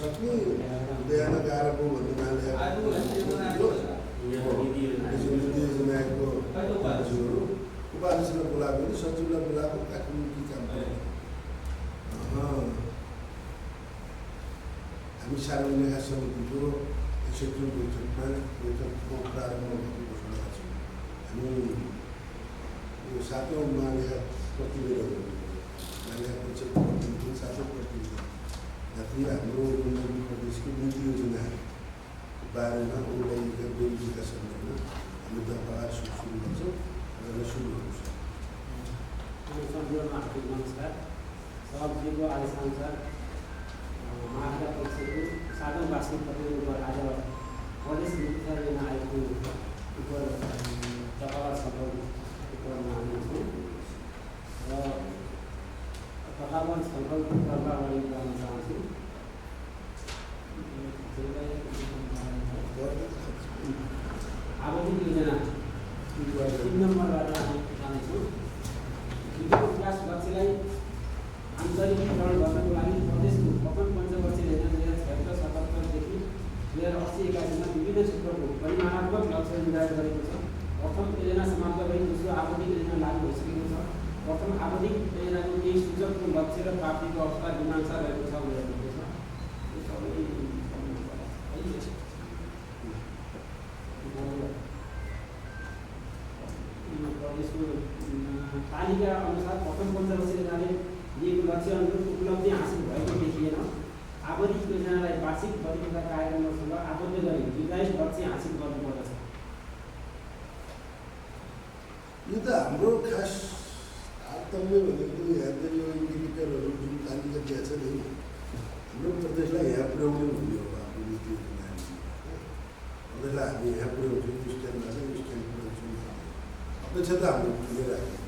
सक्ने बिहान गाह्रो भन्ने योजनाको मान्छेहरू उपाध्यक्षलाई बोलाएको नि सचिवलाई बोलाएको काठमाडौँ के काम गर्यो हामी सार्वजनिक समितिको 61 बैठकको प्रारम्भ भएको घोषणा छौँ। हामी यो 7औं महालेखा प्रतिवेदन महालेखा परिषदको 7औं प्रतिवेदन जति हाम्रो प्रदेशको नीति योजना बारेमा उल्लेखित बेरोजगारीका सन्दर्भमा हामी दरबार सुरु गर्छौँ र सुरु गर्छौँ। नमस्कार। सभापतिको आदेशअनुसार महालेखा परिषदको 7औं वार्षिक प्रतिवेदन आज प्रदेश नीति योजना आयोगको दरबार सभामा हामी छौँ र प्रधानमन्त्री छलफलको क्रममा अगाडि बढ्न चाहन्छु। आवधिक योजना 3 नम्बरबाट हामी जानेछौँ। विगतको विकास लक्ष्यलाई आन्तरिकीकरण गर्नको लागि प्रदेशको प्रथम पञ्चवर्षीय योजना 2076-77देखि 2080-81मा विभिन्न क्षेत्रको परिमाणात्मक लक्ष्य निर्धारित गरेको छ। प्रथम योजना समाप्त भई दोस्रो आवधिक योजना लागू भइसकेको छ। प्रथम आवधिक योजनाको केही सूचकको लक्ष्य र प्राप्तिको अवस्था निमांसा रहेको छ भनेको छ। प्रदेशको तालिका अनुसार प्रथम पञ्चवर्षीय योजनाले दिएको लक्ष्य अनुरूप उपलब्धि हासिल भएको देखिएन। आवधिक योजनालाई वार्षिक परियोजना कार्यक्रमसँग आबद्ध गरी निर्धारित लक्ष्य हासिल गर्नुपर्दछ। यो त हाम्रो खास तारतम्य भनेको यहाँको यो इन्डिकेटरहरू जुन तालिका दिएको छ नि हाम्रो प्रदेशलाई यहाँ पुर्याउने भन्ने हो। हाम्रो नीति योजना प्रदेशलाई हामी यहाँ पुर्याउँछौँ स्ट्यान्डमा चाहिँ स्ट्यान्ड पुर्याउँछौँ अपेक्षा त हाम्रो ठुलै राख्छौँ।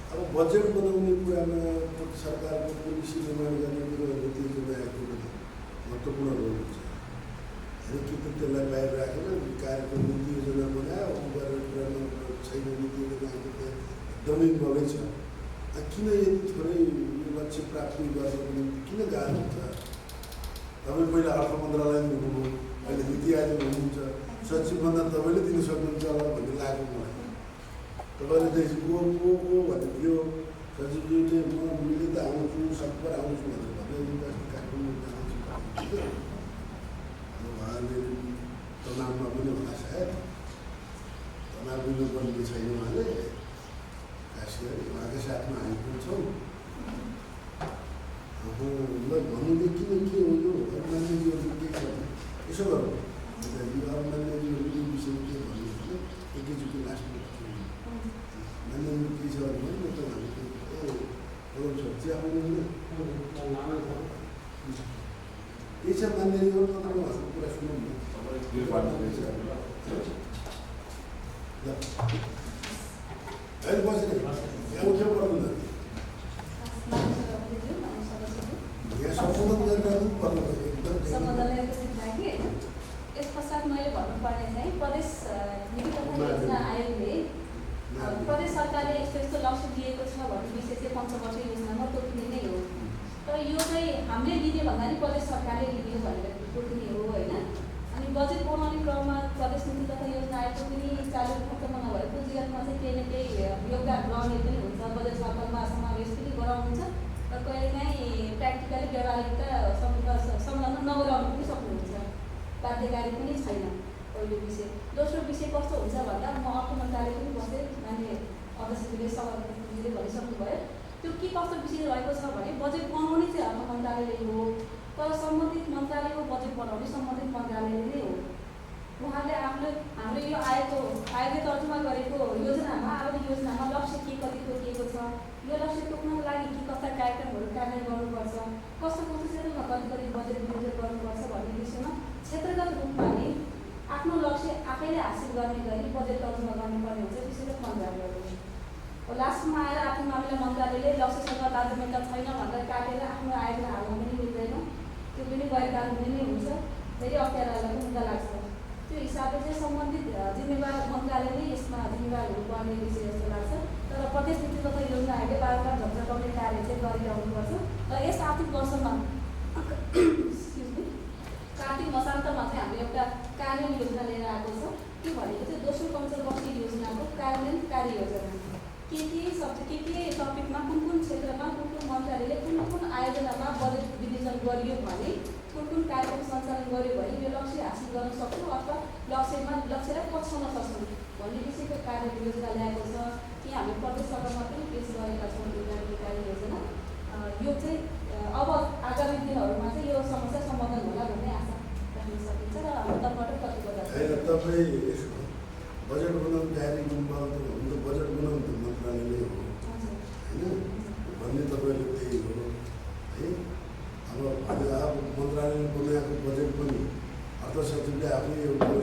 अब बजेट बनाउने कुरामा सरकारको पोलिसी निर्माण गर्ने कुरो नीति योजना आएको महत्त्वपूर्ण रोल हुन्छ। हामी के त त्यसलाई बाहिर राखेर कार्यक्रम नीति योजना बनायो गरेर पुरानो छैन नीति योजना एकदमै बगै छ। किन यति थोरै यो लक्ष्य प्राप्ति गर्नको निम्ति किन गाह्रो हुन्छ? तपाईँ पहिला अर्थ मन्त्रालयमा हुनुभयो, अहिले नीति आयोगमा हुनुहुन्छ, सचिवभन्दा तपाईँले दिन सक्नुहुन्छ होला भन्ने लाग्यो मलाई। तपाईँले त को भनेर थियो सचिवज्यूले म मिले त आउँछु सबभर आउँछु भनेर भन्दै काठमाडौँ जान्छु। उहाँले तनावमा पनि होला सायद तनाव लिनुपर्ने छैन उहाँले खास गरी उहाँकै साथमा हामी पनि छौँ। ल भन्नुले किन के हो यो अरुणाञ्जलीहरू के छ यसो गरौँ यो अरुणाञ्जलीहरू यो विषय के भन्नु भने एकैचोटि लास्टमा मान्यहरू के छ भने म त भनेको चिया आउनु के छ मान्यहरू मात्रै उहाँको कुरा सुनौँ न। बस्ने यहाँ उठ्यो पर्दैन यहाँ सम्बोधन गरेर पर्नु यस पश्चात मैले भन्नुपर्ने चाहिँ प्रदेश नीति तथा योजना आयोगले प्रदेश सरकारले यस्तो यस्तो लक्ष्य दिएको छ भन्ने विषय चाहिँ पञ्चवर्षीय योजनामा तोकिने नै हो। तर यो चाहिँ हामीले लिने भन्दा नि प्रदेश सरकारले लिने भनेर तोकिने हो होइन। अनि बजेट बनाउने क्रममा प्रदेश नीति तथा योजना आयोगको पनि चालु खर्चमा नभएर पुँजीगतमा चाहिँ केही न केही योगदान रहने पनि हुन्छ। बजेट छलफलमा समावेश पनि गराउनुहुन्छ र कहिलेकाहीँ प्र्याक्टिकली व्यावहारिकता संलग्न नगराउनु पनि सक्नुहुन्छ। बाध्यकारी पनि छैन पहिलो विषय। दोस्रो विषय कस्तो हुन्छ भन्दा म अर्थ मन्त्रालय पनि बसेँ मान्य अध्यक्षज्यूले सभापतिज्यूले भनिसक्नुभयो। त्यो के कस्तो विषय रहेको छ भने बजेट बनाउने चाहिँ अर्थ मन्त्रालयले हो तर सम्बन्धित मन्त्रालयको बजेट बनाउने सम्बन्धित मन्त्रालयले नै हो। उहाँले आफूले हाम्रो यो आयोगले तर्जुमा गरेको योजनामा आवधिक योजनामा लक्ष्य के कति तोकिएको छ, यो लक्ष्य तोक्नको लागि के कस्ता कार्यक्रमहरू कार्यान्वयन गर्नुपर्छ, कस्तो क्षेत्रमा कति बजेट विनियोजन गर्नुपर्छ भन्ने विषयमा क्षेत्रगत रूपमा नै आफ्नो लक्ष्य आफैले हासिल गर्ने गरी बजेट तर्जुमा गर्नुपर्ने हुन्छ। विशेष मन्त्रालयहरू लास्टमा आएर आफ्नो मामिला मन्त्रालयले लक्ष्यसँग तालमेलता छैन भनेर काटेर आफ्नो आयोगलाई हाल्न पनि मिल्दैन। त्यो पनि गैर कानुनी नै हुन्छ। धेरै अप्ठ्यारालाई मुद्दा लाग्छ। त्यो हिसाबले चाहिँ सम्बन्धित जिम्मेवार मन्त्रालयले यसमा जिम्मेवार हुनुपर्ने विषय जस्तो लाग्छ। तर प्रदेश नीति तथा योजना आयोगले बारम्बार झन्झटाउने कार्य चाहिँ गरिरहनुपर्छ र यस आर्थिक वर्षमा संयोजन गरियो भने कुन कार्यक्रम सञ्चालन गर्यो भने यो लक्ष्य हासिल गर्न सक्छौँ अथवा लक्ष्यलाई पछ्याउन सक्छौँ भन्ने विषयको कार्ययोजना ल्याएको छ। कि हामी प्रदेश सभामा पनि पेश गरेका छौँ यो कार्ययोजना। यो चाहिँ अब आगामी दिनहरूमा चाहिँ यो समस्या समाधान होला भन्ने आशा राख्न सकिन्छ र हाम्रो तर्फबाट प्रतिबद्धता छ। तपाईँ बजेट बनाउनु कार्यक्रममा त हुनु त बजेट बनाउनु त मन्त्रालयले हो होइन भन्ने तपाईँले त्यही हो है। अब मन्त्रालयले बनाएको बजेट पनि अर्थ सचिवले आफै एउटा 50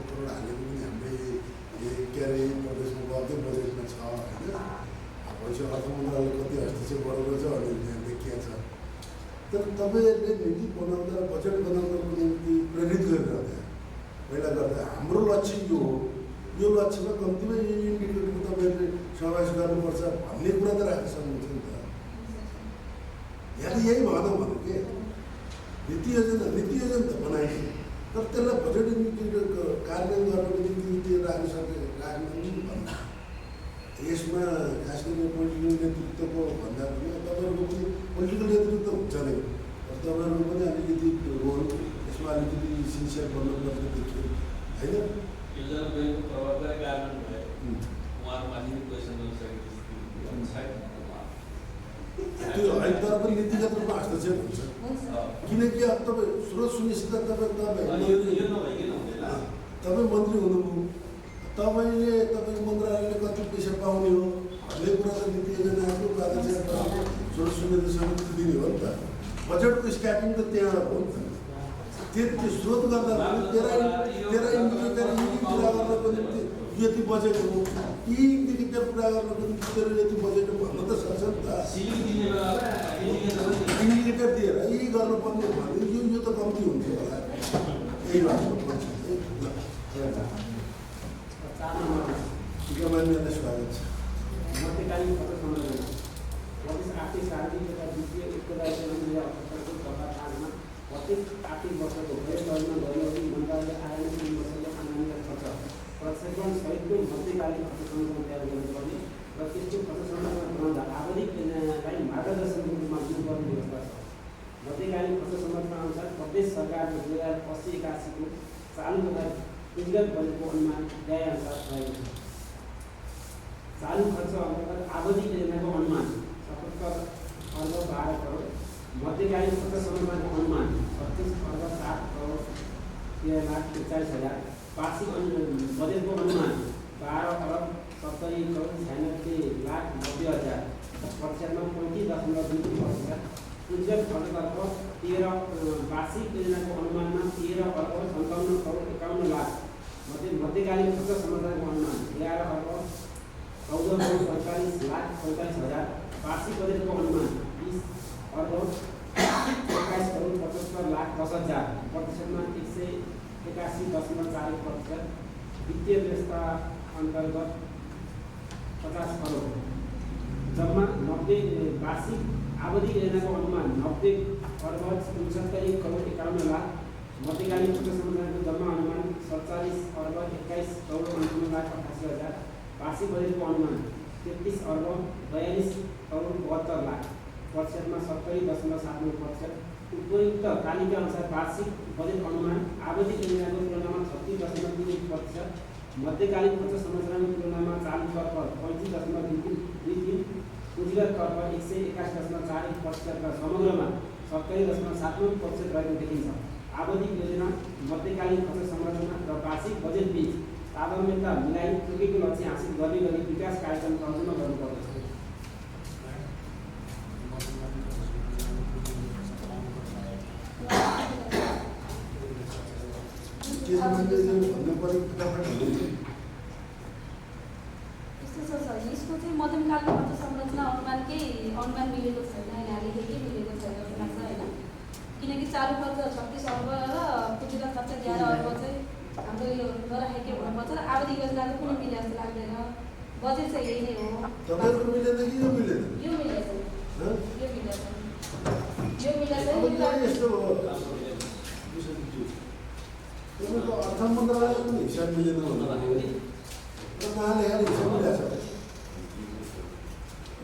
करोड हालेको पनि हाम्रै के अरे प्रदेशमा गर्दै बजेटमा छ होइन। पैसा अर्थ मन्त्रालयले कति हस्तक्षेप गरेको छ अहिले देखिया छ। तर तपाईँहरूले नीति बनाउँदा बजेट बनाउनको निम्ति प्रेरित गरिरहँदा पहिला गर्दा हाम्रो लक्ष्य यो हो, यो लक्ष्यमा कम्तीमा यो इन्डिकेटर तपाईँहरूले समावेश गर्नुपर्छ भन्ने कुरा त राख्न सक्नुहुन्छ नि त। यहाँ त यही भएन भने के नीति योजना त बनाइयो तर त्यसलाई बजेट इन्डिकेटर कार्यान्वयन गर्नको निम्ति त्यो राख्नु भन्दा यसमा खास गरी पोलिटिकल नेतृत्वको भन्दा पनि तपाईँहरूको पनि पोलिटिकल नेतृत्व हुन्छ नै तपाईँहरूको पनि अलिकति रोल यसमा अलिकति सिन्सियर बन्नुपर्छ देखियो होइन। रिजर्भ ब्याङ्कको प्रभावकारी कारण भयो उहाँहरूमाथि क्वेसन त्यो होइन तर पनि नीतिगत रूपमा हस्तक्षेप हुन्छ किनकि अब तपाईँ स्रोत सुनिश्चित तपाईँ मन्त्री हुनुभयो तपाईँले तपाईँको मन्त्रालयले कति पैसा पाउने हो भन्ने कुरा त नीति योजनाको प्रादेशिक स्रोत सुनिश्चित समिति दिने हो नि त। बजेटको स्क्यापिङ त त्यहाँ हो नि त। त्यो स्रोत गर्दा तेह्र इन्डिकेटर पुरा गर्नको निम्ति यति बजेट हो यी इन्डिकेटर पुरा गर्नको निम्ति तेरो यति बजेट हो भन्न त सक्छ नि त। इन्डिकेटर दिएर यही गर्नुपर्ने भने यो त कम्ती हुन्छ होला यही भन्नुपर्छ। मान्यलाई स्वागत छ। मध्यकालीन खर्च संरचना प्रदेश आर्थिक सार्वजनिक तथा वित्तीय उत्तरदायित्व 2078-2085 प्रत्येक आर्थिक वर्षको बजेटमा गरिने मन्त्रालयले आगामी 3 वर्षको अनुमानित खर्च प्रक्षेपण सहितको मध्यकालीन खर्च संरचना तयार गर्नुपर्ने र त्यसको खर्च संरचना बनाउँदा आवधिकलाई मार्गदर्शनको रूपमा दिनुपर्ने व्यवस्था छ। मध्यकालीन खर्च संरचना अनुसार प्रदेश सरकारको 2080-81 को चालु तथा पुँजीगत बजेटको अनुमान ल्याएअनुसार रहेको छ। चालू खर्च अन्तर्गत आवधिक योजनाको अनुमान 77 अर्ब 12 करोड, मध्यकालीन खर्च संरचनाको अनुमान 36 अर्ब 7 करोड 13,41,000, वार्षिक बजेटको अनुमान 12 अर्ब 70 करोड 96,90,000, प्रक्षेपमा 35.22%, पुँजीगत खर्चतर्फ 13 वार्षिक योजनाको अनुमानमा 13 अर्ब 57 करोड 51 लाख, मध्यकालीन खर्च संरचनाको अनुमान 11 अर्ब 14,47,45,000, वार्षिक बजेटको अनुमान 20 अर्ब 21 करोड 75,10,000, प्रतिशतमा 181.41%, वित्तीय व्यवस्था अन्तर्गत 50 करोड, जम्मा 90 वार्षिक आवधिक योजनाको अनुमान 90 अर्ब 69 करोड 51 लाख, मध्यकालीन खर्च संरचनाको जम्मा अनुमान 47 अर्ब 21 करोड 99,88,000, वार्षिक बजेटको अनुमान 33 अर्ब 42 करोड 72 लाख, प्रतिशतमा 70.79%, उपयुक्त तालिका अनुसार वार्षिक बजेट अनुमान आवधिक योजनाको तुलनामा 36.31%, मध्यकालीन खर्च संरचनाको तुलनामा चालू तर्फ 35.23, पुँजीगत तर्फ 121.41% र समग्रमा 70.79% रहेको देखिन्छ। आवधिक योजना, मध्यकालीन खर्च संरचना र वार्षिक बजेट बीच तालमेलता मिलाई तोकेको लक्ष्य हासिल गर्ने गरी विकास कार्यक्रम तर्जुमा गर्नुपर्दछ। यसको चाहिँ मध्यमकालीन खर्च संरचना अनुमान मिलेको छैन, यहाँले के मिलेको छैन जस्तो लाग्छ होइन। किनकि चालु खर्च 36 अर्ब र पुँजीगत खर्च 11 अर्ब चाहिँ हाम्रो यो नराखेकै हुनुपर्छ र आवधिक योजनाको कुनै मिले जस्तो लाग्दैन। बजेट चाहिँ यही नै हो। तपाईँको मिलेन कि यो मिलेन? यो मिलेछ, यो मिलेछ, यो मिलेछ। यस्तो हो तपाईँको अर्थ मन्त्रालयको पनि हिसाब मिलेन भन्नु र उहाँले यहाँ हिसाब मिलाएको छ।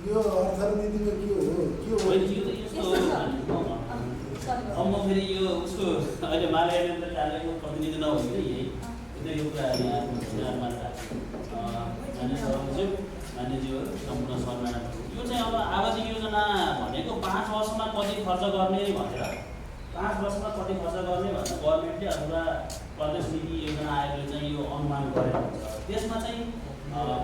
यो अर्थ नीतिमा के हो यस्तो छ अहिले माननीय कार्यालयको प्रतिनिधि नभइकन यही यो कुराहरू यहाँ मात्र मान्य सभासचिव मान्यज्यूहरू सम्पूर्ण सहमति यो चाहिँ अब आवास योजना भनेको 5 वर्षमा कति खर्च गर्ने भनेर 5 वर्षमा कति खर्च गर्ने भनेर गभर्मेन्टले अथवा प्रदेश नीति योजना आयोगले चाहिँ यो अनुमान गरेको हुन्छ। त्यसमा चाहिँ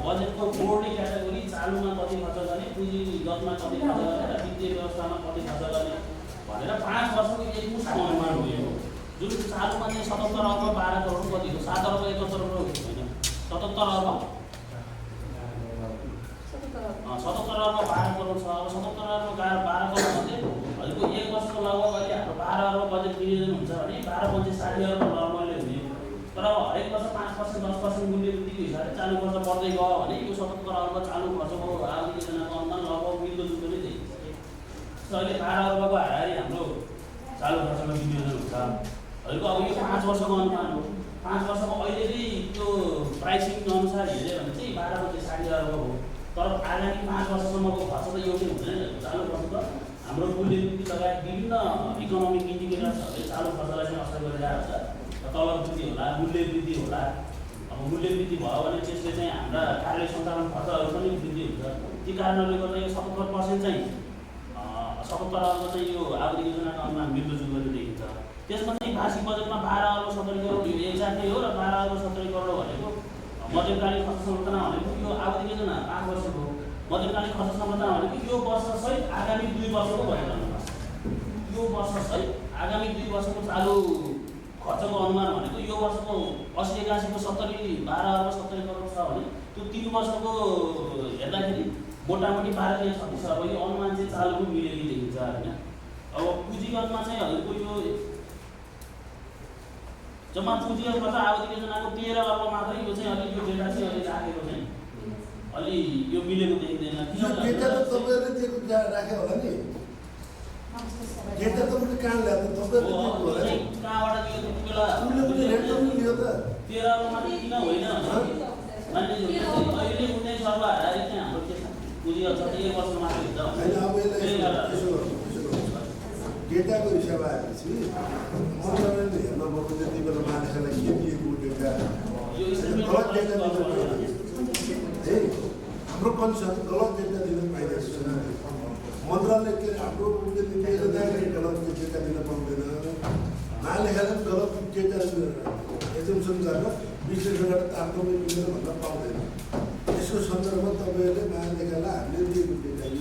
बजेटको बोर्डले क्याटेगोरी चालुमा कति खर्च गर्ने, पुँजीगतमा कति खर्च गर्ने र वित्तीय व्यवस्थामा कति खर्च गर्ने भनेर 5 वर्षको एकमुष्ट अनुमान हो यो। जुन चालुमा चाहिँ 77 अर्ब 12 करोड कति हो, 7 अर्ब 71 करोड होइन, 77 अर्ब 77 अर्ब 12 करोड छ। अब 77 अर्ब 12 करोड मध्ये हजुरको 1 वर्षको लगभग अहिले हाम्रो 12 अर्ब बजेट विनियोजन हुन्छ भने 12 × 60 अर्ब नर्मलले हुने। तर अब हरेक वर्ष 5% 10% मूल्य वृद्धिको हिसाबले चालु वर्ष बढ्दै गयो भने यो 77 अर्ब चालु खर्चको आवास योजनाको अनुमान लगभग मिल्दोजुल्दो नै देखिन्छ। अहिले 12 अर्बको हाराहारी हाम्रो चालु खर्चमा विनियोजन हुन्छ। हजुरको अब यो 5 वर्षको अनुमान हो। 5 वर्षको अहिले चाहिँ त्यो प्राइसिङ अनुसार हेऱ्यो भने चाहिँ 12 × 60 अर्ब हो। तर आगामी 5 वर्षसम्मको खर्च त एउटै हुँदैन। चालु खर्च त हाम्रो मूल्य वृद्धि लगायत विभिन्न इकोनोमिक इन्डिकेटर्सहरूले चालु खर्चलाई चाहिँ असर गरिरहेको छ। तलब वृद्धि होला, मूल्य वृद्धि होला। अब मूल्य वृद्धि भयो भने त्यसले चाहिँ हाम्रा कार्य सञ्चालन खर्चहरू पनि वृद्धि हुन्छ। ती कारणहरूले गर्दा यो 77% चाहिँ 77 अर्ब चाहिँ यो आवास योजनाको अनुमान मिल्दोजुल्दो देखिन्छ। त्यसमा चाहिँ वार्षिक बजेटमा 12 अर्ब 70 करोड यो एक्ज्याक्टली हो र 12 अर्ब 70 करोड भनेको मध्यकालीन खर्च संरचना भनेको यो आवास योजना 5 वर्षको मध्यकालीन खर्च संरचना भनेको यो वर्षसहित आगामी 2 वर्षको भएर जानुपर्छ। यो वर्षसहित आगामी 2 वर्षको चालु खर्चको अनुमान भनेको यो वर्षको 80 81 को 70 12 अर्ब 70 करोड छ भने त्यो 3 वर्षको हेर्दाखेरि मोटामोटी 12 या 36 अर्ब यो अनुमान चाहिँ चालुको मिलेको देखिन्छ हैन। अब पुँजीगतमा चाहिँ हजुरको यो जम्मा पुँजीगत खर्च आवास योजनाको 13 अर्ब मात्रै यो चाहिँ अलि यो डेटा चाहिँ अलि राखेको चाहिँ अलि यो मिलेको देखिँदैन। यो डेटा त तपाईहरुले दिएको राखे होला नि। डेटा तपाईले कहाँ ल्याएको तपाईहरुले दिएको होला नि। कहाँबाट दियो त्यति बेला उले पनि रेट पनि लियो त 13 अर्ब मात्रै किन होइन मान्य अहिले 19 अर्ब हाराहारी चाहिँ हाम्रो के छ पुँजीगत छ 1 वर्ष मात्रै हुन्छ हैन। अब यसलाई यसो डेटाको हिसाब आएपछि मन्त्रालयले हेर्न पर्छ त्यति बेला मानिसलाई के दिएको डेटा यो गलत डेटा दिनु है। हाम्रो कन्सर्न गलत डेटा दिन पाइरहेको छैन। मन्त्रालयले हाम्रो गलत डेटा दिन पाउँदैन। नलेखाले गलत डेटा एजम्सन गरेर विश्लेषण गरेर तारतम्य मिलेर भन्न पाउँदैन। यसको सन्दर्भमा तपाईँहरूले महालेखालाई हामीले दिएको डेटा यो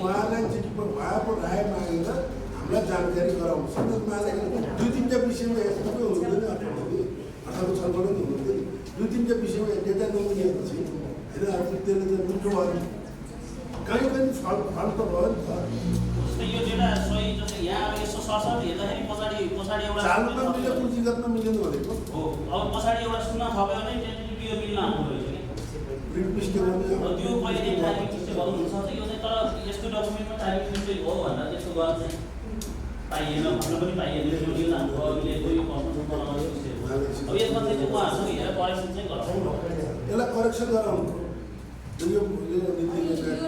उहाँलाई उहाँको राय मागेर हामीलाई जानकारी गराउँछ। महालेखाले 2-3टा विषयमा यस्तो हुँदैन अर्थको छलफल हुँदैन। 2-3टा विषयमा डेटा नमिलेपछि होइन त्यसले त मिठो भयो कहीँ पनि फल त भयो नि त। यो डेटा सही जस्तो यहाँ अब यसो सरसर हेर्दाखेरि पछाडि एउटा चालुमा मिल्यो पुँजीगतमा मिलेन भनेको हो। अब पछाडि एउटा सुन्न थप्यो भने टेन्टेटिभ यो मिल्न आउँदो रहेछ कि त्यो कहिलेदेखि टाइमिङ मिस्टेक गर्नुहुन्छ यो चाहिँ। तर यस्तो डकुमेन्टमा टाइमिङ मिस्टेक हो भनेर त्यस्तो गर्न चाहिँ पाइएन भन्न पनि पाइएन। यो मिल्न हाम्रो मिलेको यो कस्तो बनाउँछ अब यसमा चाहिँ उहाँहरूसँग हेरेर करेक्सन चाहिँ गराउनु यसलाई करेक्सन गराउनु। यो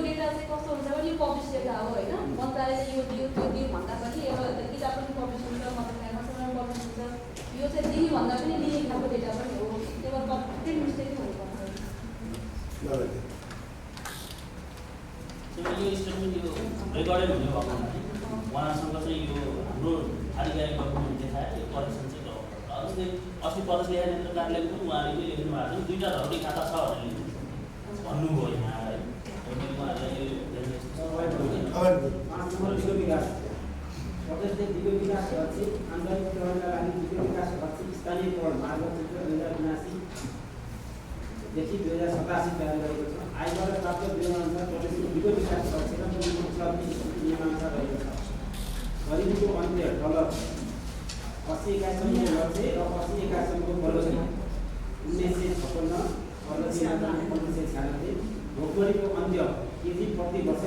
डेटा चाहिँ कस्तो हुन्छ भने यो पब्लिस डेटा हो होइन। मन्त्रालयले यो दियो त्यो दियो भन्दा पनि एउटा किताब पनि पब्लिस हुन्छ, मन्त्रालयमा पब्लिस हुन्छ। यो चाहिँ दिने भन्दा पनि लिने खालको डेटा पनि हो। त्यो कम्प्लिट मिस्टेक हुनुपर्छ। यो स्टेटमेन्ट यो रेकर्डेड हुने भएको हुनाले उहाँसँग चाहिँ यो हाम्रो आधिकारिक डकुमेन्ट देखाएर यो करेक्सन चाहिँ गराउनु पर्छ। अस्ति प्रदेश लेखा नियन्त्रण कार्यालयले पनि उहाँले लेख्नु भएको छ 2टा धरती खाता छ भनेर भन्नुभयो यहाँ है। प्रदेशले दिगो विकास लक्ष्य आन्तरिक प्रयोगका लागि दिगो विकास लक्ष्य स्थानीय प्रहर मार्ग 2079 देखि 2087 तयार गरेको छ। आइबाट प्राप्त विवरणअनुसार प्रदेशको दिगो विकास लक्ष्य र नियमानुसार रहेको छ। गरिबीको अन्त्य डलर 80 इकाइसम्मको लक्ष्य र 80 इकाइसम्मको प्रगति 1956 प्रगति 1996 भोकमरीको अन्त्य केजी प्रति वर्ष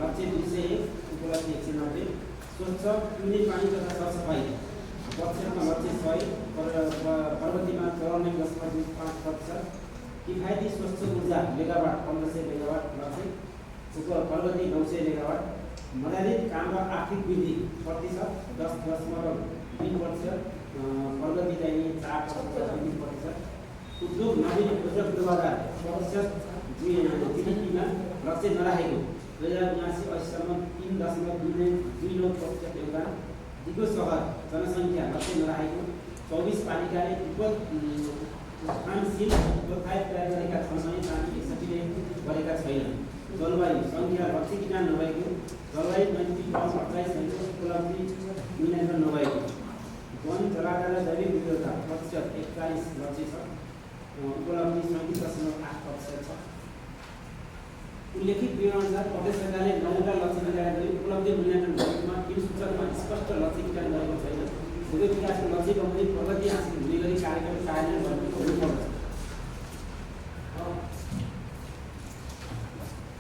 लक्ष्य 201 उपलब्धि 190 स्वच्छ पिउने पानी तथा सरसफाइ पक्षमा लक्ष्य 100 प्रगतिमा 94.5%। किफायती स्वच्छ ऊर्जा मेगावाट 1500 मेगावाट लक्ष्य प्रगति 900 मेगावाट मर्यादित काम र आर्थिक वृद्धि प्रतिशत 10.2%, प्रगति दैनिक 4.3%, उद्योग नवीन उद्योग पूर्वाधार प्रतिशत जिडिपीमा लक्ष्य नराखेको 2079-80सम्म 3.29% योगदान, दिगो सहर जनसङ्ख्या लक्ष्य नराखेको 24 पालिकाले उत्थानशील प्रोत्साहित तयार गरेका छन् भने बाँकी 61ले गरेका छैनन्। जलवायु सङ्ख्या लक्ष्य नभएको, जलवायु 28% उपलब्धि मूल्याङ्कन नभएको, वन जलागार र जैविक विविधता प्रतिशत 41 लक्ष्य छ, उपलब्धि 37.8% छ। उल्लेखित विवरणअनुसार प्रदेश सरकारले 9वटा लक्ष्य निर्धारण गरी उपलब्धि मूल्याङ्कन गरेकोमा 3 सूचकमा स्पष्ट लक्ष्य निर्धारण गरेको छैन। उद्योग विकासको लक्ष्य बमोजिम प्रगति हासिल हुने गरी कार्यक्रम कार्यान्वयन गर्नुपर्दछ।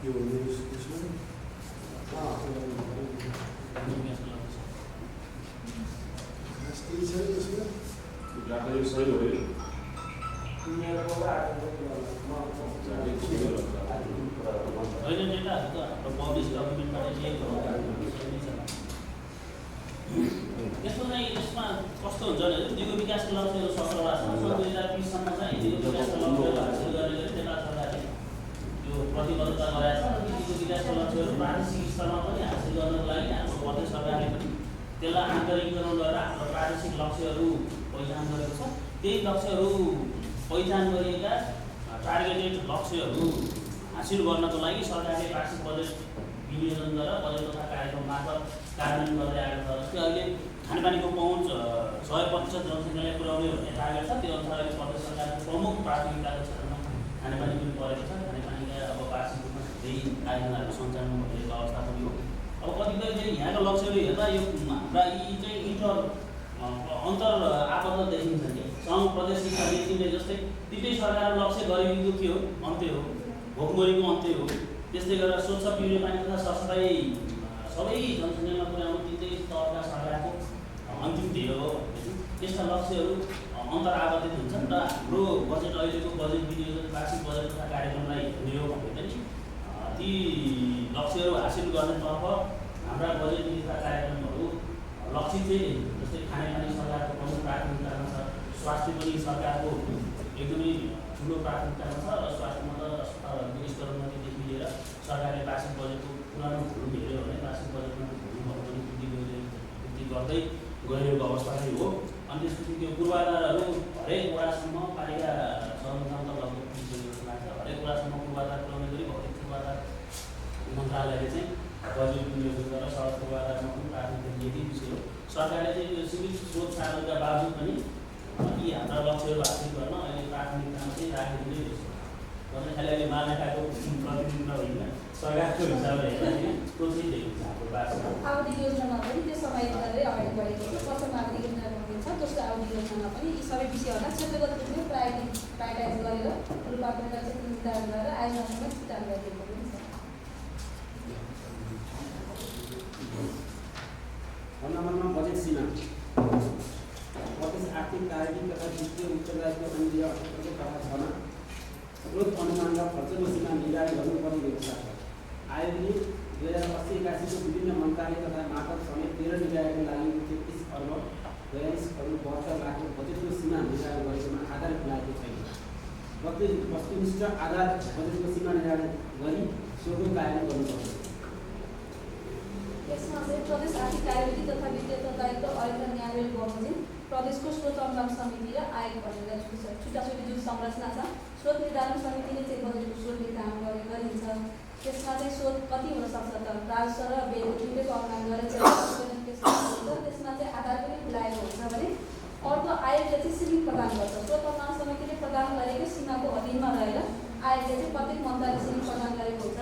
के भन्नुहोस् त्यसमा? खास केही छ यसमा? जानकारी सही हो होइन डेटाहरू त हाम्रो पब्लिस डकुमेन्टबाट लिएको हो। यसमा चाहिँ यसमा कस्तो हुन्छ भने दिगो विकासको लक्ष्यहरू 17वटा छ। सन् 2020सम्म चाहिँ दिगो विकासको लक्ष्यहरू हासिल गर्ने गरी नेपाल सरकारले यो प्रतिबद्धता गराएको छ। र दिगो विकासको लक्ष्यहरू प्रादेशिक स्तरमा पनि हासिल गर्नको लागि हाम्रो प्रदेश सरकारले पनि त्यसलाई आन्तरिकरण गरेर हाम्रो प्रादेशिक लक्ष्यहरू पहिचान गरेको छ। त्यही लक्ष्यहरू पहिचान गरिएका टार्गेटेड लक्ष्यहरू हासिल गर्नको लागि सरकारले वार्षिक बजेट विनियोजन गरेर बजेट तथा कार्यक्रम मार्फत कार्यान्वयन गर्दै आएको छ। जस्तै अहिले खानेपानीको पहुँच 100% जनसङ्ख्यालाई पुर्याउने भन्ने टार्गेट छ। त्यो अनुसार अहिले प्रदेश सरकारको प्रमुख प्राथमिकताको क्षेत्रमा खानेपानी पनि परेको छ। खानेपानीका अब वार्षिक रूपमा धेरै आयोजनाहरू सञ्चालन भइरहेको अवस्था पनि हो। अब कतिपय चाहिँ यहाँका लक्ष्यहरू हेर्दा यो हाम्रा यी चाहिँ अन्तर आबद्ध देखिन्छ कि सङ्घ प्रदेश शिक्षा नीतिले जस्तै तिनटै सरकार लक्ष्य गरिबीको के हो अन्त्य हो, भोकमरीको अन्त्य हो। त्यस्तै गरेर स्वच्छ पिउने पानी तथा सरसफाइ सबै जनसङ्ख्यामा पुर्याउनु तिनटै स्तरका सरकारको अन्तिम ध्येय हो। त्यस्ता लक्ष्यहरू अन्तर आबद्धित हुन्छन् र हाम्रो बजेट अहिलेको बजेट विनियोजन वार्षिक बजेट तथा कार्यक्रमलाई हेर्ने हो भने पनि ती लक्ष्यहरू हासिल गर्नेतर्फ हाम्रा बजेट नीति तथा कार्यक्रमहरू लक्षित चाहिँ जस्तै खानेपानी सरकारको प्रमुख प्राथमिकतामा छ, स्वास्थ्य पनि सरकारको एकदमै ठुलो प्राथमिकतामा छ र स्वास्थ्यमा त अस्पतालहरूको स्तरोन्नतिदेखि लिएर सरकारले वार्षिक बजेटको पुरानो भुल हेऱ्यो भने वार्षिक बजेटमा भुलहरू पनि वृद्धि गर्दै गइरहेको अवस्था नै हो। अनि त्यसपछि त्यो पूर्वाधारहरू हरेक वडासम्म पालिका सरसञ्चालन त लगभग 20 जस्तो लाग्छ। हरेक वडासम्म पूर्वाधार पुर्याउने गरी भौतिक पूर्वाधार मन्त्रालयले चाहिँ बजेट विनियोजन गरेर सडक पूर्वाधारमा पनि प्राथमिकता दिएको विषय हो। सरकारले चाहिँ यो सीमित स्रोत साधनका बावजुद पनि यी हाम्रा लक्ष्यहरू हासिल गर्न अहिले प्राथमिकतामा चाहिँ राखेको नै रहेछ। भने खालि अहिले मान्यताको प्रतिनिधित्व होइन, सरकारको हिसाबले हेर्दाखेरि त्यो चाहिँ देखिन्छ हाम्रो वार्षिक आवधि योजनामा पनि त्यो समय गरेर अगाडि बढेको छ। प्रथम आवधि योजना भनिन्छ, दोस्रो आवधि योजनामा पनि यी सबै विषयहरूलाई क्षेत्रगत रूपमा प्रायोरिटाइज गरेर रूपान्तरण चाहिँ निर्धारण गरेर आयोजनासँग छुट्याएर गरिएको पनि छ। नम्बरमा बजेट सीमा प्रदेश आर्थिक कार्यविधि तथा वित्तीय उत्तरदायित्व केन्द्रीय क्षेत्रको तथा छमा स्रोत अनुमान र खर्चको सीमा निर्धारण गर्नुपर्ने व्यवस्था छ। आयोगले 2080-81को विभिन्न मन्त्रालय तथा मार्फत समेत 13 निकायका लागि 33 अर्ब 42 करोड 72 लाखको बजेटको सीमा निर्धारण गरेकोमा आधार खुलाएको छैन। वस्तुनिष्ठ आधार बजेटको सीमा निर्धारण गरी सोको कार्यान्वयन गर्नुपर्छ। यसमा चाहिँ प्रदेश आर्थिक कार्यविधि तथा वित्तीय उत्तरदायित्व ऐन र न्यायालय बमोजिम प्रदेशको स्रोत अनुदान समिति र आयोग भनेर छुट्टाछुट्टी जुन संरचना छ। स्रोत निर्धारण समितिले चाहिँ बजेटको स्रोत निर्धारण गरिन्छ। त्यसमा चाहिँ स्रोत कति हुनसक्छ त राजस्व र व्ययको दुईटैको अनुमान गरेर त्यसमा चाहिँ आधार पनि खुलाएको हुन्छ भने अर्को आयोगले चाहिँ सिलिङ प्रदान गर्छ। स्रोत अनुदान समितिले प्रदान गरेको सीमाको अधीनमा रहेर आयोगले चाहिँ प्रत्येक मन्त्रालय सिलिङ प्रदान गरेको हुन्छ।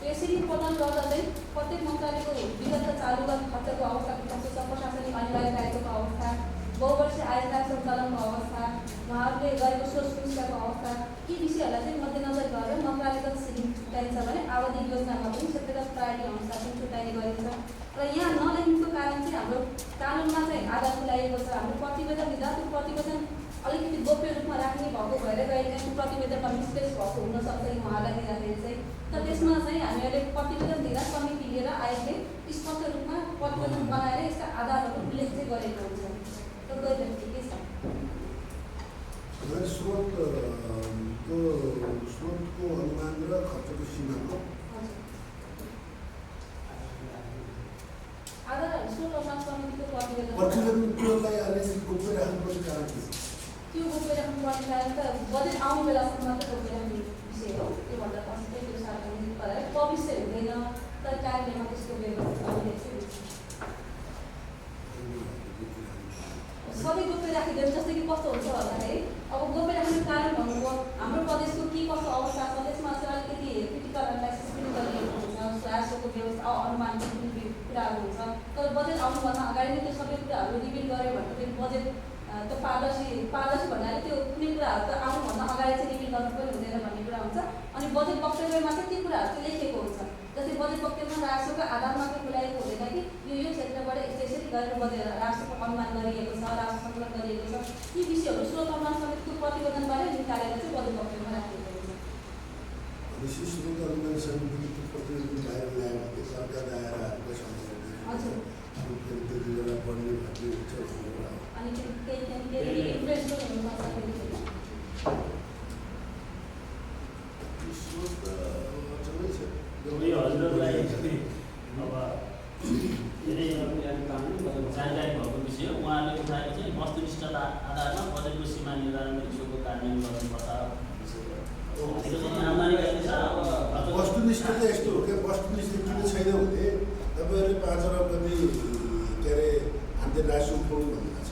यो सिलिङ प्रदान गर्दा चाहिँ प्रत्येक मन्त्रालयको विगत चालुगत खर्चको अवस्था कस्तो छ, प्रशासनिक अनिवार्यताको अवस्था, बहुवर्षीय आयोजना सञ्चालनको अवस्था, उहाँहरूले गरेको सोच सुविधाको अवस्था, यी विषयहरूलाई चाहिँ मध्यनजर गरेर मन्त्रालयगत सिलिङ छुट्याइन्छ भने आवधि योजनामा पनि क्षेत्रगत प्रायोरिटी अनुसार पनि छुट्याइने गरिन्छ। र यहाँ नलेखेको कारण चाहिँ हाम्रो कानुनमा चाहिँ आधार खुलाइएको छ। हाम्रो प्रतिवेदन दिँदा त्यो प्रतिवेदन अलिकति गोप्य रूपमा राख्ने भएको भएर गएर त्यो प्रतिवेदनमा मिसप्लेस भएको हुनसक्छ उहाँलाई दिँदाखेरि चाहिँ। त त्यसमा चाहिँ हामीहरूले प्रतिवेदन दिँदा समिति लिएर आयोगले प्रतिवेदन बनाएर यसका आधारहरू उल्लेख चाहिँ गरेको हुन्छ। त्यो गैर ठिकै छ। स्रोतको अनुमान र खर्चको सीमाको आधारहरू स्रोत अनुमान समितिको प्रतिवेदन प्रतिवेदनलाई अलिकति गोप्य राख्नुपर्ने कारण के छ? त्यो गोप्य राख्नुपर्ने कारण त बजेट आउने बेलासम्म मात्र गोप्य राख्ने विषय हो। त्योभन्दा पछि चाहिँ त्यो सार्वजनिक गराएर पब्लिस चाहिँ हुँदैन, तर कार्यमा त्यसको व्यवस्था सबै गोप्य राखिँदैन। जस्तै कि कस्तो हुन्छ भन्दाखेरि अब गोप्य राख्ने कारण भन्नुभयो हाम्रो प्रदेशको के कस्तो अवस्था छ, त्यसमा चाहिँ अलिकति क्रिटिकल एनालाइसिस पनि गरिएको हुन्छ, राजस्वको व्यवस्था अनुमान पनि कुराहरू हुन्छ। तर बजेट आउनुभन्दा अगाडि नै त्यो सबै कुराहरू रिभिल गऱ्यो भने फेरि बजेट त पारदर्शी भन्नाले त्यो कुनै कुराहरू त आउनुभन्दा अगाडि चाहिँ रिभिल गर्नु पनि हुँदैन भन्ने कुरा हुन्छ। अनि बजेट वक्तव्यमा चाहिँ ती कुराहरू चाहिँ लेखेको हुन्छ। जस्तै बजेट वक्तव्यमा राजस्वको आधार मात्रै खुलाएको हुँदैन कि यो क्षेत्रबाट यसरी गरेर बजेट राजस्वको अनुमान गरिएको छ, राजस्व सङ्कलन गरिएको छ। ती विषयहरू स्रोत अनुमान समितिको प्रतिवेदनबाटै निकालेर चाहिँ बजेट वक्तव्यमा राखिएको हुन्छ। भनेपछि स्रोत अनुमान समितिको प्रतिवेदन बाहिर ल्यायो भने सरकार दायराहरूको हजुर। त्यति बेला बढ्ने भन्ने हुन्छ भन्ने कुरा हो। अनि त्यही इन्फ्लुएन्स पनि हुनसक्छ फेरि। स्रोत त अचम्मै छ। यो हजुरहरूलाई अब धेरै जानकारी भएको विषय हो। उहाँले उठाएको चाहिँ वस्तुनिष्ठता आधारमा बजेटको सीमा निर्धारण गरी सोको कार्यान्वयन गर्नुपर्छ। वस्तुनिष्ठ त यस्तो हो क्या, वस्तुनिष्ठ किन छैन भने तपाईँहरूले 5 अरब कति के अरे अन्तर्राष्ट्रिय उपकरण भन्नु छ।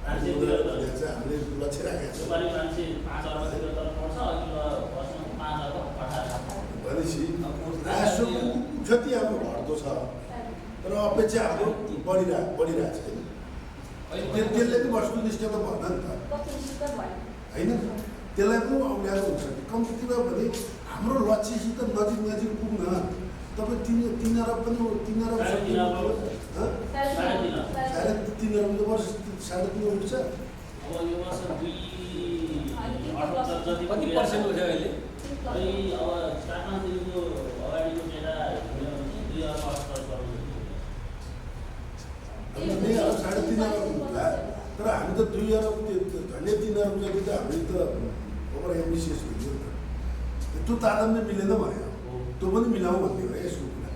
हामीले लक्ष्य राखेको छ। मान्छे 5 अरबतिर त पर्छ, अघिल्लो वर्षमा 5 अरब 18 भनेपछि राष्ट्रको क्षति हाम्रो घट्दो छ, तर अपेक्षा हाम्रो बढिरहेको छ। त्यसले पनि वस्तुनिष्ठ त भएन नि त, होइन? त्यसलाई पनि अप्ठ्यारो हुन्छ। कम्तीमा भने हाम्रो लक्ष्यसित नजिक पुग्न तपाईँ 3 अरब पनि 3 अरब साढे 3 अरब वर्ष 3.5 उठ्छ। अब यो वर्ष 2.78 जति कति पर्सेन्ट उठ्यो अहिले? अनि अब 4-5 दिनको अगाडिको डेटा हेर्यो भने 2 अरब 78 करोड। नै अब 3.5 अरब होला, तर हामी त 2 अरब झन्डै 3 अरब जति त हामीले त ओभर एम्बिसियस हुन्थ्यो नि त। त्यो तालमेल मिलेन भने त्यो पनि मिलाउँ भन्ने हो यसको कुरा।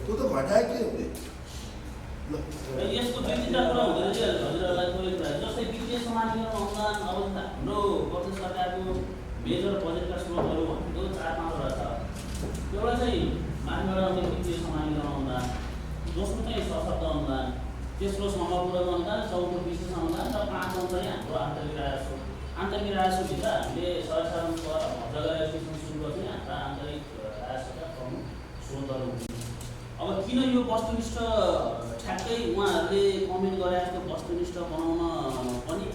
त्यो त घटायो के हो नि? यसको 2-3टा कुरा हुँदो रहेछ हजुरहरूलाई कोही कुरा। जस्तै वित्तीय समानीकरण अनुदान अब हाम्रो प्रदेश सरकारको मेजर बजेटका स्रोतहरू भनेको 4-5 वटा छ। एउटा चाहिँ माथिबाट आउने वित्तीय समानीकरण अनुदान, दोस्रो चाहिँ सशक्त अनुदान, तेस्रो समपूरक अनुदान, चौथो विशेष अनुदान र 5औं चाहिँ हाम्रो आन्तरिक राजस्व। आन्तरिक राजस्वभित्र हामीले सरसाधारण कर जग्गा रेजिस्ट्रेसन सुरु गर्छौँ। हाम्रा आन्तरिक राजस्वका प्रमुख स्रोतहरू हुन्। अब किन यो वस्तुनिष्ठ ठ्याक्कै उहाँहरूले कमेन्ट गरे जस्तो वस्तुनिष्ठ बनाउन पनि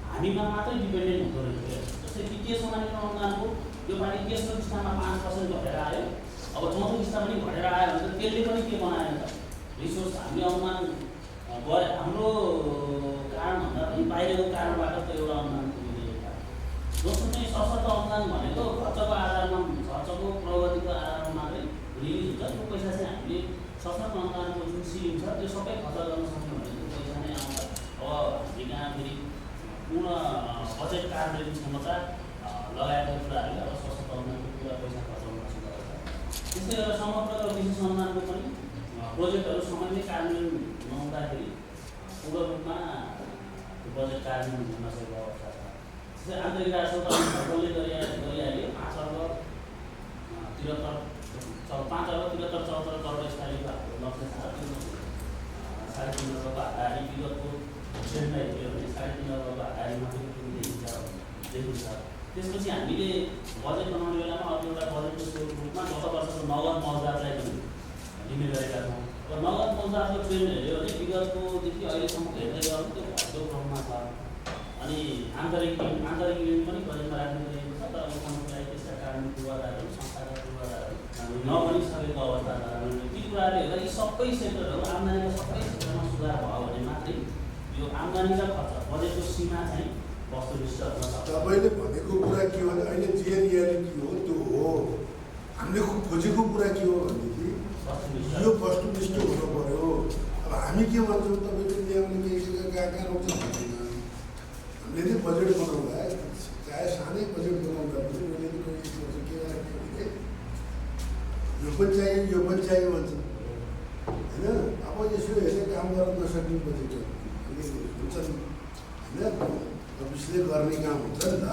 हामीमा मात्रै डिपेन्डेन्ट हुँदो रहेछ। जस्तै वित्तीय समानीकरण अनुदानको यो पालि तेस्रो किस्तामा 5% घटेर आयो। अब चौथो किस्ता पनि घटेर आयो भने त त्यसले पनि के बनायो त रिसोर्स हामीले अनुमान गरे। हाम्रो कारणभन्दा पनि बाहिरको कारणबाट त एउटा अनुमान पुगिरहेको। दोस्रो चाहिँ सशक्त अनुदान भनेको खर्चको आधारमा, खर्चको प्रगतिको आधारमा मात्रै रिलिज हुन्छ। त्यो पैसा चाहिँ हामीले सशक्त अनुदानको जुन सिलिङ छ त्यो सबै खर्च गर्न सक्यौँ भने त्यो पैसा नै आउँछ। अब हामी कहाँ फेरि पूर्ण बजेट कार्यान्वयन क्षमता लगायतका कुराहरूले अब सशक्त अनुदानको पुरा पैसा खर्च गर्न सक्छ। त्यस्तै गरेर समग्र र विशेष अनुदानको पनि प्रोजेक्टहरू समयमै कार्यान्वयन नहुँदाखेरि पूर्ण रूपमा बजेट कार्यान्वयन हुन नसकेको अवस्था छ। त्यस्तै आन्तरिक राजस्व त सरकारले गरिहाल्यो। 5 अरब 73 करोड स्थायीको हाम्रो लक्ष्य छ। 3.5 अरबको हाराहारी विगतको ट्रेन्डलाई हेऱ्यो भने 3.5 अरबको हाराहारी मात्रै देखिन्छ। त्यसपछि हामीले बजेट बनाउने बेलामा अर्को एउटा बजेटको स्रोतको रूपमा गत वर्षको नगद मौजादारलाई पनि लिने गरेका छौँ। अब नगद मौजादारको ट्रेन्ड हेऱ्यो भने विगतकोदेखि अहिलेसम्म हेर्दै गयो भने त्यो घट्दो क्रममा छ। अनि आन्तरिक ऋण पनि बजेटमा राख्ने गरिएको छ, तर उठाउनुलाई त्यसका कारण पूर्वाधारहरू संस्थागत पूर्वाधारहरू नबनिसकेको अवस्था छ। ती कुराहरूले हेर्दा यी सबै सेक्टरहरू आम्दानीका सबै क्षेत्रमा सुधार भयो भने मात्रै यो आम्दानी र खर्च बजेटको सीमा चाहिँ वस्तुनिष्ठ हुन सक्छ। तपाईँले भनेको कुरा के हो भने अहिले जे रियालिटी हो त्यो हो। हामीले खोजेको कुरा के हो भनेदेखि यो वस्तुनिष्ठ हुनु पर्यो। अब हामी के भन्छौँ तपाईँले ल्याउने कहाँ कहाँ रोक्छ भन्दैन। हामीले चाहिँ बजेट बनाउँदा चाहे सानै बजेट बनाउँदा पनि मैले के राख्ने भने यो पनि चाहियो भन्छ होइन। अब यसो हेरेर काम गर्न नसक्ने बजेटहरू हुन्छन् होइन। अफिसले गर्ने काम हुन्छ नि त।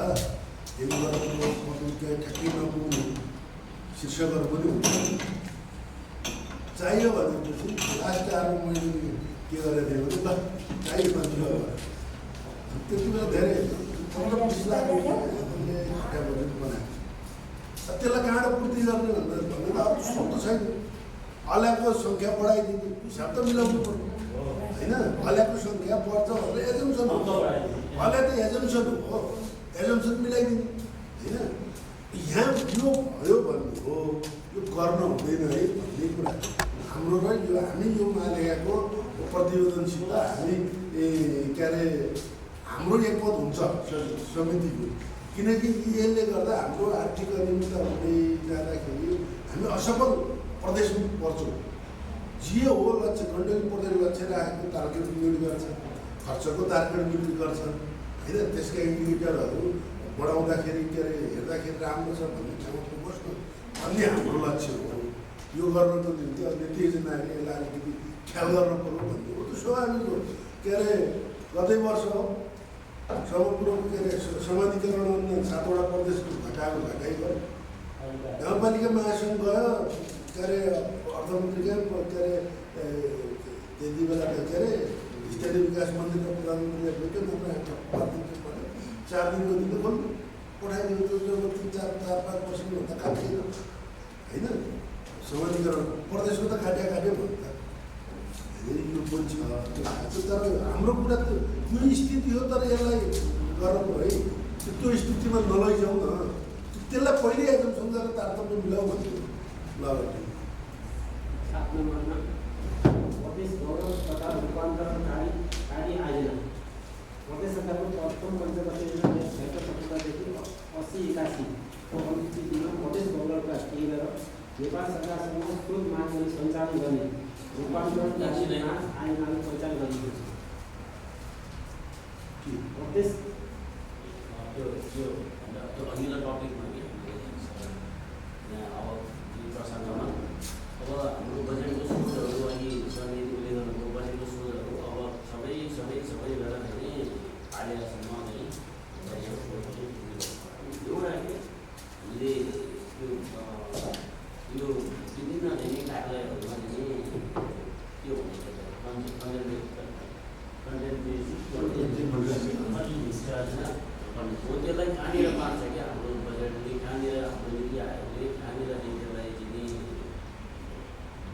यदि गर्नु त्यहाँ ठ्याक्कै नपुग्नु शीर्षकहरू पनि हुन्छ। चाहियो भनेपछि लास्ट आएर मैले के गरेको थिएँ भने ल चाहियो भन्छु। त्यति बेला धेरै 15-20 लाख रुपियाँ बजेट बनाएको। त्यसलाई कहाँबाट पूर्ति गर्ने भन्दा अब त्यस्तो त छैन। हल्याको सङ्ख्या बढाइदिने हिसाब त मिलाउनु पर्यो होइन। हल्याको सङ्ख्या बढ्छ भनेर एजम्सन हो। हल्या त एजम्सन हो, एजम्सन मिलाइदिने होइन। यहाँ यो भयो भन्नु हो, यो गर्न हुँदैन है भन्ने कुरा हाम्रो र यो हामी यो महालेखाको प्रतिवेदनसित हामी के अरे हाम्रो एकमत हुन्छ समितिको। किनकि यसले गर्दा हाम्रो आर्थिक अनियमितता हुँदै जाँदाखेरि हामी असफल प्रदेशमा पर्छौँ। जे हो लक्ष्य गण्डकी प्रदेश लक्ष्य राखेको टार्गेट मिट गर्छ, खर्चको टार्गेट मिट गर्छ होइन। त्यसका इन्डिकेटरहरू बढाउँदाखेरि के अरे हेर्दाखेरि राम्रो छ भन्ने ठाउँमा पुग्नुहोस् न भन्ने हाम्रो लक्ष्य हो। यो गर्नको निम्ति नेतृजनाले यसलाई अलिकति ख्याल गर्नु पर्यो भन्ने हो। त्यो स्वाभाविक हो। के अरे गतै वर्ष समग्र के अरे समाधिकरण 7वटा प्रदेशको घटाइ गयो। गाउँपालिका महासङ्घ गयो के अरे अर्थमन्त्रीका के अरे त्यति बेला के अरे स्थानीय विकास मन्त्री र प्रधानमन्त्रीले भेट्यो। नत्र 4 दिनको दिन खोल्नु पठाइदिनु। त्यो 3-4-5% भन्दा काटिएन होइन। समाधिकरण प्रदेशको त काट्यो भन्दा यो पनि छ। तर हाम्रो कुरा त यो स्थिति हो। तर यसलाई गर्नु है त्यो स्थितिमा नलैजाउँ न। त्यसलाई पहिले एकदम सम्झेर तारतम्य मिलाऊ भन्छु। ल 7 नम्बरमा प्रदेश गौरव तथा रूपान्तरणकारी आयोजना प्रदेश सरकारको प्रथम पञ्चवर्षीय योजना 2077देखि 80-81 अनुसूचीमा प्रदेश गौरवका केन्द्र र नेपाल सरकारसँग स्रोत माग गरी सञ्चालन गर्ने रूपान्तरणकारी आयोजनाले सञ्चालन गरिएको छ। प्रदेश त्यो अघिल्लो टपिकमा कि अब प्रसङ्गमा अब हाम्रो बजेटको स्रोतहरू अघि समितिले गर्नुभयो। बजेटको स्रोतहरू अब सबै गर्दाखेरि आर्यसम्म नै एउटा हामीले यो विभिन्न दैनिक कार्यालयहरूमा चाहिँ के हुन्छ त्यसलाई कहाँनिर पार्छ क्या हाम्रो बजेटले, कहाँनिर हाम्रो नीति आयोगले कहाँनिर चाहिँ त्यसलाई चाहिँ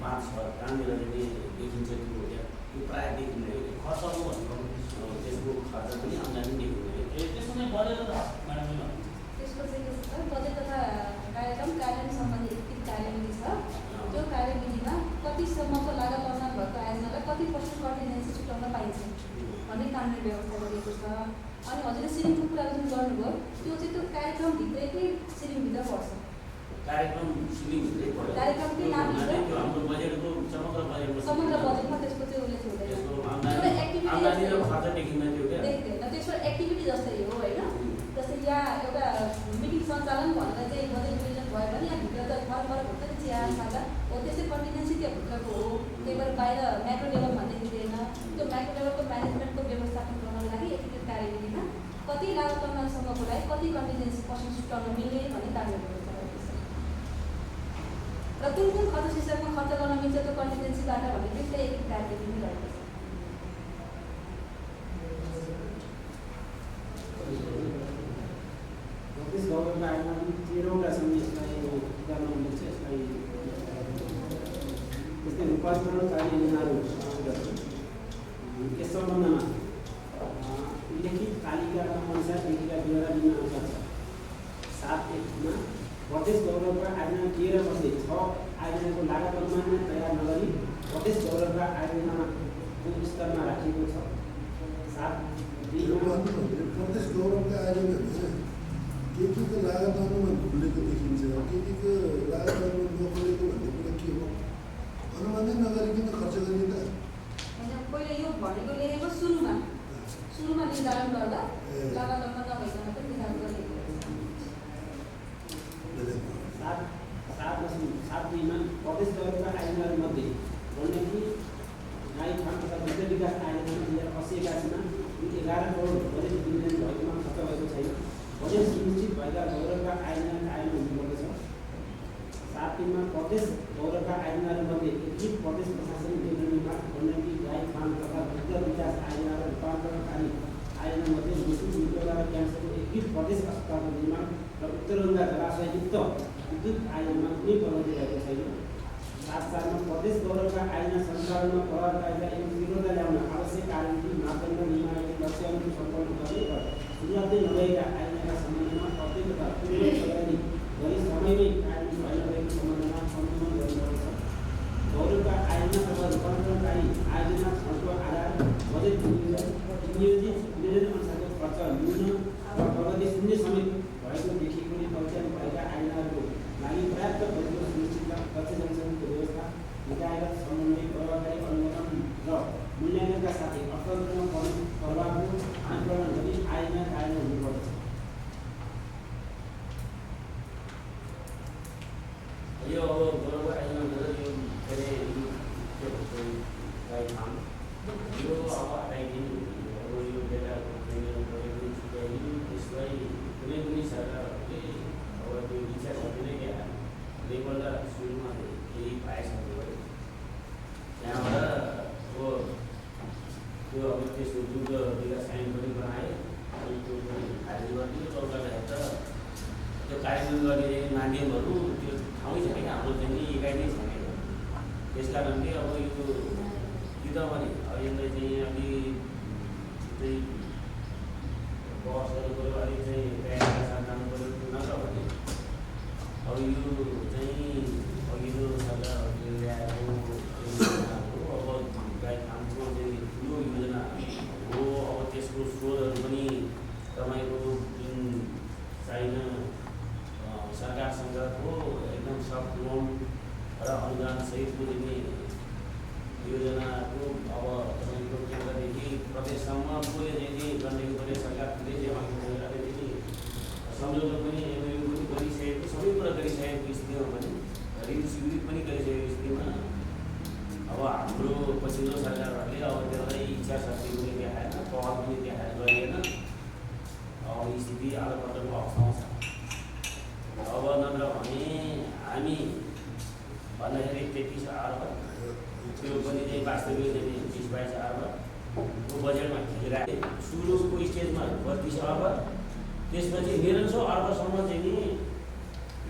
बाँड्छ, कहाँनिर चाहिँ देखिन्छ त्यो क्या। त्यो प्रायः देखिँदैन। खर्चको भन्नु त्यसको खर्च पनि आम्दानी देखिँदैन। त्यसको चाहिँ बजेट त्यसको चाहिँ के छ बजेट तथा कार्यक्रम कार्यान्वयन सम्बन्धी स्थित कार्यविधि छ। त्यो कार्यविधिमा कतिसम्मको लागत अनुमान भएको आयोजनालाई कति % कन्टिजेन्सी छुट्याउन पाइन्छ भन्ने कानुनी व्यवस्था गरिएको छ। अनि हजुरले सिलिङको कुरा जुन गर्नुभयो त्यो चाहिँ त्यो कार्यक्रमभित्रकै सिलिङभित्र पर्छ। कार्यक्रम सिलिङभित्रै पर्छ। कार्यक्रमकै नामभित्र हाम्रो बजेटको समग्र बजेटमा त्यसको चाहिँ उल्लेख हुँदैन। आम्दानी र खर्च देखिँदैन त्यो क्या। देख्दैन। त्यसको एक्टिभिटी जस्तै हो होइन। जस्तै यहाँ एउटा मिटिङ सञ्चालन भनेर चाहिँ बजेट विभाजन भयो भने यहाँ भित्र त फरक हुन्छ नि चिया खाँदा हो। त्यसै कन्टिजेन्सी त्यहाँभित्रको हो। त्यही भएर बाहिर म्याक्रो लेभल भन्दै दिँदैन। त्यो म्याक्रो लेभलको म्यानेजमेन्टको व्यवस्थापन गर्नको लागि एकीकृत कार्यविधिमा कति लागत अनुमानसम्मको लागि कति कन्टिजेन्सी % छुट्याउन मिल्ने भन्ने कार्य व्यवस्था गरेको छ। र कुन खर्च शीर्षकमा खर्च गर्न मिल्छ त्यो कन्टिजेन्सीबाट भन्ने पनि त्यही एकीकृत कार्यविधि रहेको छ। प्रदेश गौरवका आयोजना 13वटा छन्। यसलाई गर्न मिल्छ। यसलाई त्यस्तै रूपान्तरणकारी योजनाहरू यस सम्बन्धमा लिखित तालिकाका अनुसार विधिका ब्यौरा दिन अनुसार छ। 7.1 मा प्रदेश गौरवका आयोजना 13 मध्ये 6 आयोजनाको लागत अनुमान तयार नगरी प्रदेश गौरवका आयोजनाको स्तरमा राखिएको छ। 7.2 प्रदेश गौरवका आयोजना के को लागत अनुमान खुलेको देखिन्छ, के को लागत अनुमान नखुलेको 7/7/2मा प्रदेश तहका आयोजनाहरूमध्ये गण्डकी गाई फार्म तथा दुग्ध विकास आयोजना 2080-81मा 11 करोड बजेट विनियोजन भएकोमा खर्च भएको छैन। बजेट सुनिश्चित भएका गौरवका आयोजना आयोजन हुनुपर्दछ। 7/3मा प्रदेश गौरवका आयोजनाहरूमध्ये एकीकृत प्रदेश प्रशासन केन्द्र निर्माण गण्डकी गाई फार्म तथा दुग्ध विकास आयोजना र रूपान्तरणकारी आयोजनामध्ये मुसुक मृगला र क्यान्सरको एकीकृत प्रदेश अस्पतालको निर्माण र उत्तरगङ्गा जलाशययुक्त विद्युत आयोजनामा कुनै प्रगति भएको छैन। 7/4मा प्रदेश गौरवका आयोजना सञ्चालनमा प्रभावकारिता एवं तीव्रता ल्याउन आवश्यक कार्यविधि मापदण्ड निर्माणको लक्ष्यहरू सम्पन्न गर्ने र सुरुवातै नभएका आयोजनाका सम्बन्धमा प्रत्येक तथा पूर्व तयारी गरी समयमै कार्यान्वयन भइरहेको सम्बन्धमा सन्तुलन गर्नुपर्छ। गौरवका आयोजना तथा रूपान्तरणकारी आयोजना खर्चको आधार बजेट नियोजित अनुसारको खर्च न्यून र प्रगति शून्य समेत भएको देखिएकोले परिचालन भएका आयोजनाहरूको लागि पर्याप्त बजेट सुनिश्चित दक्ष जनशक्तिको व्यवस्था निकायगत समन्वय प्रभावकारी अनुगमन र मूल्याङ्कनका साथै अर्थतन्त्रमा पर्ने प्रभावको आकलन गरी आयोजना कार्यान्वयन हुनुपर्दछ। यो अब गौरवको आयोजना गरेर यो के अरे के भन्छ गाई फार्म यो अब हटाइदिनु अब यो डेटाको गरेको छुट्याइदिनु त्यसलाई कुनै पनि सरकारहरूले अब त्यो इच्छा सकिँदै क्या लेभल र सुरुमा केही पाएसक्नु भयो त्यहाँबाट अब त्यो अब त्यसको दुध विकास आइन पनि बनाए अनि त्यो पनि खारेज गरिदियो चौकाबाट त त्यो कार्यान्वयन गर्ने माध्यमहरू त्यो ठाउँै छैन क्या हाम्रो चाहिँ एकाइ नै छैन। त्यस कारणले अब यो कि त भने अब यसलाई चाहिँ अलि चाहिँ बसहरू गयो अलिक चाहिँ गाडीका साथ जानु पऱ्यो नत्र भने अब यो चाहिँ अघिल्लो सरकारहरूले ल्याएको योजनाहरू अब गाई फार्मको चाहिँ ठुलो योजना हो। अब त्यसको स्रोतहरू पनि तपाईँको जुन चाहिने सरकारसँगको एकदम सफ्ट लोन र अनुदान सहितको दिने योजनाको अब तपाईँको केन्द्रदेखि प्रदेशसम्म पुरै चाहिँ गण्डकी प्रदेश सरकारले चाहिँ सम्झौता पनि एमओयू पनि गरिसकेको सबै कुरा गरिसकेको स्थितिमा पनि ऋण स्वीकृत पनि गरिसकेको स्थितिमा अब हाम्रो पछिल्लो सरकारहरूले अब त्यसलाई इच्छा शक्ति पनि देखाएन, पहल पनि देखाएर गरिएन। अब स्थिति आलोपत्रको अवस्थामा छ। अब नत्र भने हामी भन्दाखेरि 33 अर्ब त्यो पनि चाहिँ वास्तविक चाहिँ 20-22 अर्बको बजेटमा खेलिरहेको सुरुको स्टेजमा 32 अर्ब त्यसपछि 1900 अर्बसम्म चाहिँ नि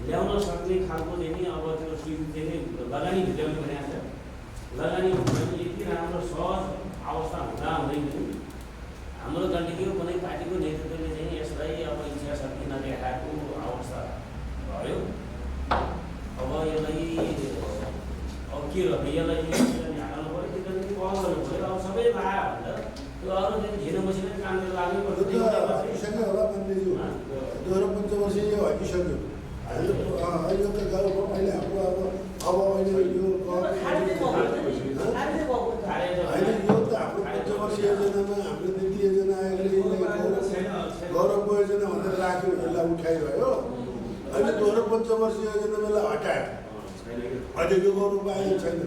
ल्याउन सक्ने खालको चाहिँ नि अब त्यो चाहिँ लगानी भित्राउने भनेको छ। लगानी भने यति राम्रो सहज अवस्था हुँदा हुँदै पनि हाम्रो गण्डकीको कुनै पार्टीको नेतृत्वले चाहिँ यसलाई अब इच्छा शक्ति नदेखाएको अवस्था भयो। अब यसलाई अब के गर्ने यसलाई हाल्नु पऱ्यो कि कम गर्नु पऱ्यो। अब सबै लगायो भने त त्यो अरू चाहिँ झिनो मसिनो कामले लाग्नै पर्छ। हटिसक्यो होला मन्त्रीज्यू 2025 यो हटिसक्यो। अहिले त गाउँमा अहिले हाम्रो अब अहिले यो होइन यो त हाम्रो पञ्चवर्षीय योजनामा हाम्रो नीति योजना आयोगले गौरव योजना भनेर राख्यो यसलाई उठाइरह्यो। अहिले 2025 योजनामा यसलाई हटायो। अहिले यो गर्नु पाएको छैन।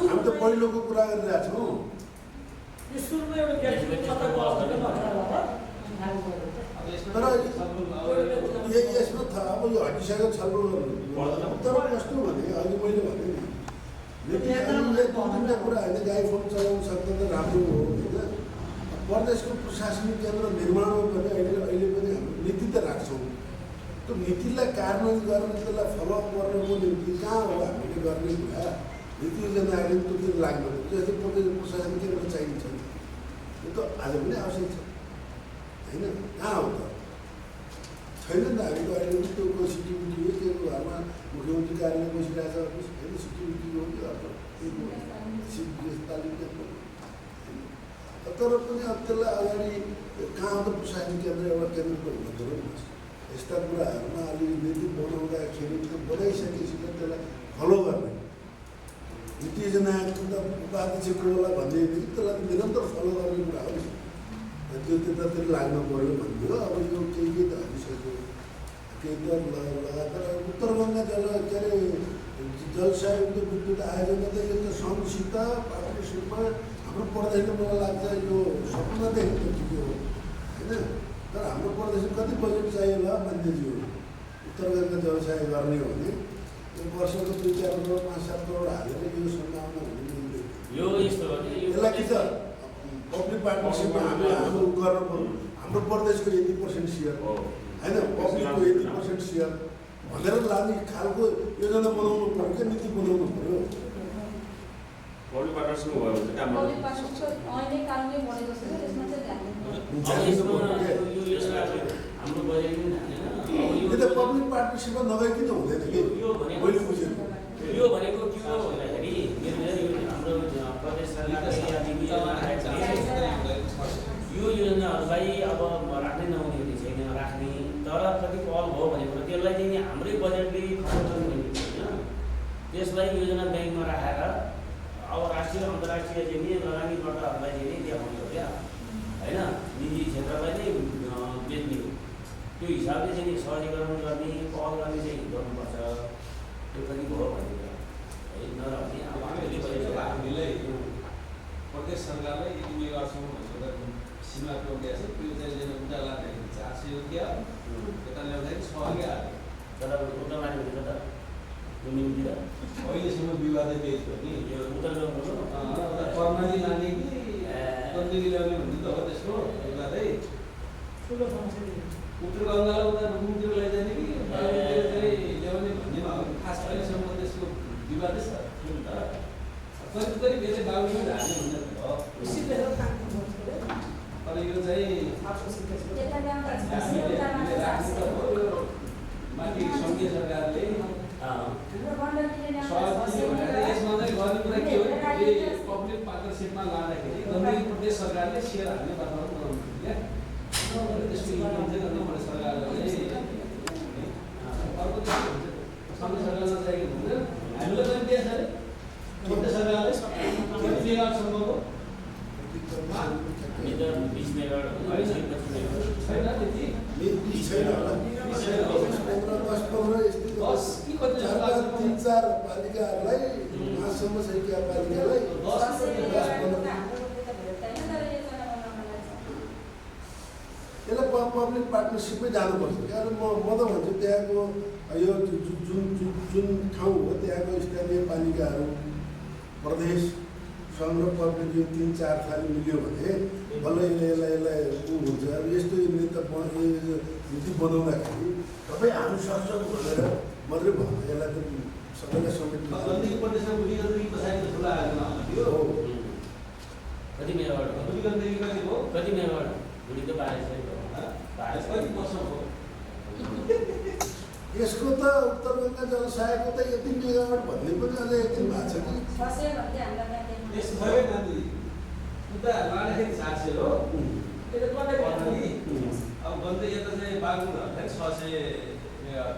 हामी त पहिलोको कुरा गरिरहेको छौँ। तर यसमा अब यो हटिसकेको छलफल गर्नु तर कस्तो भने अहिले मैले भने नि दुईवटा कुरा होइन। गाई फार्म चलाउनु सक्दा त राम्रो हो होइन। प्रदेशको प्रशासनिक केन्द्र निर्माणमा पनि अहिले पनि हाम्रो नीति त राख्छौँ। त्यो नीतिलाई कार्यान्वयन गरेर त्यसलाई फलोअप गर्नको निम्ति कहाँ हो हामीले गर्ने कुरा नीति योजना आयोगले त्यो लाग्नु जस्तै प्रदेश प्रशासन केन्द्र चाहिन्छ यो त आज पनि आवश्यक छ होइन। कहाँ हो त छैन नि त। हामीको अहिले पनि त्यो सिक्युरिटी हो त्यो घरमा मुख्यमन्त्री कार्यालय बसिरहेको छ होइन। सिक्युरिटी हो कि अर्को तालिम केन्द्र तर पनि अब त्यसलाई अगाडि कहाँ त प्रशासनिक केन्द्र एउटा केन्द्र पनि हुनु पर्छ। यस्ता कुराहरूमा अलिक नीति बनाउँदाखेरि त्यो बनाइसकेपछि त त्यसलाई फलो गर्ने नीति योजना उपाध्यक्ष कोलाई भनिदिएदेखि त्यसलाई निरन्तर फलो गर्ने कुरा हो नि। त्यो त्यतातिर लाग्नु पऱ्यो भन्ने हो। अब यो केही त हटिसक्यो जलसायुक्त विद्युत आयोजना त यो त सङ्घसित पार्टनरसिपमा हाम्रो प्रदेशले मलाई लाग्छ यो सपना देखेको ठिकै हो होइन। तर हाम्रो प्रदेशमा कति बजेट चाहियो होला मान्यज्यूहरू उत्तरगढका व्यवसाय गर्ने हो भने यो वर्षको 2-4 करोड 5-7 करोड हालेर यो सम्भावना हुने मिल्दैन। यो यस्तो हो कि यसलाई कि त पब्लिक पार्टनरसिपमा हामी हाम्रो गर्नु पर्यो। हाम्रो प्रदेशको 80% सेयर होइन, पब्लिकको 80% सेयर भनेर लाने खालको योजना बनाउनु पऱ्यो क्या, नीति बनाउनु पऱ्यो। पब्लिक पार्टनरसिप भयो भने चाहिँ काम पब्लिक पार्टनरसिप अहिले कानुनले बनेको छ त्यसमा चाहिँ ध्यान दिनु। हाम्रो बजेट यो त पब्लिक पार्टनरसिपमा नगइकन हुँदैन कि मैले बुझेको। यो भनेको के हो भन्दाखेरि हाम्रो प्रदेश सरकारले यो योजनाहरूलाई अब राख्नै नहुने हुने छैन, राख्ने तर कति पहल भयो भनेको त्यसलाई चाहिँ हाम्रै बजेटले खर्च गर्ने होइन। त्यसलाई योजना ब्याङ्कमा राखेर अब राष्ट्रिय अन्तर्राष्ट्रिय चाहिँ लगानीकर्ताहरूलाई चाहिँ देखाउने हो क्या होइन, निजी क्षेत्रलाई नै बेच्ने हो। त्यो हिसाबले चाहिँ सहजीकरण गर्ने पहल गर्ने चाहिँ गर्नुपर्छ। त्यो कति भयो भनेको है नरहने अब हामीले प्रदेश सरकारलाई यति मेगासम्म भनेर सीमा तोकेको छ। त्यो चाहिँ उता लाँदाखेरि 400 रुपियाँ यता ल्याउँदाखेरि 6 रुपियाँ तर उता लाने भनेको त निम्तिर अहिलेसम्म विवादै त्यही थियो नि। यो उता ल्याउनु कर्णाली लाने कि गण्डकी ल्याउने भन्ने त हो त्यसको विवादै। ठुलो समस्या उत्तर गङ्गा उता रुकुमतिर लैजाने कि ल्याउने भन्नेमा हो। खास अहिलेसम्म त्यसको विवादै छ। करिब करिब यसले बाबुले हाल्ने भन्ने हो। तर यो चाहिँ माथि सङ्घीय सरकारले यसमा चाहिँ गर्ने कुरा के हो, पब्लिक पार्टनरसिपमा लाँदाखेरि गण्डकी प्रदेश सरकारले सेयर हाल्ने वातावरण बनाउनु क्या। त्यसको इन्कम चाहिँ गर्नु पर्यो सरकारले। अर्को सङ्घीय सरकारलाई चाहिएको हुँदैन, हामीलाई पनि दिएछ अरे प्रदेश सरकारले 20 मेगावाटसम्मको हामी त 20 मेगावाट छैन त्यति छैन होला। 10-15 यस्तै 3-4 पालिकाहरूलाई 5सम्म छ कि पालिकालाई 10-15 यसलाई पब्लिक पार्टनरसिपमै जानुपर्छ। कारण म त भन्छु त्यहाँको यो जुन ठाउँ हो त्यहाँको स्थानीय पालिकाहरू प्रदेश सङ्घ र पब्लिक यो 3-4 थाली मिल्यो भने बल्ल यसलाई ऊ हुन्छ। अब यस्तो नीति बनाउँदाखेरि तपाईँ हामी सक्छौँ भनेर मात्रै भन्नु यसलाई त सबैलाई समेट्नु गण्डकी प्रदेशमा बुढीगण्डकी पछाडि ठुलो आयोजना हो। कति मेगावाट हो? बुढीगण्डकी कति हो? कति मेगावाट बुढी त 12 कति वर्ष हो? यसको त उत्तर बङ्गाल जलसायको त यति मेगावाट भन्ने पनि अझै यति भएको छ कि यस्तो भयो नानी उता लाँदाखेरि 400 हो। यसले कतै भन्नु नि अब भन्दै यता चाहिँ बागलुङ हाल्दाखेरि 600 मेगावाट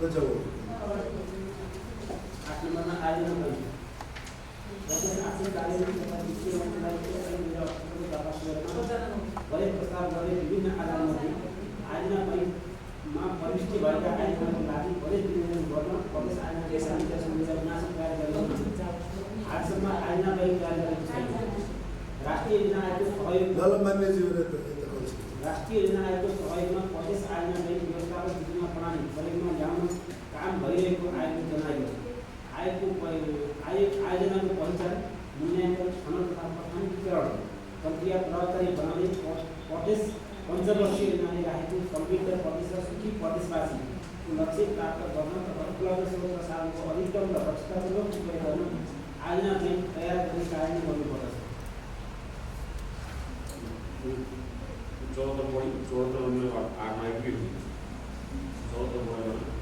गजब। 8 नम्बरमा आयोजना गरियो। प्रदेश आर्थिक कार्यनीति तथा वित्तीय मन्त्रालयले बजेट प्रस्ताव गर्ने विभिन्न आधारमध्ये आयोजना परिमा प्रविष्ट भएका आयोजनाको लागि बजेट विनियोजन गर्न प्रदेश आयोजना समितिले गुनासो तयार गरेको छ। आजसम्म आयोजना तयार गरेको छैन। राष्ट्रिय योजना आयोगको सहयोग राष्ट्रिय योजना आयोगको सहयोगमा प्रदेश आयोजना बैंक व्यवस्थापन विभिन्न प्रणाली प्रयोगमा ल्याउन काम भइरहेको आयोगले जनायो। आयोजनाको पहिचान मूल्याङ्कन छनौट तथा प्रमाणीकरण प्रक्रिया प्रभावकारी बनाउने प्रदेश पञ्चवर्षीय योजनाले राखेको समृद्ध प्रदेश र सुखी प्रदेशवासीको लक्ष्य प्राप्त गर्न तथा उपलब्ध स्रोत र साधनको अधिकतम र दक्षतापूर्वक उपयोग गर्न आयोजना बैंक तयार गरी कार्यान्वयन गर्नुपर्दछ। 14 मेगावाट आमा के 14 मेगावाट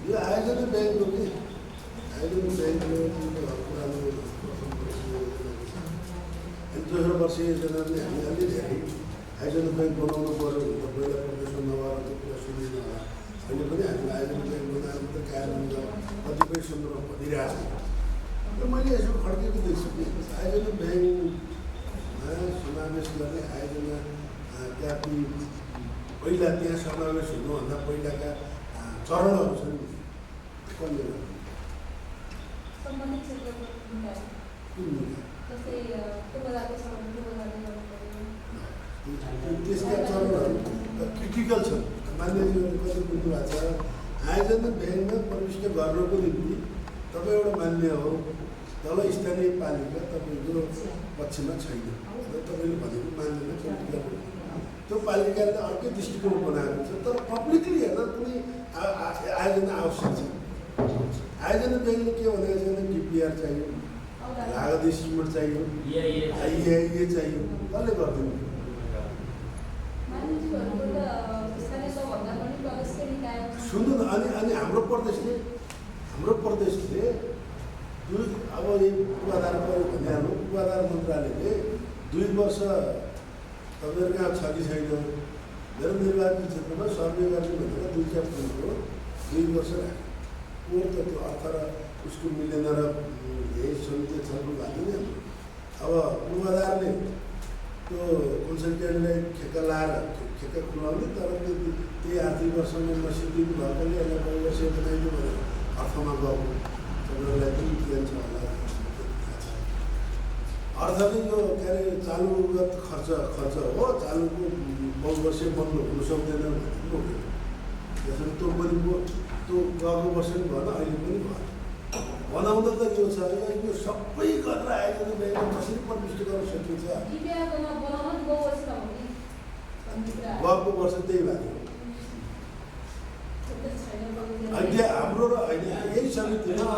यो आयोजना ब्याङ्क हो कि आयोजना ब्याङ्कले दोस्रो वर्ष योजनाले हामी अलि धेरै आयोजना ब्याङ्क बनाउनु पऱ्यो भने त पहिला प्रदेशमा नभएर त कुरा सुनिँदैन। अहिले पनि हामी आयोजना ब्याङ्क बनाएर त कार्यान्वयन कतिपय सन्दर्भमा भनिरहेको छु र मैले यसो खड्केको देख्छु कि आयोजना ब्याङ्कमा समावेश गर्ने आयोजना त्यहाँ पहिला त्यहाँ समावेश हुनुभन्दा पहिलाका चरणहरू छन् कसले सम्बन्धित क्षेत्रको भूमिका जस्तै पूर्वाधारको सबै पूर्वाधारले गर्नुपर्यो त्यसका चरणहरू क्रिटिकल छन्। मान्यजीहरूले कति बुझ्नु भएको छ आयोजना ब्याङ्कमा प्रविष्ट गर्नको निम्ति तपाईँ एउटा मान्य हो तल स्थानीय पालिका तपाईँको पक्षमा छैन र तपाईँले भनेको मान्दैन क्रिटिकल त्यो पालिकाले अर्कै दृष्टिकोण बनाएको छ तर पब्लिकली हेर्दा कुनै आयोजना आवश्यक छ। आयोजना ब्याङ्कले के भनेको छ भने डिपिआर चाहियो लागत एस्टिमेट चाहियो आइए चाहियो कसले गर्दैन सुन्नु न अनि हाम्रो प्रदेशले अब यही पूर्वाधार पऱ्यो भनिहाल्नु पूर्वाधार मन्त्रालयले 2 वर्ष तपाईँहरू कहाँ छ कि छैन मेरो निर्वाचन क्षेत्रमा सर्वे गर्ने भनेर 2 च्याप्टरको 2 वर्ष राख्यो पोहोर त त्यो अर्थ र उसको मिलेन र यही समिति छलफल भएको नि अब पूर्वाधारले त्यो कन्सल्टेन्टलाई ठेक्का लाएर ठेक्का खुलाउने तर त्यही आर्थिक वर्षमा नसिद्धिनु भएकोले यसलाई वर्ष बनाइदिनु भनेर अर्थमा गएको तपाईँहरूलाई पनि ज्ञान छ होला अर्थले यो के अरे चालुगत खर्च हो चालुको बहुवर्षीय बन्द हुन सक्दैन भनेर त्यसरी त्यो पनि त्यो गएको वर्ष पनि भएन अहिले पनि भएन बनाउँदा त यो छ यो सबै गरेर आयोजना ब्याङ्कमा कसरी प्रविष्ट गर्न सकिन्छ गएको वर्ष त्यही भएको अहिले हाम्रो र अहिले यही समितिमा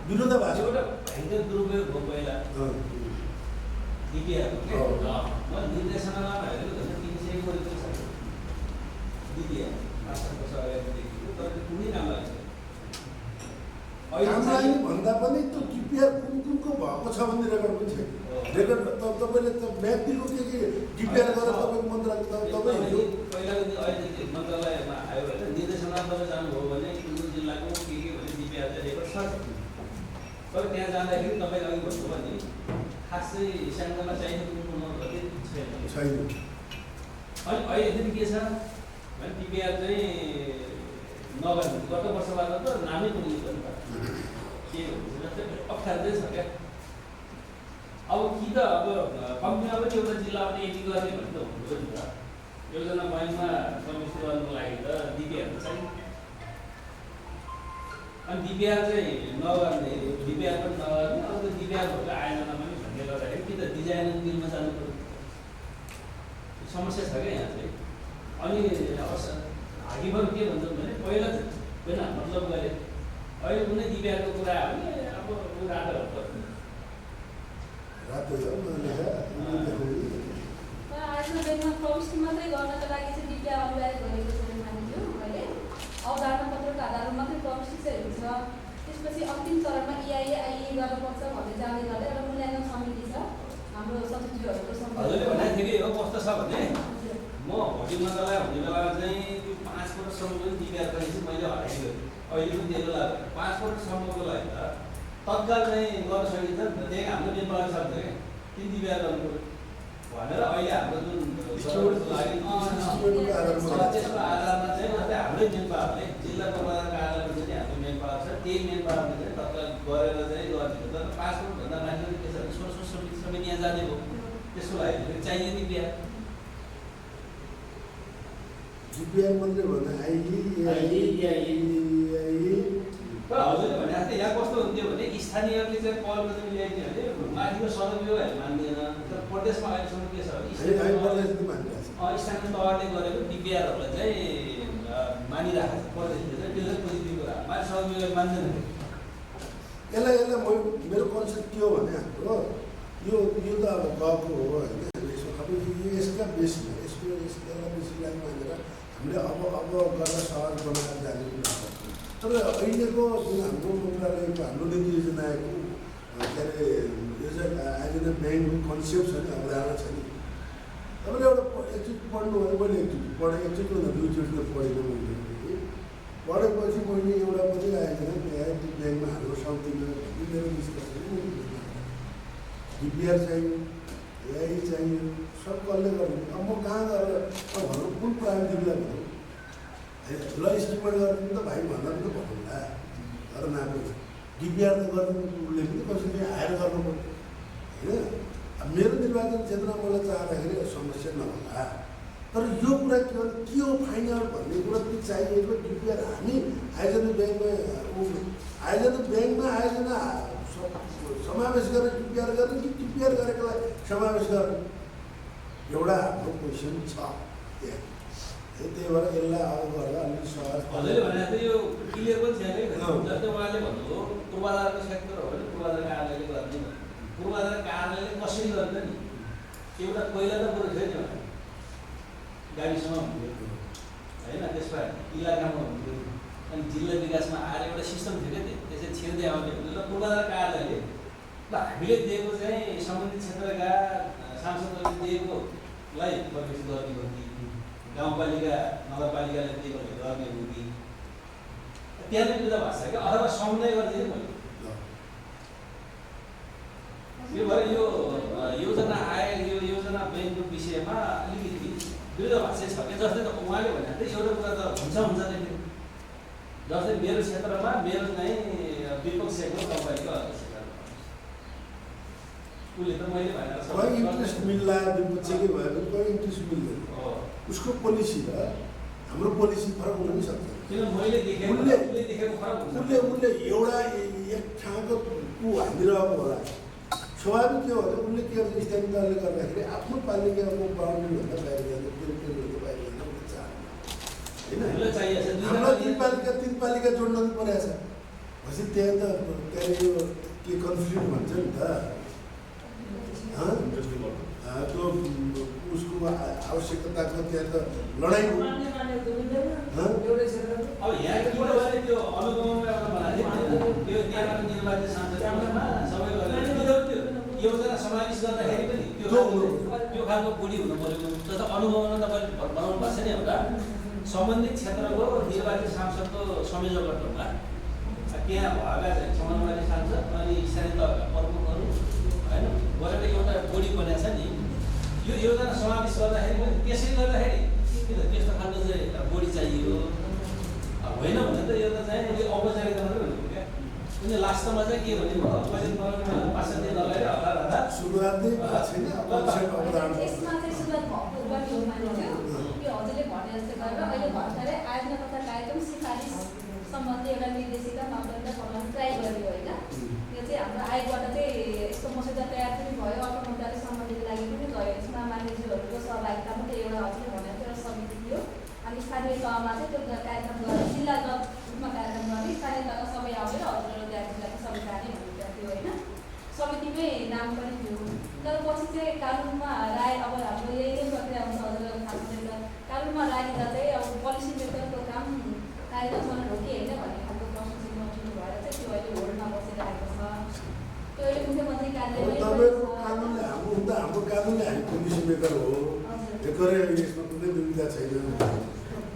विरोधाभास भयङ्कर दुरुपयोग भयो पहिला डिपिआरको के म निर्देशनामा हेरेको त 300 कोटी छ डिपिआर मास्टरको सहयोगदेखिको तर कुनै काम लाग्छ अहिले भन्दा पनि त्यो डिपिआर कुनको भएको छ भन्ने रेकर्ड पनि छैन रेकर्ड तपाईँले त व्यक्तिको के डिपिआर गरेर तपाईँको मन्त्रालय तपाईँ पहिलाको दिन अहिले मन्त्रालयमा आयो भने निर्देशनमा तपाईँ जानुभयो भने कुन जिल्लाको के भने डिपिआर चाहिँ रेकर्ड छ तर त्यहाँ जाँदाखेरि तपाईँले अघि भन्नुभयो भने खासै सानोमा चाहिने कुन छैन अनि अहिले फेरि के छ भने डिपिआर चाहिँ नगर्नु गत वर्षबाट त नामै पनि के हुन्छ अप्ठ्यारो चाहिँ छ क्या अब कि त अब कम्तीमा पनि एउटा जिल्ला पनि यति गर्ने भने त हुँदैन नि त योजना बैङ्कमा प्रविष्ट गर्नुको लागि त डिपिआर चाहिँ अनि डिपिआर चाहिँ नगर्ने डिपिआर पनि नगर्ने अब त्यो डिपिआरहरूको आयोजना पनि भन्ने गर्दाखेरि कि त डिजाइन बिलमा जानु पऱ्यो समस्या छ क्या यहाँ चाहिँ अनि अब हाकिमहरू के भन्छन् भने पहिला होइन मतलब गरे अहिले कुनै डिपिआरको कुरा हो भने अब रातो आयोजना ब्याङ्कमा प्रविष्ट मात्रै गर्नको लागि चाहिँ डिपिआर अनिवार्य गरेको छ मानिन्थ्यो अहिले अवधारणा पत्रको आधारमा मात्रै प्रविष्ट चाहिँ हुन्छ त्यसपछि अन्तिम चरणमा इआइए आइए गर्नुपर्छ भन्ने जाँदै गर्दै एउटा मूल्याङ्कन समिति छ हाम्रो सचिवहरूको हजुरले भन्दाखेरि हो कस्तो छ भने म भोलि मन्त्रालय हुने बेलामा चाहिँ त्यो 5 वर्षसम्म पनि डिपिआर पनि चाहिँ मैले हराइदियो अहिले पनि त्यो बेला 5 वर्षसम्मको लागि त तत्काल चाहिँ गर्न सकिन्छ नि त त्यही हाम्रो नेपालले सक्छ क्या किन डिपिआर गर्नु भनेर अहिले हाम्रो जुन त्यसको आधारमा चाहिँ मात्रै हाम्रै मेन पावरले जिल्ला कर्मचारीको आधारमा चाहिँ हाम्रो मेन पावर छ त्यही मेन पावरले चाहिँ तत्काल गरेर चाहिँ गरिदिनु तर 5 वर्षभन्दा माथि के छ सोर्स समिति यहाँ जाने भयो त्यसको लागि चाहिने डिपिआर डिपिआर मात्रै भन्दा हजुरले भने जस्तै यहाँ कस्तो हुन्थ्यो भने स्थानीयले चाहिँ पहलको चाहिँ ल्याइदियो भने माथिको सदुपयोगहरू मान्दैन तर प्रदेशमा अहिलेसम्म के छ भने स्थानीय तहले गरेको डिपिआरहरूलाई चाहिँ मानिरहेको छ प्रदेशले चाहिँ त्यो चाहिँ पोजिटिभ कुरा माथि सदुपयोग मान्दैन यसलाई मेरो कन्सेप्ट के हो भने हाम्रो यो त अब गएको हो होइन अब यसका बेसी यसलाई बेसी लागि मानेर हामीले अब गर्न सहज बनाएर जाने कुरा तर अहिलेको जुन हाम्रो मन्त्रालयको हाम्रो नीति योजनाको के अरे आयोजना ब्याङ्कको कन्सेप्ट छ नि अवधारणा छ नि तपाईँले एउटा एकचोटि पढ्नु भने मैले एकचोटि पढेँ एकचोटि भन्दा 2 चोटि पढेन मैले पढेपछि मैले एउटा पनि आएन ब्याङ्कमा हाल्न सक्दिनँ मेरो डिस्कसन डिपिआर चाहियो एआई चाहियो सब कसले गर्नु अब म कहाँ गएर अब भनौँ कुन प्राविधिकलाई भनौँ ल इस्टिमेट गर्नु त भाइ भन्दा पनि त भन्नुला तर नआएको डिपिआर त गर्नु उसले पनि कसैले हायर गर्नु पर्यो होइन अब मेरो निर्वाचन क्षेत्रमा मलाई चाहँदाखेरि समस्या नहोला तर यो कुरा के हो फाइनल भन्ने कुरा पनि चाहिएको डिपिआर हामी आयोजना ब्याङ्कमा आयोजना समावेश गरेर डिपिआर गर्ने कि डिपिआर गरेकोलाई समावेश गर्ने एउटा हाम्रो क्वेसन छ त्यही भएर यसलाई अब गरेर अलिक सहज हजुरले भने त यो क्लियर पनि छैन जस्तै उहाँले भन्नुभयो पूर्वाधारको सेक्टर हो भने पूर्वाधार कार्यालयले गर्ने पूर्वाधार कार्यालयले कसरी गर्छ नि एउटा पहिला त कुरो थियो नि गाविसमा हुन्थ्यो होइन त्यसमा इलाकामा हुन्थ्यो अनि जिल्ला विकासमा आएर एउटा सिस्टम थियो क्या त्यसै छिर्दै आउने ल पूर्वाधार कार्यालयले ल हामीले दिएको चाहिँ सम्बन्धित क्षेत्रका सांसदहरूले दिएकोलाई परिवेश गर्ने हो कि गाउँपालिका नगरपालिकाले दिएकोले गर्ने हो कि त्यहाँ पनि बुझा भएको छ क्या अथवा समन्वय गरिदिनु मैले यो भएर यो योजना आए यो योजना ब्याङ्कको विषयमा अलिकति विरोधाभास छ क्या जस्तै त उहाँले भने त एउटा कुरा त हुन्छ नै जस्तै मेरो क्षेत्रमा मेरो चाहिँ विपक्षको कम्पनीको अध्यक्ष उसले त मैले भनेर कोही इन्ट्रेस्ट मिल्ला विपक्षकै भए पनि कोही इन्ट्रेस्ट मिल्दैन उसको पोलिसी र हाम्रो पोलिसी फरक हुन पनि सक्छ किन मैले देखेको फरक हुन्छ उसले एउटा एक ठाउँको हालिरहेको होला स्वाभाविक के हो भने उसले के गर्छ स्थानीय तहले गर्दाखेरि आफ्नो पालिकाको बााउन्ड्रीभन्दा बाहिर जाने टेरिटोरीभन्दा बाहिर जान उसले चाहन्न होइन हाम्रो तिन पालिका जोड्न पनि परेको छ भनेपछि त्यहाँ त त्यहाँ यो के कन्फ्लिक्ट भन्छ नि त त्यो उसको आवश्यकताको त्यहाँ त लडाइँ अब यहाँ किनभने त्यो अनुगमनमा एउटा बनाएको त्यो त्यहाँबाट निर्वाचित सांसदमा सबै गरेर योजना समावेश गर्दाखेरि पनि त्यो खालको बुढी हुनु पऱ्यो जस्तो अनुगमनमा तपाईँले बनाउनु पर्छ नि एउटा सम्बन्धित क्षेत्रको निर्वाचित सांसदको संयोजकत्वमा त्यहाँ भएका चाहिँ समन्वयकारी सांसद अनि स्थानीय तहका प्रमुखहरू होइन गरेर एउटा बोडी बनाएको छ नि यो योजना समावेश गर्दाखेरि पनि त्यसै गर्दाखेरि किन त्यस्तो खालको चाहिँ बोडी चाहियो होइन भने त यो त चाहिँ औपचारिकता मात्रै हुनु क्या किन लास्टमा चाहिँ के भने बजेट बनाउनु 5 दिन लगाएर हतार सुरुवातै भएको छैन त्यसमा चाहिँ सुरुवात भएको गर्ने मानिन्थ्यो यो हजुरले भने जस्तो गरेर अहिले भर्खरै आयोजना तथा कार्यक्रम सिफारिस सम्बन्धी एउटा निर्देशिका मापदण्ड बनाउन ट्राई गरियो होइन यो चाहिँ हाम्रो आयोगबाट चाहिँ यस्तो मसौदा तयार पनि भयो अर्को मन्त्रालय सम्बन्धित लागि पनि गयो यसमा मानिसहरूको सहभागिता मात्रै एउटा हजुरले भने एउटा समिति थियो अनि स्थानीय तहमा चाहिँ त्यो कार्यक्रम गरेर जिल्लागत रूपमा कार्यक्रम गर्ने स्थानीय तहका सबै आएर हजुरहरू त्यहाँ जिल्लाको सबै जाने भनेको थियो होइन समितिमै नाम पनि थियो तर पछि चाहिँ कानुनमा राय अब हाम्रो यही नै प्रक्रिया हुन्छ हजुरहरू थाहा हुँदैन कानुनमा राय दिँदा चाहिँ अब पोलिसी मेकरको काम कार्यक्रम हो कि होइन भन्ने खालको प्रश्न चिन्ह उठ्नु भएर चाहिँ त्यो अहिले होल्डमा बसिरहेको छ त्यो अहिले मुख्यमन्त्री कार्यालयमै हाम्रो कानुनले हामी पोलिसी मेकर हो यसमा कुनै दुविधा छैन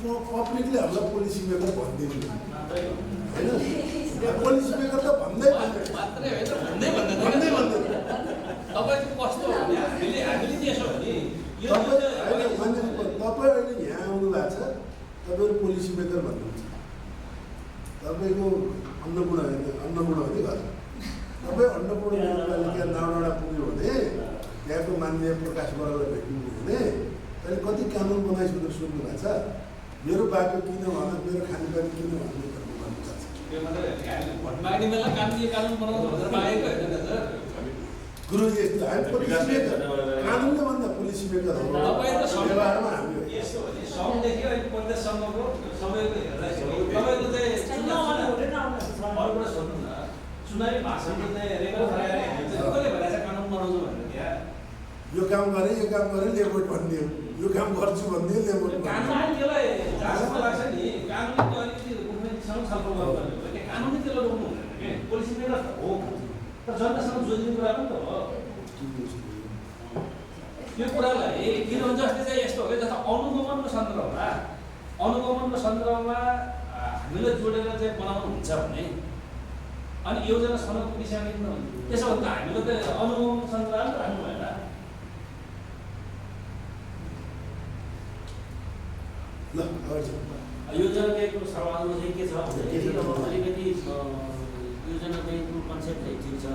पब्लिकले हामीलाई पोलिसी मेकर भनिदिनु होइन पोलिसी मेकर त भन्दै मात्रै होइन भन्दै तपाईँको कस्तो हामीले त्यसो भने यो तपाईँ अहिले यहाँ आउनु भएको छ तपाईँहरू पोलिसी मेकर भन्नुहुन्छ तपाईँको अन्नपूर्ण होइन घर तपाईँ अन्नपूर्ण नगरपालिका नाउँडाँडा पुग्यो भने त्यहाँको मान्य प्रकाश बराललाई भेट्नु भने अहिले कति कानुन बनाइस् भनेर सुन्नु भएको छ मेरो बाटो किन भन मेरो खानेपानी किन भन्नु भन्नुहुन्छ गुरुजी यस्तो हामी पोलिसी मेकर कानुनले भन्दा पोलिसी मेकर हो व्यवहारमा हामी समदेखि अहिले प्रदेशसम्मको समयको हेर्दाखेरि तपाईँको चाहिँ चुनावी भाषणको चाहिँ रेकर्ड गराएर कसले भनेको छ कानुन बनाउँछु भनेर त्यहाँ यो काम गरेँ लेबोट भनिदियो यो काम गर्छु भनिदियो लेबोट कानुन त्यसलाई जहाँसम्म लाग्छ नि कानुनले अलिकति उनीसँग छलफल गर्नुपर्ने हो त्यो कानुनले त्यसलाई रोक्नु हुँदैन कि पोलिसी मेकर त हो तर जनतासँग जोडिने कुरा पनि त हो त्यो कुरालाई किन जस्तै चाहिँ यस्तो हो कि जस्तो अनुगमनको सन्दर्भमा हामीले जोडेर चाहिँ बनाउनु हुन्छ भने अनि योजना समेत पुगिसकेको किन भने त्यसो भने त हामीले त अनुभव सञ्चालन राख्नु भएन। ल अगाडि योजना ब्याङ्कको सवालमा चाहिँ के छ भन्दाखेरि अब अलिकति योजना ब्याङ्कको कन्सेप्ट चाहिँ ठिक छ।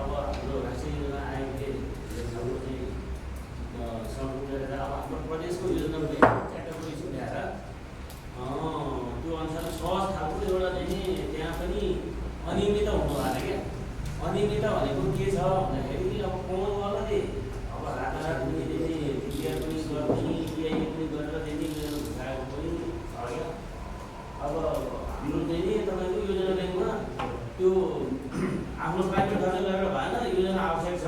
अब हाम्रो राष्ट्रिय योजना आयोगले हाम्रो चाहिँ सहयोग गरेर अब हाम्रो प्रदेशको योजना ब्याङ्क क्याटेगोरी ल्याएर त्यो अनुसार सहज खालको एउटा चाहिँ त्यहाँ पनि अनियमित हुनु भएन क्या। अनियमित भनेको के छ भन्दाखेरि अब कमाउनेवालाले अब रातारात पनि डिपिआर पनि गर्ने इआई पनि गरेर चाहिँ घुसाएको पनि छ क्या। अब हाम्रो चाहिँ नि तपाईँको योजना ब्याङ्कमा त्यो आफ्नो प्राइभेट खर्च गरेर भएन, योजना आवश्यक छ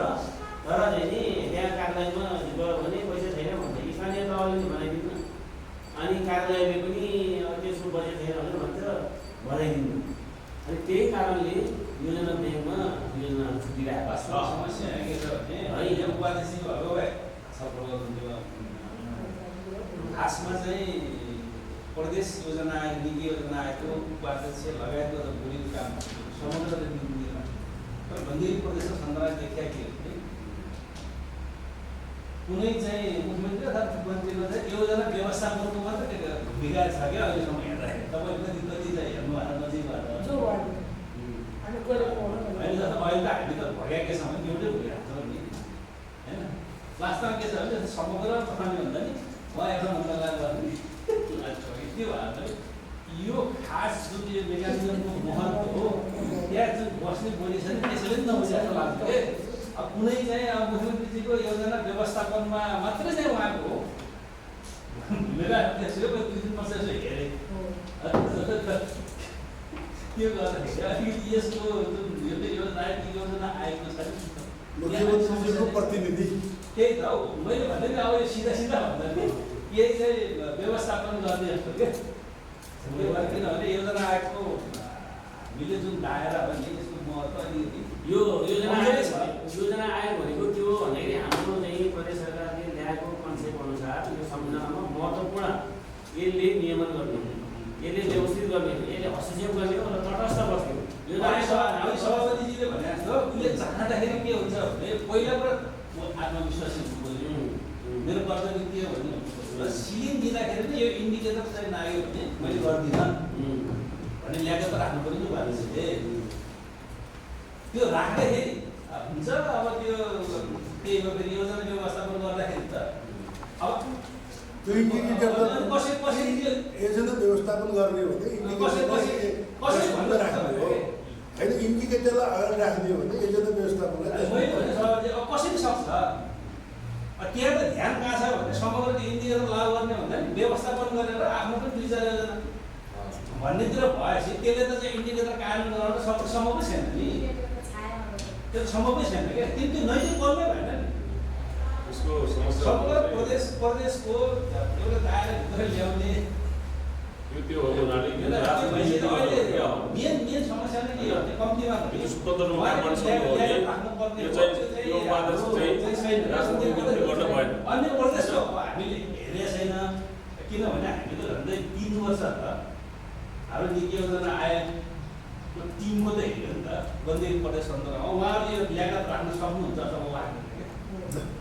तर चाहिँ नि त्यहाँ कार्यालयमा गयो भने पैसा छैन भन्छ स्थानीय तहले बनाइदिनु अनि कार्यालयले पनि त्यसको बजेट छैन भनेर भन्छ बनाइदिनु। अनि त्यही कारणले योजना ब्याङ्कमा योजना छुटिरहेको छ। समस्या के छ भने अहिले उपाध्यक्ष भएको भए सफल हुन्थ्यो। खासमा चाहिँ प्रदेश योजना आयोग नीति योजना आयोगको उपाध्यक्ष लगायतको त बुढी काम समग्र नीतिमा तर भन्दै प्रदेशको सन्दर्भ देखिया के कुनै चाहिँ मुख्यमन्त्री अथवा मुख्यमन्त्रीको चाहिँ योजना व्यवस्थापनको मात्रै भूमिका छ क्या अहिलेसम्म हेर्दाखेरि। तपाईँ कति कति चाहिँ हेर्नु भएको नजिक भएको अहिले त हामी त भएकै छौँ एउटै भइरहेको छ नि होइन। वास्तवमा के छ भने समग्र प्रणाली भन्दा नि उहाँ एउटा मन्त्रालय गर्ने के भयो यो खास जुन यो मेकानिजमको महत्त्व हो त्यहाँ जुन बस्ने बोली छ नि त्यसैले पनि नबुझे जस्तो लाग्छ कि अब कुनै चाहिँ अब मुख्यमन्त्रीजीको योजना व्यवस्थापनमा मात्रै चाहिँ उहाँको हो। मेरो त्यसो 2-3 वर्ष यसो हेरेँ त्यो गर्दाखेरि अलिकति यसको जुन योजना आएको छ मुख्यमन्त्रीको प्रतिनिधि त्यही त हो। मैले भन्दै अब यो सिधा सिधा भन्दा नि यही चाहिँ व्यवस्थापन गर्ने जस्तो के किनभने योजना आयोगको हामीले जुन दायरा भन्ने यसको महत्त्व अलिकति यो योजना आयोग भनेको के हो भन्दाखेरि हाम्रो चाहिँ प्रदेश सरकारले ल्याएको कन्सेप्ट अनुसार यो संविधानमा महत्त्वपूर्ण यसले नियमन गर्ने, यसले व्यवस्थित गर्ने, यसले हस्तक्षेप गर्ने र तटस्थ बस्ने यो सभापतिजीले भने जस्तो उसले चाहँदाखेरि के हुन्छ भने पहिलाबाट आत्मविश्वासी हुनुपर्यो मेरो कर्तव्य के हो भन्ने र सिलिङ दिँदाखेरि पनि यो इन्डिकेटर चाहिँ नआयो भने मैले गर्दिनँ भन्ने ल्याएको त राख्नु पर्यो नि उहाँले त्यो राख्दाखेरि हुन्छ। अब त्यो के हो फेरि योजना व्यवस्थापन गर्दाखेरि त अब त्यो इन्डिकेटर कसरी योजना व्यवस्थापन गर्ने हो भने इन्डिकेटर राख्ने हो होइन। इन्डिकेटरलाई अगाडि राख्ने हो भने योजना व्यवस्थापनलाई कसरी सक्छ त्यहाँ त ध्यान कहाँ छ भने समग्र इन्डिकेटर लागू गर्ने भन्दा नि व्यवस्थापन गरेर आफ्नो पनि 2-4 योजना भन्नेतिर भएपछि त्यसले त चाहिँ इन्डिकेटर कार्यान्वयन गराउन सम्भवै छैन नि। त्यो सम्भवै छैन क्या किनकि नैतिक बलमै भएन नि। यसको समस्या समग्र प्रदेशको एउटा दायराभित्र ल्याउने त्यो हो हुनाले मेन समस्या नै के हो भने कम्तीमा स्वतन्त्र रूपमा राख्नुपर्ने यो चाहिँ यो उपाध्यक्ष चाहिँ राजनीति गर्न भएन। अन्य प्रदेशको हामीले हेरेको छैन किनभने हामी त झन्डै 3 वर्ष त हाम्रो नीति योजना आयोगको टिमको त हेऱ्यो नि त बन्दी प्रदेश सन्दर्भमा उहाँहरूले यो ल्यागत राख्न सक्नुहुन्छ जब उहाँहरूले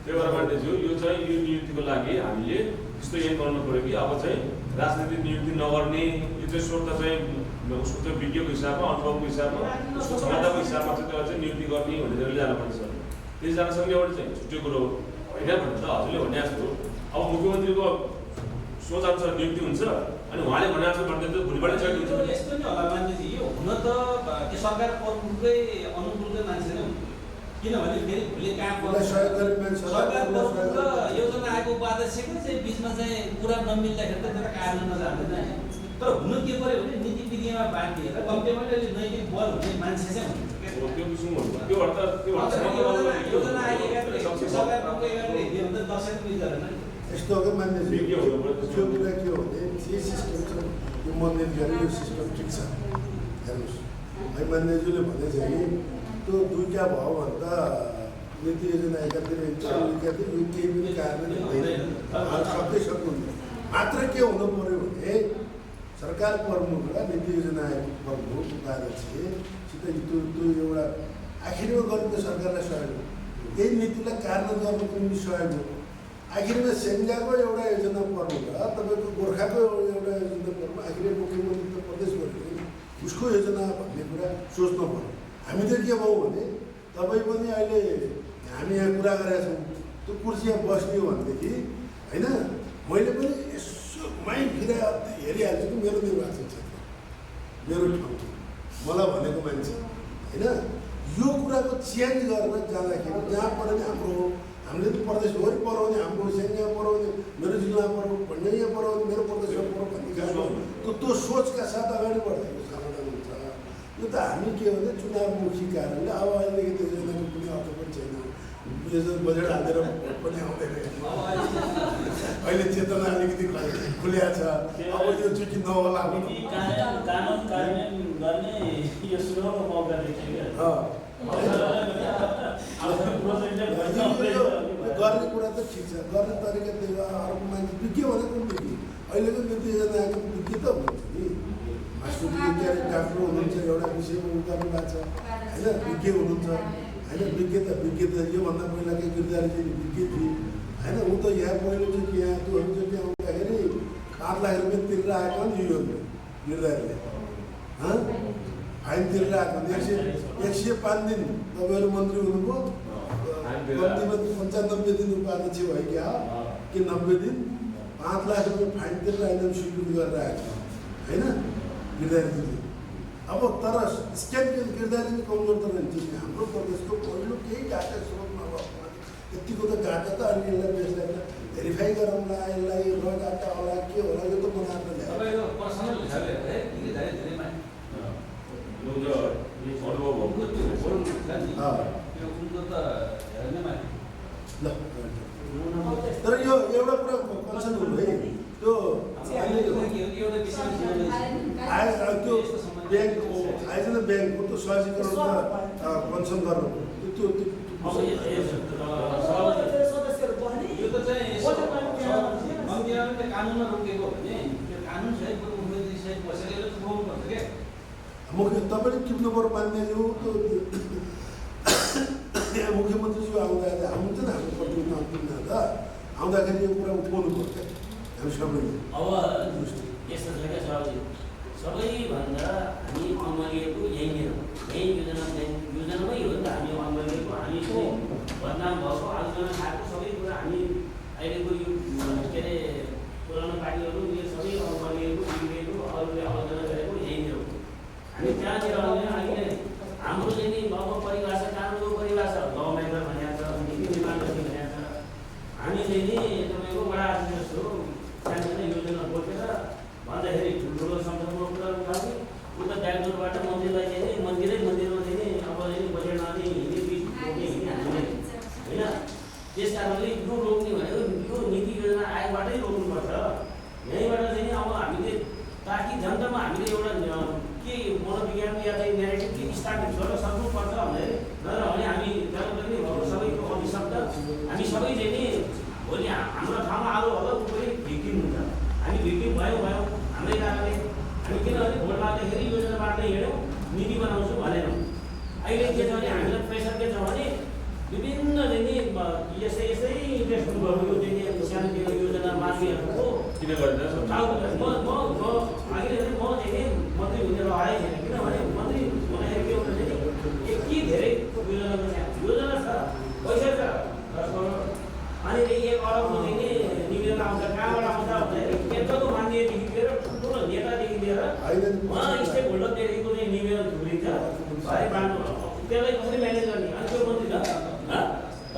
त्यही भएर मान्यज्यू यो चाहिँ यो नियुक्तिको लागि हामीले यस्तो यही गर्नु पऱ्यो कि अब चाहिँ राजनीतिक नियुक्ति नगर्ने यो चाहिँ स्वतः चाहिँ उसको चाहिँ विज्ञको हिसाबमा अनुभवको हिसाबमा उसको क्षमताको हिसाबमा चाहिँ त्यसलाई चाहिँ नियुक्ति गर्ने भनेर जानुपर्छ। त्यस जान सक्ने एउटा चाहिँ छुट्टै कुरो होइन भने त हजुरले भने जस्तो अब मुख्यमन्त्रीको सोच अनुसार नियुक्ति हुन्छ अनि उहाँले भने जस्तो भन्दा त भोलिबाटै चाहिँ हुन्छ। यस्तो नि होला मान्छे यो हुन त त्यो सरकार प्रमुखकै अनुकूलकै मान्छे नै हुन्छ किनभने फेरि भोलि काम गर्ने सरकार प्रमुख र योजना आएको उपाध्यक्षकै चाहिँ बिचमा चाहिँ कुरा नमिल्दाखेरि त त्यसलाई कार्यान्वयन जाँदैन। तर हुनु के पर्यो भने नीति विधिमा बाँधिएर कम्तीमा नैतिक बल हुने मान्छे चाहिँ हुन्छ त्यो विषयमा त्यो अर्थ योजना आयोगले सरकार प्रमुखले दियो भने त 10 मिल्दैन नि। यस्तो हो कि मान्यज्यू त्यो कुरा के हो भने जे सिस्टम छ त्यो मनोनित गर्ने यो सिस्टम ठिक छ। हेर्नुहोस् है मान्यज्यूले भने चाहिँ त्यो दुईटा भयो भन्दा नीति योजना एकातिर यो केही पनि कार्यान्वयन हुँदैन। सबै सक्नुहुन्छ मात्र के हुनु पर्यो भने सरकार सरकार प्रमुख र नीति योजना आयोगको प्रमुख उपाध्यक्षसित त्यो एउटा आखिरमा गरेको सरकारलाई सहयोग हो। यही नीतिलाई कार्यान्वयन गर्नुको निम्ति सहयोग हो। आखिरमा सेन्जाको एउटा योजना प्रमुख र तपाईँको गोर्खाको एउटा योजना प्रमुख आखिर मुख्यमन्त्री त प्रदेश गरेको उसको योजना भन्ने कुरा सोच्नु पर्यो। हामी त के भयौँ भने तपाईँ पनि अहिले हामी यहाँ कुरा गरेका छौँ त्यो कुर्सी यहाँ बस्ने हो भनेदेखि होइन मैले पनि यसो घुमाइ फिराइ हेरिहाल्छु कि मेरो निर्वाचन क्षेत्र मेरो ठाउँ मलाई भनेको मान्छे होइन यो कुराको चेन्ज गरेर जाँदाखेरि जहाँ पऱ्यो भने हाम्रो हो। हामीले त प्रदेशभरि पऱ्यो भने हाम्रो सेन्जा पऱ्यो भने मेरो जिल्लामा पऱ्यो भन्ने यहाँ पऱ्यो भने मेरो प्रदेशमा पऱ्यो भन्ने खालको त्यो सोचका साथ अगाडि बढ्दाखेरि समाधान हुन्छ। यो त हामी के भने चुनावमुखी कारणले अब अहिलेदेखि त्यो योजनाको कुनै अर्थ पनि छैन। बजेट हालेर पनि आउँदैन। अहिले चेतना अलिकति खुल्या छ। अब यो चुकी नहोला कानुन कार्यान्वयन गर्ने यो सुनौलो मौका देखियो गर्ने कुरा त ठिक छ। गर्ने तरिका त्यही हो। अर्को मान्छे विज्ञ भनेको विज्ञ अहिलेको नीति योजना आएको विज्ञ त हुन्छ नि। डाक्टर हुनुहुन्छ एउटा विषयमा उ गर्नु भएको छ होइन विज्ञ हुनुहुन्छ होइन विज्ञ त योभन्दा पहिलाकै गिरधारीजी विज्ञ थिए होइन। ऊ त यहाँ पहिलोचोटि यहाँ त्योहरूचोटि आउँदाखेरि 5 लाख रुपियाँ तिरेर आएको नि यो गिरधारीले फाइन तिरेर आएको 105 दिन तपाईँहरू मन्त्री हुनुभयो। कम्तीमा 95 दिन उपाध्यक्ष भयो क्या कि 90 दिन 5 लाख रुपियाँ फाइन तिरेर आइरहनु स्वीकृति गरेर आएको होइन गिरधारीजी। अब तर स्क्याम गिरधारीजी कमजोर त रहन्छ नि। हाम्रो प्रदेशको पहिलो केही डाटा स्रोत नभएको यतिको त डाटा त अनि यसलाई बेसलाई त भेरिफाई गरौँला यसलाई र डाटा होला के होला यो त बनाएर तर यो एउटा कुरा कन्सर्न हुनु है त्यो ब्याङ्कको आएछ नि ब्याङ्कको त्यो सहजीकरण त कन्सर्न गर्नु त्यो कानुनमा रोकेको भने त्यो कानुन सहित मुख्यमन्त्री सहित बसेर पुऱ्याउनु पर्छ क्या। तपाईँले टिप्नु पर्यो मान्यज्यू त्यो त्यहाँ मुख्यमन्त्रीज्यू आउँदाखेरि आउँछ नि हाम्रो प्रतिनिधि त आउँदाखेरि यो कुरा उठाउनु पर्छ हामी सबैले। अब यस्तो छ क्या सरजी सबैभन्दा हामी अमलिएको यहीँनिर यही योजनामै हो नि त। हामी अमलिएको हामी बदनाम भएको आलोचना खाएको सबै कुरा हामी अहिलेको यो के अरे पुरानो पार्टीहरू यो सबै अमलिएको बिग्रिएको अरूले आलोचना गरेको यहीँनिर हो। हामी त्यहाँनिर अहिले हाम्रो चाहिँ नि अब परिभाषा कानुनको परिभाषा लमेकर भनेको छ नीति निर्माण गर्ने भनेको छ। हामी चाहिँ नि तपाईँको बडा आदमी जस्तो सानो योजना बोकेर भन्दाखेरि ठुल्ठुलो संसदको कुरा उठाउने उता ब्याङ्कबाट मन्दिरलाई चाहिँ मन्दिरमा चाहिँ अब बजेटमा चाहिँ हिँड्ने बिच रोक्ने हिँड्ने हामीले होइन। त्यस कारणले यो रोक्ने भनेको यो नीति योजना आयोगबाटै रोक्नुपर्छ। यहीँबाट चाहिँ अब हामीले ताकि जनतामा हामीले एउटा के मनोविज्ञान या चाहिँ नेगेटिभ के स्थापित गर्न सक्नुपर्छ भनेर नत्र भने हामी जनताले सबैको अभिशब्द हामी सबै चाहिँ नि भोलि हाम्रो ठाउँमा आलु होला पनि भिक्टिम हुन्छ। हामी भिक्टिम भयौँ हाम्रै कारणले हामी किनभने भोट लाग्दाखेरि योजना बाटो हिँड्यौँ नीति बनाउँछु भनेनौँ। अहिले के छ भने हामीलाई प्रेसर के छ भने विभिन्न चाहिँ नि यस्तै इन्भेस्ट गर्नुको चाहिँ सानोतिनो योजना माफीहरूको किन गर्दैन म चाहिँ मन्त्री हुने रहेको छैन। किनभने मन्त्री हुँदाखेरि के हुन्छ भने यति धेरै योजना छ पैसा छ 10 करोड अनि 1 अरबको चाहिँ नि निवेदन आउँछ। कहाँबाट आउँछ भन्दाखेरि केन्द्रको मान्छेदेखि लिएर ठुल्ठुलो नेतादेखि लिएर स्टेक होल्डरदेखिको चाहिँ निवेदन थुप्रिन्छ है बाँड्नु त्यसलाई कसरी म्यानेज गर्ने। अनि त्यो मन्त्री त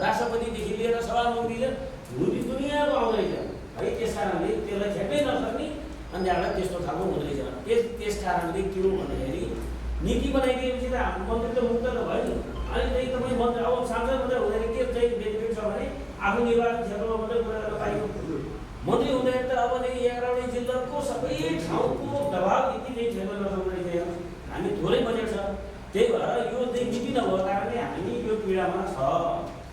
राष्ट्रपतिदेखि लिएर सभामुखले भुटी दुनियाँको आउँदैछ है। त्यस कारणले त्यसलाई ठ्याक्कै नसक्ने अनि त्यहाँबाट त्यस्तो खालको हुँदैछ। त्यस कारणले के हो भन्दाखेरि नीति बनाइदिएपछि त मन्त्री त मुक्त त भयो नि। अनि चाहिँ तपाईँ मन्त्री अब सांसद मात्रै हुँदैन के चाहिँ बेनिफिट छ भने आफू निर्वाचन क्षेत्रमा मात्रै कुरा गर्न पाइयो। मन्त्री हुँदैन त अब चाहिँ 11वटै जिल्लाको सबै ठाउँको दबाब यति चाहिँ क्षेत्र नसक्ने रहेछ। हामी थोरै बजेट छ त्यही भएर यो चाहिँ नीति नभएको कारणले हामी यो पीडामा छ।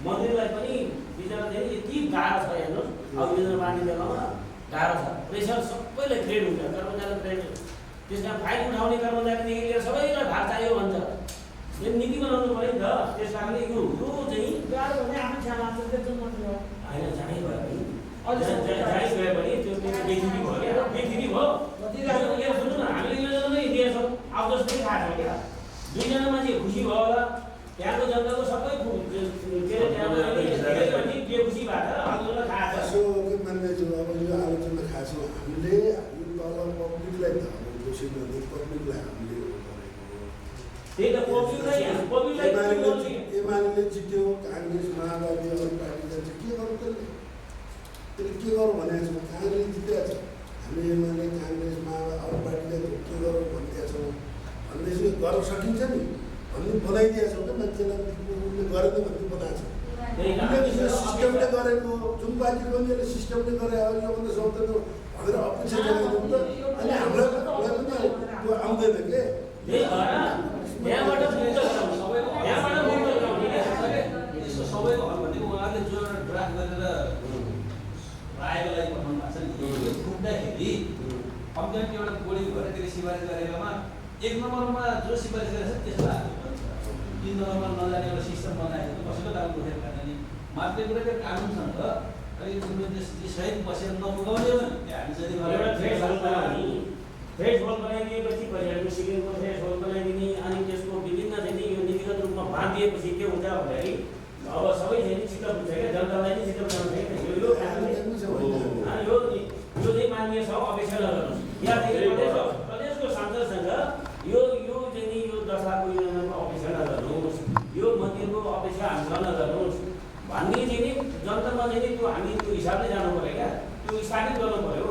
मन्त्रीलाई पनि बिचरा चाहिँ यति गाह्रो छ हेर्नुहोस्। अब योजना बाँड्ने बेलामा गाह्रो छ। प्रेसर सबैलाई क्रिएट हुन्छ, कर्मचारीलाई क्रिएट हुन्छ। त्यस कारण फाइल उठाउने कर्मचारीदेखि लिएर सबैलाई भाग चाहियो भन्छ। यो नीति बनाउनु पऱ्यो नि त। त्यस कारणले यो चाहिँ गाह्रो भने आफ्नो छ्यामा आउँछ त्यो मात्रै हो। होइन जानै भयो भने जानै गयो भने त्यो बेथिरी भयो क्या, बेथिरी भयो। यो सुन्नु न, हामीले योजना नै दिएछौँ, अब जस्तै थाहा छ क्या। दुईजना मान्छे खुसी भयो होला, त्यहाँको जनताको सबै के अरे त्यहाँ बेखुसीबाट हामीलाई थाहा छ। यसो के मान्दैछु, अब यो आलोचना खास हो, हामीले तल पब्लिकलाई त अब दोषी नदिने, पब्लिकलाई हामीले त्यही त पब्लिकलाई एमाले जित्यो, काङ्ग्रेस माओवादी अरू पार्टीले चाहिँ के गर्नु त्यसले के गरौँ भनेको छौँ। काङ्ग्रेस जितेको छ, हामी एमाले काङ्ग्रेस माओवादी अरू पार्टीले के गरौँ भनिदिएका छौँ भन्दैछु। गर्न सकिन्छ नि भन्ने बनाइदिएका छौँ क्या मान्छेलाई, उसले गरेन भन्ने बनाएको छ। उसले सिस्टमले गरेको, जुन पार्टीको नि यसले सिस्टमले गरे अब योभन्दा सक्दैन भनेर अपेक्षा गरेको त। अनि हामीलाई पनि त्यो आउँदैन के। सबैको हल भनेको उहाँहरूले जो एउटा ड्राफ्ट गरेर रायको लागि पठाउनु भएको छ नि, यो फुट्दाखेरि कम्प्लेन एउटा बोडी भएर त्यसले सिफारिस गरेकोमा 1 नम्बरमा जो सिफारिस गरेको छ त्यसलाई 3 नम्बरमा नजाने एउटा सिस्टम बनाएको छ। कसैको दाम उठेर खाने नि मात्रै कुरा त्यो कानुन छ नि त। अनि त्यो सहित बसेर नपुगाउने हो नि हामी जति फ्रेस होल बनाइदिएपछि परिवारको सिक्किमको फ्रेस होल बनाइदिने, अनि त्यसको विभिन्न चाहिँ यो नीतिगत रूपमा बाँधिएपछि के हुन्छ भन्दाखेरि अब सबै चाहिँ चित्त बुझ्छ क्या, जनतालाई नै चित्त बुझाउँछ क्या। यो चाहिँ मान्य छ, अपेक्षा नगर्नुहोस्। यहाँदेखि प्रदेशको सांसदसँग यो चाहिँ नि यो दशाको योजनाको अपेक्षा नगर्नुहोस्, यो मन्दिरको अपेक्षा हामीसँग नगर्नुहोस् भन्ने चाहिँ नि जनतामा चाहिँ नि त्यो हामी त्यो हिसाबले जानु पऱ्यो क्या, त्यो स्थापित गर्नु पऱ्यो।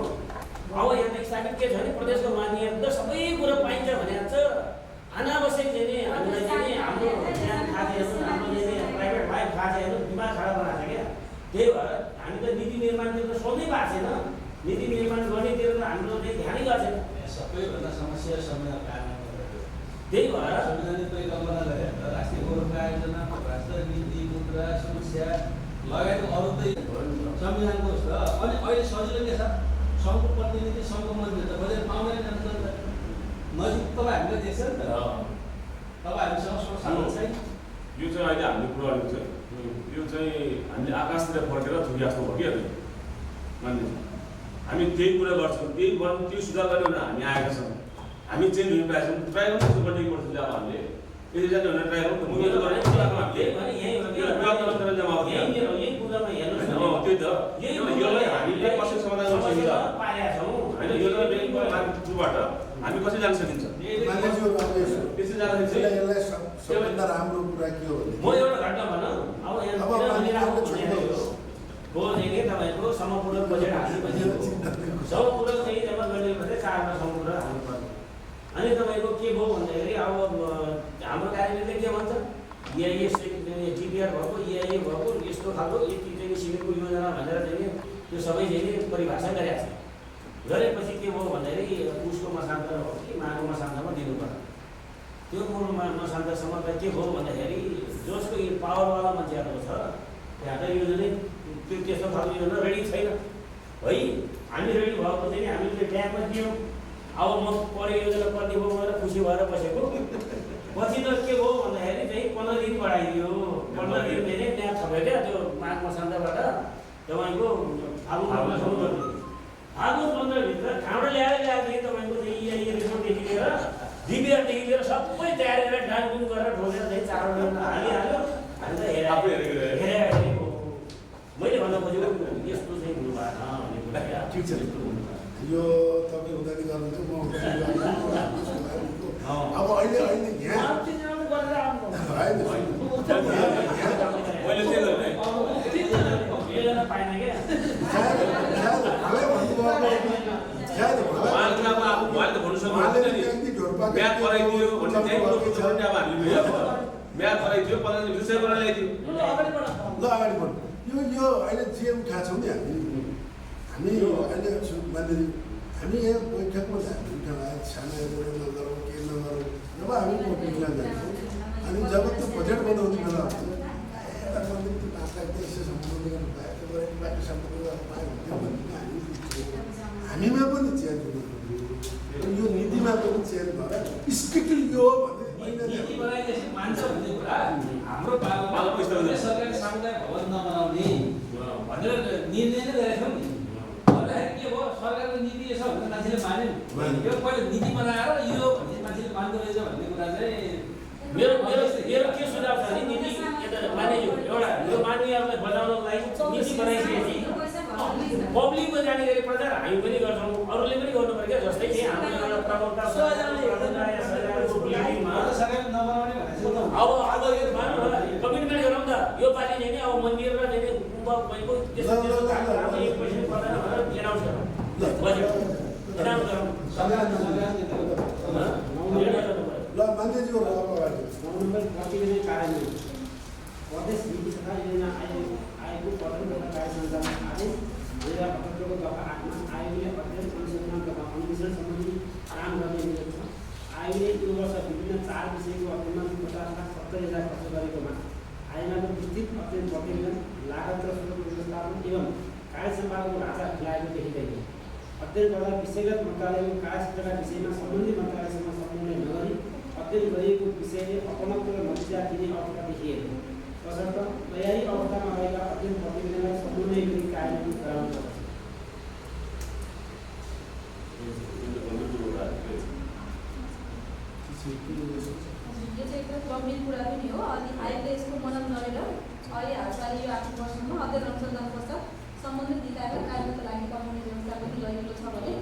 अब यहाँ स्थापित के छ भने प्रदेशको मान्य त सबै कुरो पाइन्छ भने छ। अनावश्यक चाहिँ नि हामीलाई चाहिँ हाम्रो ज्ञान खाँचेहरू, हाम्रो चाहिँ प्राइभेट लाइफ खाँचेहरू दिमाग खराब बनाएको छ क्या। त्यही भएर हामी त नीति निर्माणतिर त सोध्नै पाएको छैन, नीति निर्माण गर्नेतिर त हाम्रो चाहिँ ध्यानै गएको छैन। सबैभन्दा समस्या समय कारण त्यही भएर संविधानिक परिकल्पना गरेर राष्ट्रिय गोरखा आयोजना, राष्ट्रिय नीति, मुद्रा, समस्या लगायत अरू त संविधानको छ। अनि अहिले सजिलो के छ, सङ्घको प्रतिनिधि, सङ्घको मन्त्री त बजेट पाउँदैन जान्छ नि त। नजिक तपाईँ हामीले देख्छ नि त, तपाईँ हामीसँग सोच छैन। यो चाहिँ अहिले हामीले कुरा गरेको छ, यो चाहिँ हामीले आकाशतिर फर्केर थुकिआस्तो भयो कि मान्नु। हामी त्यही कुरा गर्छौँ, त्यो सुधार गर्ने भनेर हामी आएका छौँ। हामी चेन्ज हुनु पाएका छौँ, ट्राई गर्नु सुपरटेक पर्छ अब हामीले यदि जाने भनेर ट्राई गर्नु त मुख्य त गर्ने कुराको हामीले त्यही त यसलाई हामीले कसरी समाधान गर्न सकिन्छ होइन। यो त थ्रुबाट हामी कसरी जान सकिन्छ त्यसै जाँदाखेरि चाहिँ यसलाई सबभन्दा राम्रो कुरा के हो भने म एउटा घटना भनौँ। अब यहाँ हो चाहिँ तपाईँको समपूरक बजेट हाल्नुपर्ने, समपूरक चाहिँ जम्मा गर्ने भने 4मा समपूरक हाल्नुपर्ने। अनि तपाईँको के भयो भन्दाखेरि अब हाम्रो कार्यालयले के भन्छ, टिपिआर भएको, इआइए भएको, यस्तो खालको यति चाहिँ सिमेन्टको योजना भनेर चाहिँ त्यो सबै चाहिँ परिभाषा गरेका छ। गरेपछि के भयो भन्दाखेरि उसको मसान्तर हो कि माको मसान्तरमा दिनुपर्छ। त्यो मसान्तरसम्म त के भयो भन्दाखेरि जसको पावरवाला मान्छेहरू छ त्यहाँ त योजना त्यो त्यस्तो खालको योजना रेडी छैन है। हामी रेडी भएको चाहिँ हामीले ट्यागमा दियौँ। अब म पढे योजना पढ्ने भयो भनेर खुसी भएर बसेको। पछि त के भयो भन्दाखेरि चाहिँ 15 दिन बढाइदियो। 15 दिन धेरै त्यहाँ थप्यो क्या त्यो माघ मसान्तबाट तपाईँको फागुन 15भित्र कहाँबाट ल्याएर तपाईँको चाहिँ इआइए रिपोर्टदेखि लिएर डिबिआरदेखि लिएर सबै तयारी गरेर डाङडुङ गरेर ढोकेर चाहिँ 4 महिना हालिहाल्यो। हामी त हेरेको मैले भन्न खोजेको यस्तो चाहिँ हुनु भएन भन्ने कुरा। ठिक छ, यो तपाईँ हुँदै गर्नुहुन्छ, म अब अहिले यहाँ पाएन क्या म्याथ गराइदियो भने त्यही अब हामीले म्याथ गराइदियो 15 दिन विषय गरेर ल्याइदियो। ल अगाडि बढ्नु। यो अहिले जे उठाएको छौँ नि हामी अहिले मान्दै हामी यहाँ बैठकमा उठाएर सानो नगरौँ के नगरौँ जब हामी बैठकमा जान्छौँ। अनि जब त्यो बजेट बनाउने बेला हुन्छ मन्दिर त्यो 5 लाख यसो सम्पूर्ण गर्नु पायो, त्यो गरेर बाटो सम्पूर्ण गर्नु पायो भने त्यो भन्ने हामी हामीमा पनि चेन्ज हुनु पर्यो, यो नीतिमा पनि चेन्ज भएर स्ट्रिक्टली यो हो भन्ने नीति बनाइदिएपछि मान्छ भन्ने कुरा हाम्रो सरकारले सामुदायिक भवन नबनाउने भनेर निर्णय नै गरेको नि। भन्दाखेरि के भयो, सरकारको नीति यसो भनेर मान्छेले मान्यो। यो पहिले नीति बनाएर यो भन्ने मान्छेले मान्दो रहेछ भन्ने कुरा चाहिँ मेरो के सुझाव छ भने नीति मानियो एउटा यो मान्यहरूलाई बचाउनको लागि नीति बनाइसकेपछि पब्लिकको जानकारी प्रचार हामी पनि गर्छौँ, अरूले पनि गर्नु पर्यो क्या। जस्तै कि हाम्रो एउटा प्रवक्ता अब यो मानौँ न कमिटमेन्ट गरौँ त, यो पालि चाहिँ नि अब मन्दिर र चाहिँ गुम्बा भएको त्यस्तो त्यस्तो हामी एक पैसा पर्दैन भनेर एनाउन्स गरौँ, बजेट एनाउन्स गरौँ। ल मान्छेजीको ल अगाडि 9 नम्बर प्रतिवेदन कार्यान्वयन प्रदेश नीति तथा योजना आयोगको प्रथम तथा कार्य सञ्चालन आदेश 2078 को दफा 8 मा आयोगले अध्ययन अनुसन्धान तथा अन्वेषण सम्बन्धी काम गर्ने निर्देश छ। आयोगले यो वर्ष विभिन्न 4 विषयको अध्ययनमा 50,70,000 खर्च गरेकोमा आयोगको विस्तृत अध्ययन प्रतिवेदन लागत र स्रोत व्यवस्थापन एवं कार्य सम्पादनको ढाँचा खुलाएको देखिँदैन। अध्ययन गर्दा विषयगत मन्त्रालयको कार्यक्षेत्रका विषयमा सम्बन्धित मन्त्रालयसँग समन्वय नगरी अध्ययन गरिएको विषयले अपनत्व र नतिजा दिने अवस्था देखिएन। तसर्थ तयारी अवस्थामा रहेका अध्ययन प्रतिवेदनलाई समन्वय गरी कार्यान्वयन गराउनुपर्छ। यो चाहिँ एकदम गम्भीर कुरा पनि हो। अनि आयोगले यसको मनन गरेर अहिले हालसालै यो आर्थिक वर्षमा अध्ययन अनुसन्धान पश्चात सम्बन्धित निकायका कार्यको लागि पठाउने व्यवस्था पनि गरिएको छ भने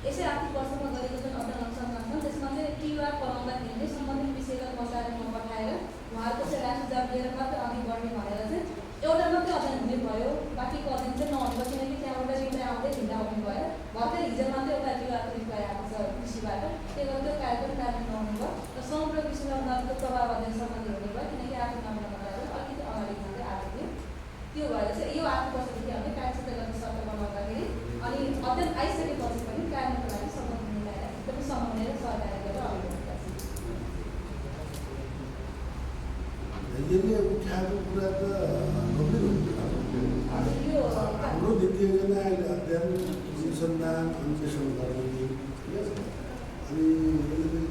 यसै आर्थिक वर्षमा गरेको जुन अध्ययन अनुसन्धान छ त्यसमा चाहिँ टिआर बनाउँदाखेरि चाहिँ सम्बन्धित विषयगत मन्त्रालयमा पठाएर उहाँहरूको चाहिँ राशि सुझाव लिएर मात्र अघि बढ्ने भनेर चाहिँ एउटा मात्रै अध्ययन हुने भयो, बाँकीको अध्ययन चाहिँ नहुने। किनकि त्यहाँबाट रिप्लाई आउँदै ढिला हुने भयो। भर्खर हिजो मात्रै एउटा टिआरको रिप्लाई आएको छ कृषिबाट, त्यही भएर त्यो कार्य पनि कार्यान्वयन नहुने भयो र समग्र कृषिमा उनीहरूको प्रभाव अध्ययन सम्बन्धी हुने भयो। किनकि आर्थिक मामला मन्त्रालय अलिकति अगाडि जाँदै आएको थियो। त्यो भएर चाहिँ यो आर्थिक वर्षदेखि हामीले कार्यक्षेत्रगत शर्त बनाउँदाखेरि अनि अध्ययन आइसकेपछि पनि कार्यान्वयनको लागि सम्बन्धित निकायलाई एकदमै समन्वय र सहकारी गरेर अगाडि बढेका छन्। यसले उठाएको कुरा त गम्भीर हुन्छ। हाम्रो नीति योजना अहिले अध्ययन अनुसन्धान अन्वेषण गर्ने अनि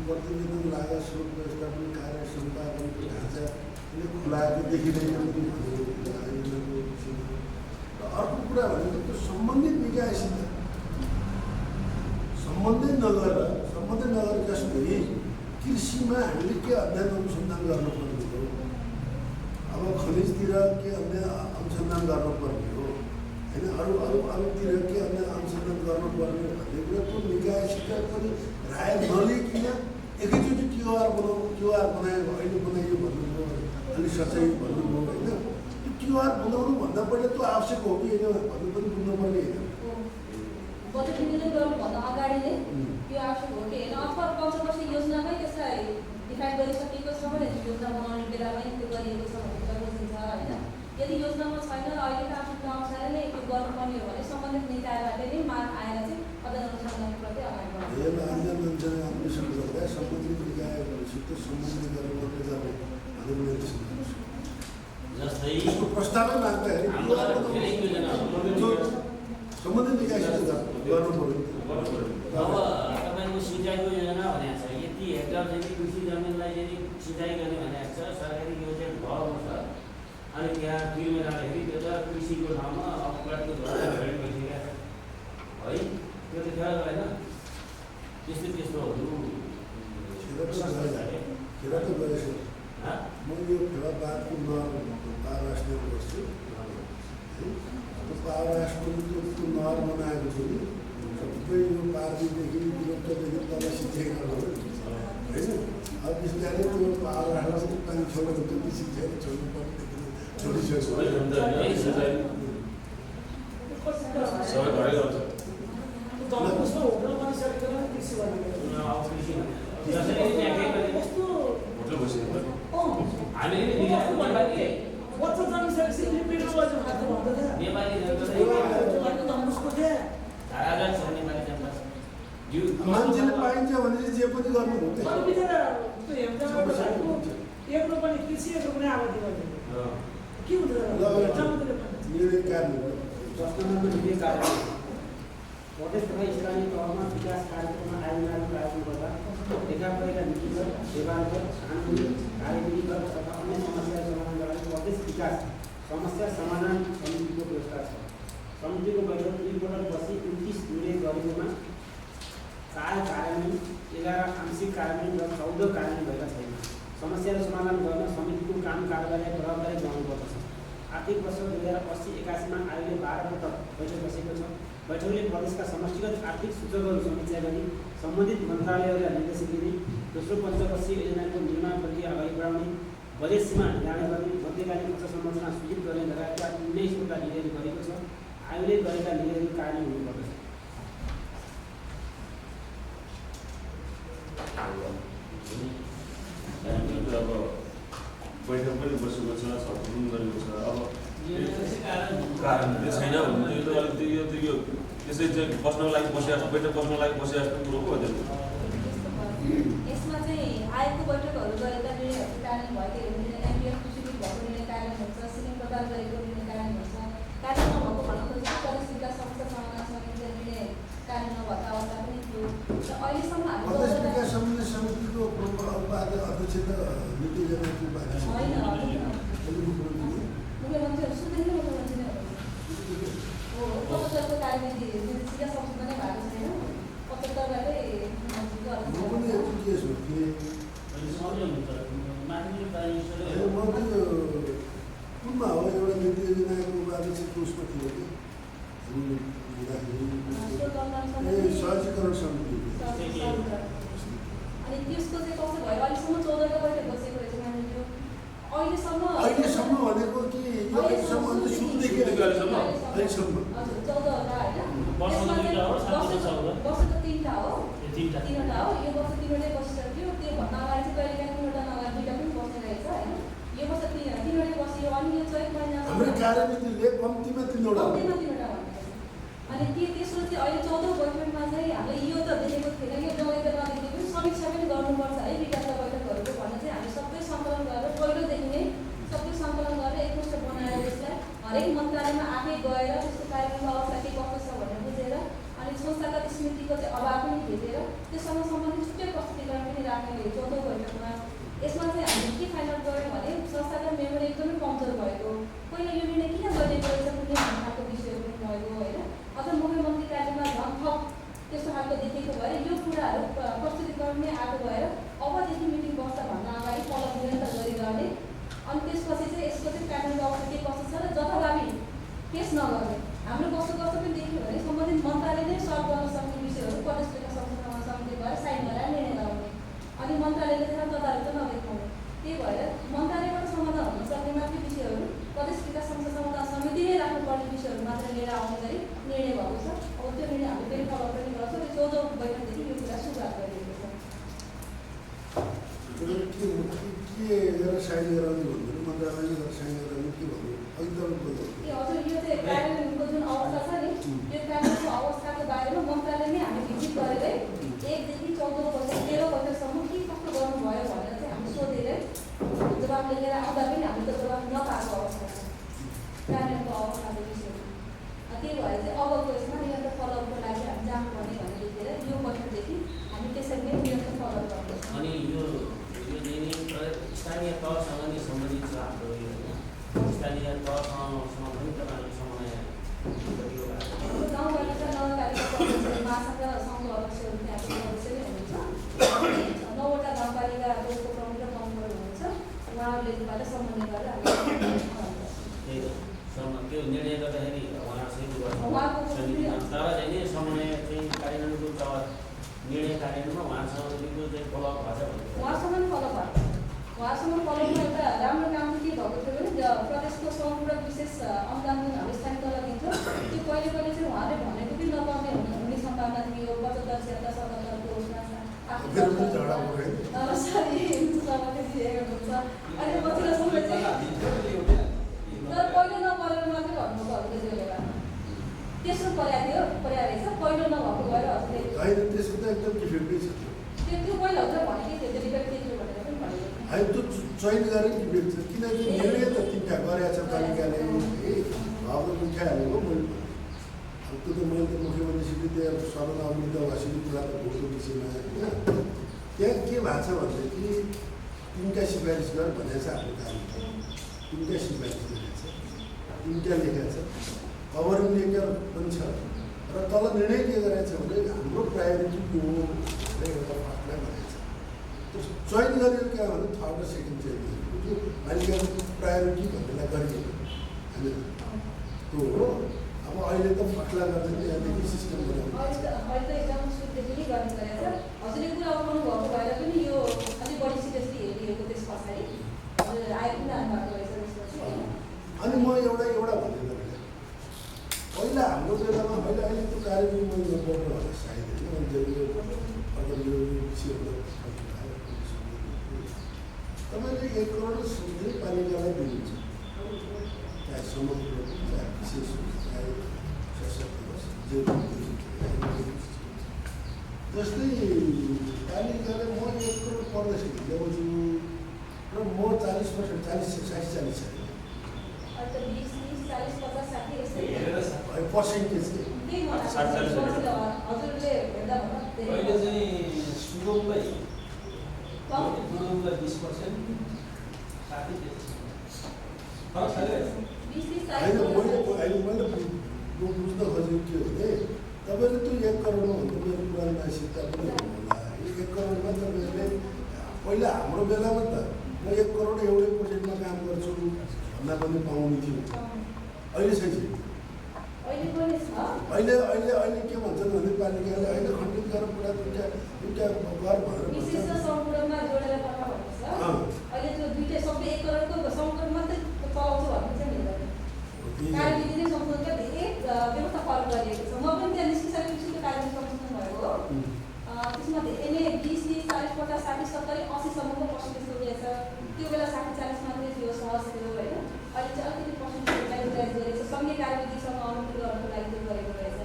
प्रतिवेदन लागत स्रोत व्यवस्थापन कार्य सम्पादनको ढाँचा खुलाएको देखिँदैन पनि आयोजनाको विषयमा। र अर्को कुरा भनेको त्यो सम्बन्धित निकायसित सम्बन्धै नगरेर जस्तै कृषिमा हामीले के अध्ययन अनुसन्धान गर्नुपर्ने हो, अब खनिजतिर के अध्ययन अनुसन्धान गर्नुपर्ने हो होइन, अरूतिर के अध्ययन अनुसन्धान गर्नुपर्ने भन्ने कुरा त्यो निकायसित पनि राय नलिकन एकैचोटि टिआर बनायो अहिले बनाइयो भन्नुभयो, अलिक सचाइ भन्नुभयो होइन। त्यो टिआर बनाउनुभन्दा पहिला त्यो आवश्यक हो कि होइन भन्नु पनि बुझ्नुपर्ने होइन। बजेट निर्णय गर्नुभन्दा अगाडि नै त्यो आवश्यक हो कि होइन, अथवा पञ्चवर्षीय योजनामै त्यसलाई डिफाइन गरिसकेको छ भने योजना बनाउने बेलामै त्यो गरिएको छ भने त बुझिन्छ होइन। यदि योजनामा छैन र अहिलेको आवश्यकता अनुसार नै त्यो गर्नुपर्ने हो भने सम्बन्धित निकायबाट नै माग आएर चाहिँ अध्ययन अनुसन्धानको प्रति अगाडि बढ्छ। अन्वेषण गर्दा सम्बन्धित निकायहरूसित समन्वय गर्नुपर्ने गर्ने जस्तै प्रस्तावै माग्दाखेरि सम्बन्धित निकायसित गर्नु पर्यो। अब तपाईँको सिँचाइको योजना भनेको छ, यति हेक्टर चाहिँ कृषि जमिनलाई चाहिँ सिँचाइ गर्ने भनेको छ, सरकारी योजना भएको छ। अनि त्यहाँ फिल्डमा जाँदाखेरि त्यो त कृषिको ठाउँमा अपघातको द्वारा भेट भइसकेका छ है, त्यो त खेर होइन। त्यस्तोहरू खेर त गएछ। म यो खेलापातको नहर पावर राष्ट्रिय बस्छु, पावर राष्ट्रको नहर बनाएको छु नि सबै यो पार्टीदेखि विलुप्तदेखि तल शिक्षा होइन। अब बिस्तारै त्यो पावर राष्ट्रको पानी छोडेको त्यो शिक्षा छोड्नुपर्ने छोडिसक्यो। मान्छेले पाइन्छ भने जे पनि गर्नु हुँदैन। प्रदेश तथा स्थानीय तहमा विकास कार्यक्रममा आयोजनाको आयोजन गर्दा देखा परेका नीतिगत, व्यवहारगत, कानुनी, कार्यविधिगत तथा अन्य समस्या समाधान गर्न प्रदेश विकास समस्या समाधान समितिको पुरस्कार छ। समितिको बैठक त्रिपटक बसी 29 निर्णय गरेकोमा 4 कार्यान्वयन, 11 आंशिक कार्यान्वयन र 14 कार्यान्वयन भएका छैन। समस्याहरू समाधान गर्न समितिको काम कारबाहीलाई प्रभावकारी बनाउनुपर्दछ। आर्थिक वर्ष 2080-81 मा आयोगले 12 पटक बैठक बसेको छ। बैठकले प्रदेशका समष्टिगत आर्थिक सूचकहरू समीक्षा गरी सम्बन्धित मन्त्रालयहरूलाई निर्देशन दिने, दोस्रो पञ्चवर्षीय योजनाको निर्माण प्रक्रिया अगाडि बढाउने, बजेट सीमा निर्धारण गर्ने, मध्यकालीन खर्च संरचना स्वीकृत गर्ने लगायतका 19वटा निर्णय गरेको छ। आयोगले गरेका निर्णयहरू कार्यान्वयन हुनुपर्दछ। अब बैठक पनि बसेको छ, छलफल गरेको छ। अब कारण छैन भने त यो त यो त्यसै चाहिँ बस्नको लागि बसिरहेको बैठक बस्नको लागि बसिरहेको कुरो हो। यसमा चाहिँ आयोगको बैठकहरू गरेका निर्णयहरू कार्यान्वयन भएको निर्णय एमपिएफ सुचित भएको निर्णय कार्यान्वयन हुन्छ, सिलिङ प्रदान गरेको निर्णय कार्यान्वयन हुन्छ। कार्यान्वयन नभएको भन्न खोजेको प्रदेश विकास समस्या समाधान समितिले निर्णय कार्यान्वयन नभएको अवस्था पनि थियो र अहिलेसम्म प्रदेश विकास समितिको अध्यक्ष त नीति जनाको बारे होइन, मुख्यमन्त्रीहरू सुन्दैन, मुख्यमन्त्री नै हो। पत्रकारको कार्यविधि निर्देशिका संशोधनै भएको छैन। पत्रकारबाटै म पनि एजुकेस हो कि कुनमा हो एउटा नीति योजनाको अध्यक्षको उसमा थियो कि सहजीकरण समिति। अनि त्यसको चाहिँ कस्तो भयो, अहिलेसम्म 14 बैठक बसेको रहेछ म्यानेजर। अहिलेसम्म भनेको कि अहिलेसम्म सुरुदेखि अहिलेसम्म हजुर 14वटा होइन, वर्षको 3वटा हो, 3वटा हो। यो वर्ष 3वटै बसिसक्यो। त्यो भन्न अगाडि चाहिँ कहिलेकाहीँ 3वटा नभएर 2टा पनि बस्ने रहेछ होइन। यो वर्ष 3वटै बसियो। अनि यो चैत महिना हाम्रो कार्यविधिले कम्तीमा 3वटा भनेको अनि तेस्रो चाहिँ अहिले 14औं बैठकमा चाहिँ हामीले यो त देखेको थिएन, यो जगेको नदेखेको पनि समीक्षा पनि गर्नुपर्छ है विकासका बैठकहरूको भनेर चाहिँ हामी सबै सङ्कलन गरेर पहिलोदेखि नै सबै सङ्कलन गरेर एकमुष्ट बनाएर यसलाई हरेक मन्त्रालयमा आफै गएर त्यसको कार्यक्रमको अवस्था के कस्तो छ भनेर बुझेर अनि संस्थागत स्मृतिको चाहिँ अभाव पनि भेटेर त्योसँग सम्बन्धित छुट्टै प्रस्तुतिकरण पनि राख्ने 14औं बैठकमा। यसमा चाहिँ हामीले के फाइनल गऱ्यौँ भने संस्थागत मेमोरी एकदमै कमजोर भएको, पहिला यो निर्णय किन गरिएको रहेछ कुनै खालको विषयहरू पनि भएको होइन। अझ मुख्यमन्त्री कार्यमा झन् थप त्यस्तो खालको देखेको भएर यो कुराहरू प्रस्तुतिकरण नै आएको भएर अबदेखि मिटिङ बस्छ भन्न अगाडि तलब निरन्तर गरिरहने। अनि त्यसपछि चाहिँ यसको चाहिँ कानुनको अवस्था के कस्तो छ र जथाभावी पेस नगर्ने। हाम्रो कस्तो कस्तो पनि देख्यो भने सम्बन्धित मन्त्रालय नै सल्भ गर्न सक्ने विषयहरू प्रदेश विकास समिति गएर साइन गरेर निर्णय गराउने। अनि मन्त्रालयले त्यसमा तदारक नदेखाउने। त्यही भएर मन्त्रालयबाट समाधान हुन सक्ने मात्रै विषयहरू प्रदेश विकास समस्या समाधान समिति नै राख्नुपर्ने विषयहरू मात्र लिएर आउने गरी निर्णय भएको छ। अब त्यो निर्णय हामीले फेरि फलो पनि गर्छौँ। त्यो 14औं बैठकदेखि यो कुरा सुरुवात गरिएको छ। के गरेर साइन गराउने भन्नु मन्त्रालयले गरेर साइन गराउने के भन्नु अघि तपाईँको ए हजुर, यो चाहिँ कार्यान्वयनको जुन अवस्था छ नि यो कार्यान्वयनको अवस्थाको बारेमा मन्त्रालय नै हामी भिजिट गरेरै 1 देखि 14 वर्ष 13 वर्षसम्म के कस्तो गर्नुभयो भनेर चाहिँ हामी सोधेरै जवाब लिएर आउँदा पनि हामीले त जवाब नपाएको अवस्था छ कार्यान्वयनको अवस्थाको विषयमा। त्यही भएर चाहिँ अबको यसमा निरन्तर फलोअपको लागि हामी जानुपर्ने भनेर लेखेर यो बैठकदेखि हामी त्यसरी नै निरन्तर फलोअप गर्छौँ। अनि यो स्थानीय तहसँग नै सम्बन्धित छ हाम्रो यो होइन। स्थानीय तहसँग पनि तपाईँहरूको समन्वय गाउँपालिका नगरपालिका महासङ्घ सङ्घ अध्यक्षहरू त्यहाँको सदस्य नै हुनुहुन्छ। 9वटा गाउँपालिका बोर्डको प्रमुख र कमजोर हुनुहुन्छ। उहाँहरूले त्यसबाट समन्वय गरेर त्यो निर्णय गर्दाखेरि उहाँहरूसँग तर चाहिँ समन्वय चाहिँ कार्यान्वयनको निर्णय कार्यान्वयनमा उहाँसँग चाहिँ फलोअप भएको छ भने उहाँसँग पनि फलोअप भएको छ। उहाँसँग फलोअपमा एउटा राम्रो काम के भएको थियो भने प्रदेशको समग्र विशेष अनुदान जुन हामी स्थानीय तल दिन्छौँ त्यो कहिले कहिले चाहिँ उहाँले भनेको पनि नपाउने हुने सम्भावना थियो। 75 76 77 को उसमा अहिले पछिल्लो समय चाहिँ तर पहिलो नपरेर मात्रै भन्नुभएको हजुरले त्यसले गर्दा तेस्रो पर्याय थियो पर्याय रहेछ पहिलो नभएको गएर हजुरले होइन त्यसको त एकदम डिफेक्टै छ त्यो पहिला हजुर भनेकै थियो त्यो डिफेक्ट थियो भनेर पनि भनेको होइन त्यो चयन गरेर डिफेक्ट छ किनकि निर्णय त 3टा गरेको छ पालिकाले है भावको मुख्य हालेको मैले त्यो त मैले त मुख्यमन्त्रीसित त्यहाँ सदन अमृतवासीको कुरा त भोटको विषयमा होइन त्यहाँ के भएको छ भनेदेखि 3टा सिफारिस गर भनेको छ हाम्रो काम 3टा सिफारिस गरेको छ 3टा लेखेको छ कभरिङ लेटर पनि छ र तल निर्णय के गरेको छ भने हाम्रो प्रायोरिटी के हो भनेर एउटा फर्स्टलाई भनेको छ त्यो चयन गरेको क्या भने थर्ड र सेकेन्ड चयन गरेको त्यो मालिकको प्रायोरिटी भन्नेलाई गरिएको होइन त्यो हो अब अहिले त फट्ला गर्छ त्यहाँदेखि सिस्टम बनाउनु अहिले त एकदम सुरुदेखि नै गर्ने गरेको छ हजुरले कुरा उठाउनु भएको भएर पनि यो अलिक बढी सिरियसली हेरिएको त्यस पछाडि हजुर आयो पनि जानुभएको रहेछ त्यसपछि होइन अनि म एउटा भन्ने तपाईँलाई पहिला हाम्रो बेलामा अहिले त्यो कार्यक्रम मैले नपढ्नु होला सायद होइन मैले अगर यो विषयहरू तपाईँले 1 करोड सोध्दै पालिकालाई दिनुहुन्छ चाहे समग्र चाहे विशेष होस् चाहे सशक्त होस् जे जस्तै पालिकाले म 1 करोड पर्दैछु ल्याउँछु र म 40% 40-60-40 छ अहिले त 20, 30, 40, 50, 60 यस्तै पर्सेन्टेज के केही हजुरले हेर्दा अहिले चाहिँ सुगमलाई 20% साथी फरक छैन होइन मैले बुझ्न खोजेको के हो भने तपाईँले त्यो 1 करोडमा भन्दा मेरो पुरानो मानसिकता पनि होला 1 करोडमा तपाईँहरूले पहिला हाम्रो बेलामा त म 1 करोड एउटै प्रोजेक्टमा काम गर्छु भन्दा पनि पाउने थियो अहिले चाहिँ अहिले के भन्छन् भने पालिकाले अहिले खण्डित गरेर पुरा दुईटा घर भनेर विशेष सङ्कटमा जोडेर पठा भन्नुहोस् ल अहिले त्यो दुईटै सबै 1 करोडको सङ्कट मात्रै चलाउँछु भन्नु चाहिँ मिल्दैन कार्यविधि नै संशोधनका धेरै व्यवस्था फरक गरिएको छ म पनि त्यहाँ निष्किसाको कार्यविधि संशोधन भएको हो त्यसमा धेरै नै 20, 30, 40, 50, 60, 70, 80 सम्मको पर्सेन्टेज तोकिएको छ त्यो बेला 60-40 मात्रै थियो सहज थियो होइन अहिले चाहिँ अलिकति पर्सेन्टेज राइज गरेको छ सँगै कार्यविधिसँग अनुकूल गर्नको लागि त्यो गरेको रहेछ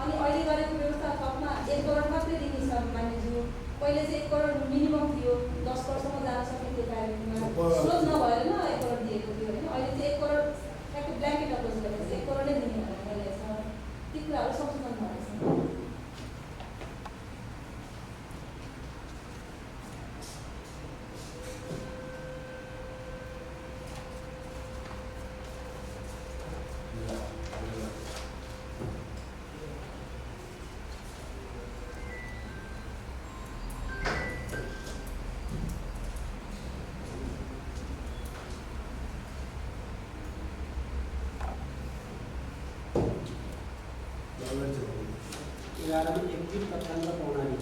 अनि अहिले गरेको व्यवस्था थपमा 1 करोड मात्रै दिने छ मानिसु पहिले चाहिँ 1 करोड मिनिमम थियो 10 करोडसम्म जान सक्ने थियो कार्यविधिमा स्रोत नभएर न 1 करोड दिएको थियो होइन अहिले चाहिँ 1 करोड ट्याक्कै ब्ल्याङ्केट अप्रोच गरेको छ 1 करोडै दिने भनेर गरेको छ ती कुराहरू संशोधन भएको छ एक्टिभ तथ्याङ्क प्रणाली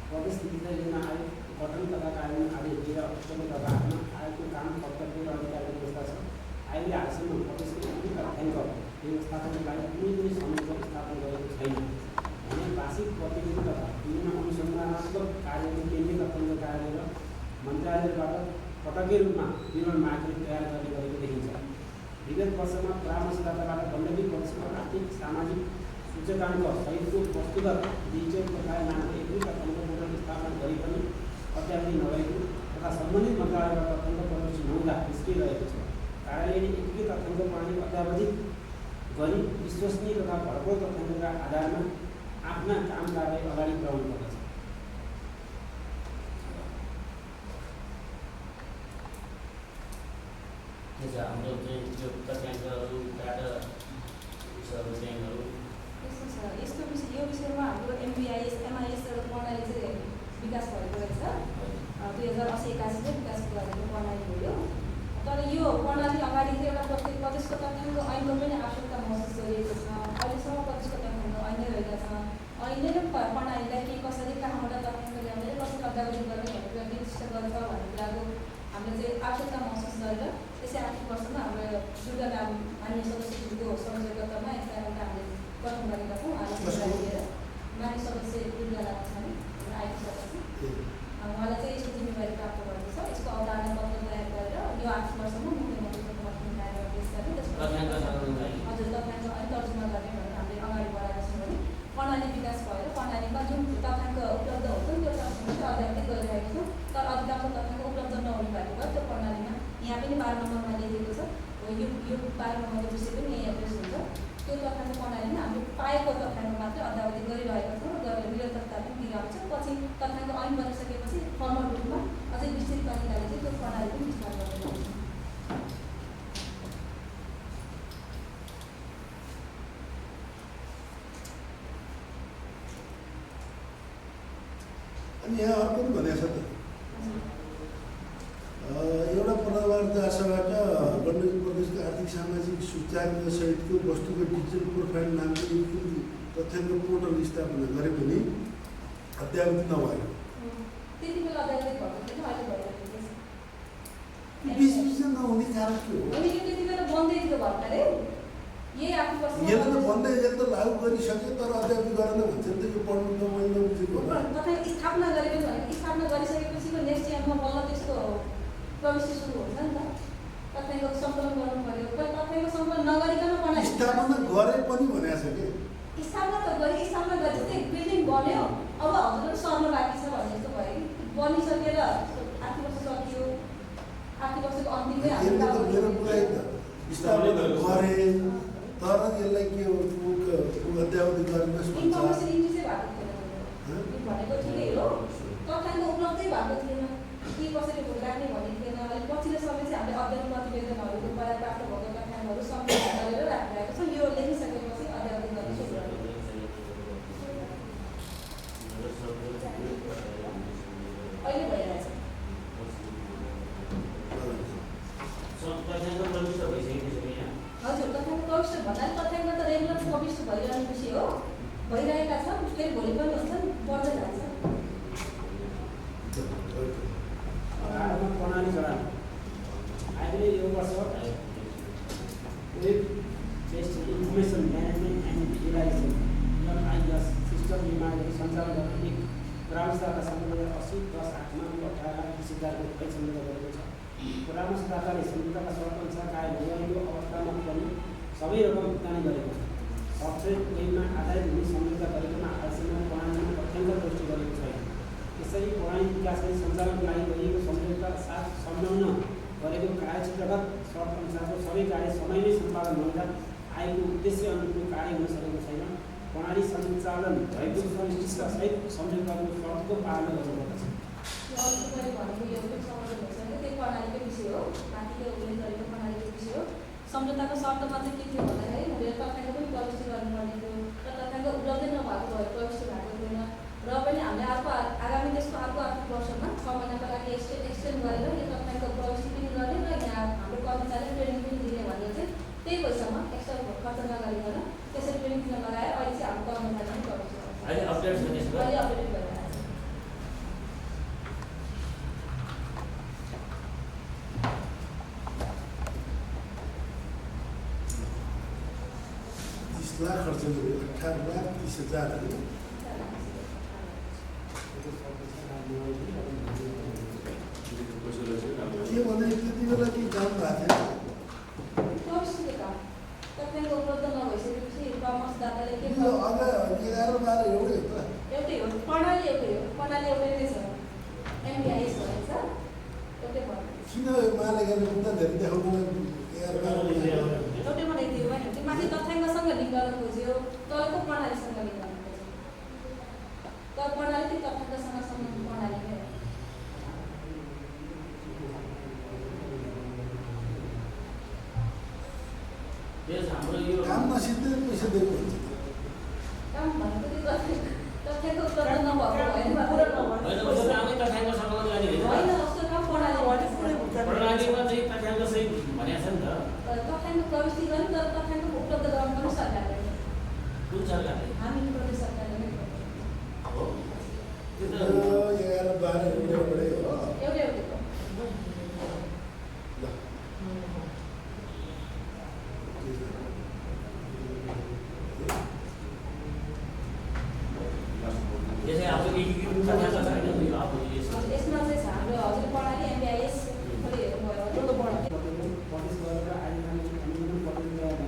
प्रदेश विद्युत योजना आयोग गठन तथा कार्यान्वयन आदि 13 अक्टोबर तथा आयोगको काम कर्तव्य र अधिकारको व्यवस्था छ आयोगले हालसम्म प्रदेशको एक्टिभ तथ्याङ्क व्यवस्थापनको लागि कुनै पनि संयन्त्र स्थापना गरेको छैन भने वार्षिक प्रतिवेदन तथा विभिन्न अनुसन्धानात्मक कार्यको केन्द्रीय तथ्याङ्क कार्यालय र मन्त्रालयबाट पटक्कै रूपमा विवरण मार्गले तयार गर्ने गरेको देखिन्छ विगत वर्षमा परामर्शदाताबाट गण्डकी प्रदेशको आर्थिक सामाजिक सूचकाङ्क सहितको वस्तुगत डिजिटल प्रकार नामको एक्टिभ तथ्याङ्क पोर्टल स्थापना गरी पनि अत्यावधि नभएको तथा सम्बन्धित मन्त्रालयबाट तथ्याङ्क प्रदर्शन नहुँदा निस्किरहेको छ कार्यालयले एकीकृत तथ्याङ्क प्रणाली अत्यावधि गरी विश्वसनीय तथा भरपूर तथ्याङ्कका आधारमा आफ्ना काम कार्य अगाडि बढाउनु पर्दछ हाम्रो चाहिँ त्यो तथ्याङ्कहरू डाटा च्याङहरू यस्तो विषय यो विषयमा हाम्रो MIS एउटा प्रणाली चाहिँ विकास भएको रहेछ 2080-81 विकास गरेको प्रणाली हो यो तर यो प्रणाली अगाडि चाहिँ एउटा प्रदेशको तथ्याङ्क ऐनको पनि आवश्यकता महसुस गरिएको छ अहिलेसम्म प्रदेशको तथ्याङ्क ऐन नै रहेका छ ऐनले नै प्रणालीलाई के कसरी कहाँबाट तथ्याङ्क ल्याउने कसरी अध्यावधि गर्ने भन्ने कुरा निर्दिष्ट गर्छ भन्ने कुराको हामीले चाहिँ आवश्यकता महसुस गरेर त्यसै आर्थिक वर्षमा हाम्रो दुर्गा नाम मान्य सदस्यहरूको संयोजकतामा एउटा हामीले गठन गरेका छौँ आलोचना लिएर मान्य सदस्य दुर्गा नाम छन् आएको सदस्य उहाँलाई चाहिँ यसको जिम्मेवारी प्राप्त गरेको छ यसको अवधारणा पत्र तयार गरेर यो आर्थिक वर्षमा मुख्यमन्त्रीको समर्थन कार्य पेश गर्ने हजुर तथ्याङ्क अलिक तर्जुमा गर्ने भनेर हामीले अगाडि बढाएका छौँ भने प्रणाली विकास भएर प्रणालीमा जुन तथ्याङ्क उपलब्ध हुन्छ त्यो तथ्याङ्क अध्यावधि गरिरहेको छौँ तर अधिकांश तथ्याङ्क उपलब्ध नहुने भएको भएर त्यो प्रणालीमा यहाँ पनि 12 नम्बरमा लेखिएको छ यो 12 नम्बरको विषय पनि यहाँ एड्रेस हुन्छ त्यो तथ्याङ्क प्रणालीमा हामीले पाएको तथ्याङ्क मात्रै अद्यावधि गरिरहेका छौँ र गरेर निरन्तरता पनि दिइरहेको छ। पछि तथ्याङ्क ऐन बनिसकेपछि फर्मल रूपमा अझै विस्तृत तरिकाले चाहिँ त्यो प्रणाली पनि विस्तार गर्न सक्छौँ। अनि यहाँ अर्को पनि भनेको छ त एउटा पत्रवार्ता आशाबाट गण्डकी प्रदेशको आर्थिक सामाजिक सूचाङ्क सहितको वस्तुको डिजिटल प्रोफाइल नामको एक तथ्याङ्क पोर्टल स्थापना गरे पनि अद्यावधि नभयो। त्यति बेला अद्यावधि भएको थिएन, अहिले भइरहेको छ। बिचमा नहुने कारण के हो? अनि यो त्यति बेला बन्दै थियो भर्खरै, यही आफूपर्छ यसले त बन्दै यसले त लागू गरिसक्यो तर अद्यावधि गरेन भन्छ नि त। यो पढ्नु त मैले नबुझेको होला। तथ्याङ्क स्थापना गरेको भने स्थापना गरिसकेपछिको नेक्स्ट इयरमा बल्ल त्यसको प्रविष्टि सुरु हुन्छ नि त। तथ्याङ्क सङ्कलन गर्नु पर्यो, तथ्याङ्क सङ्कलन नगरिकन बनायो। स्थापना गरे पनि भनेको छ कि स्थापना त गरे, स्थापना गरे जस्तै बिल्डिङ बन्यो, अब हजुरहरू सर्न बाँकी छ भने जस्तो भयो कि बनिसकेर आर्थिक वर्ष सकियो, आर्थिक वर्षको अन्तिममै यसले त मेरो बुझाइ त स्थापना गरे तर यसलाई के हो अद्यावधि गर्नुहोस् भन्छ। इन्फर्मेसन इन्ट्री चाहिँ भएको थिएन भनेको ठिकै हो, तथ्याङ्क उपलब्धै भएको थिएन, के कसरी भोट लाग्ने भनेको थिएन। अहिले पछिल्लो समय चाहिँ हामीले अध्ययन प्रतिवेदनहरूबाट प्राप्त भएको तथ्याङ्कहरू सङ्कलन गरेर राखिरहेको छौँ। यो लेखिसकेपछि अद्यावधि गर्ने सुरु गर्नु। अहिले भइरहेछ। तथ्याङ्क प्रविष्ट भइसकेको छ यहाँ। हजुर, तथ्याङ्क प्रविष्ट भन्नाले तथ्याङ्क त रेगुलर प्रविष्ट भइरहने विषय हो, भइरहेका छ, फेरि भोलि पनि हुन्छन्, बढ्दै जान्छ। प्रणाली जडा अहिले यो वर्ष web based information management and visualisation (IIS) system निर्माणदेखि सञ्चालन गर्न एक परामर्शदाता सन् 2080-10-8मा 18,20,000 रुपियाँ सम्झौता गरेको छ। परामर्शदाताले सम्झौताका शर्तअनुसार कायम भइरहेको अवस्थामा पनि सबै रकम भुक्तानी गरेको छ। सफ्टवेयर वेबमा आधारित हुने सम्झौता गरेकोमा हालसम्म प्रणालीमा तथ्याङ्क पुष्टि गरेको छैन। यसरी प्रणाली विकास गरी सञ्चालनको लागि गरिएको सम्झौता साथ संलग्न गरेको कार्यक्षेत्रगत शर्तअनुसारको सबै कार्य समयमै सम्पादन हुँदा आएको उद्देश्य अनुरूप कार्य हुन सकेको छैन। प्रणाली सञ्चालन भएको सुनिश्चिततासहित सम्झौताको शर्तको पालना गर्नुपर्दछ। यो अघि मैले भनेको यो पनि समाधान भइसक्यो, त्यो प्रणालीकै विषय हो, माथि त्यो उल्लेख गरेको प्रणालीको विषय हो। सम्झौताको शर्तमा चाहिँ के थियो भन्दाखेरि हामीले तथ्याङ्क पनि प्रविष्ट गर्नुपर्ने थियो र तथ्याङ्क उपलब्धै नभएको भए प्रविष्ट भएको थिएन र पनि हामीले आगामी त्यसको अर्को आर्थिक वर्षमा 6 महिनाको लागि एक्सटेन्ड गरेर यो तथ्याङ्क प्रविष्टि पनि गर्ने र यहाँ हाम्रो कर्मचारीलाई ट्रेनिङ पनि दिने भनेर चाहिँ त्यही पैसामा एक्स्ट्रा खर्च नगरिकन त्यसरी ट्रेनिङ दिन लगाएर अहिले चाहिँ हाम्रो कर्मचारी पनि प्रविष्ट गर्छ। अहिले अपडेट छ त्यसको? अहिले अपडेट भइरहेको छ। लाख खर्च गऱ्यो 18,30,000 के भने त्यति बेला के काम भएको थियो? प्रविष्टिको काम तथ्याङ्क उपलब्ध नभइसकेपछि परामर्शदाताले के यो अझ 11-12 एउटै हो त। एउटै हो, प्रणाली एउटै हो, प्रणाली एउटै नै छ। MBIS भन्छ एउटै प्रणाली। किन मालिकहरूले मुद्दा धेरै देखाउनु 11-12 एउटै बनाइदियो भने त्यो माथि तथ्याङ्कसँग लिङ्क गर्न खोज्यो, तलको प्रणालीसँग लिङ्क गर्न खोज्यो। तर प्रणाली त्यो तथ्याङ्कसँग सम्बन्धित प्रणाली नै हो। त्यस हाम्रो यो काम नसिद्धै पैसा दिएको हुन्छ। काम भनेको त्यो तथ्याङ्क उपलब्ध नभएको भएन पुरा नभएको होइन, उसको कामै तथ्याङ्क सङ्कलन गर्ने होइन। होइन, उसको काम प्रणाली प्रणालीमा चाहिँ तथ्याङ्क सही भनेको छ नि त। तथ्याङ्क प्रविष्टि गर्नु तर तथ्याङ्क उपलब्ध गराउनु पनि सरकारले कुन सरकारले? हामी प्रदेश सरकारले नै हो त्यो त 11-12 एउटै हो। एउटै हो। यसै आफ्नो एकीकृत तथ्याङ्क छैन यो आफ्नो यसमा चाहिँ छ हाम्रो हजुर प्रणाली MBIS खोले हेर्नुभयो भने प्रदेश गरेर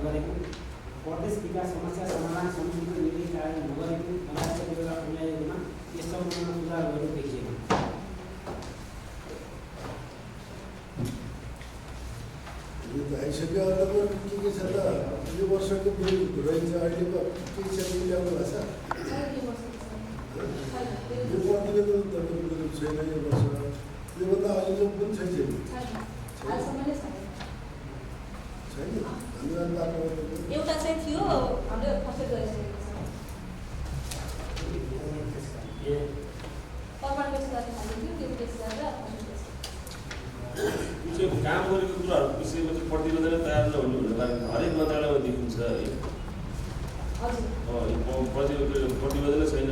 गरेको प्रदेश विकास समस्या समाधान समितिको निर्णय कार्य नगरेको महाराष्ट्र बेला उन्यायमा यस सम्बन्धमा सुधार गरेको देखिएको। यो त आइसक्यो। अर्को के छ त यो वर्षको बिल रहेछ अहिलेको केही सेटिङ ल्याउनु भएको छ यो प्रतिवेदन तपाईँको छैन यो वर्ष योभन्दा अहिलेको पनि छैन छैन धन्यवाद बाटो एउटा चाहिँ थियो हामीले फसेट गरिसकेको छ प्रमाण पेश गर्ने खालको थियो त्यो पेश गरेर चाहिँ काम गरेको कुराहरूको विषयमा चाहिँ प्रतिवेदन तयार नहुनु भन्ने कारण हरेक मन्त्रालयमा देखिन्छ है प्रतिवेदन छैन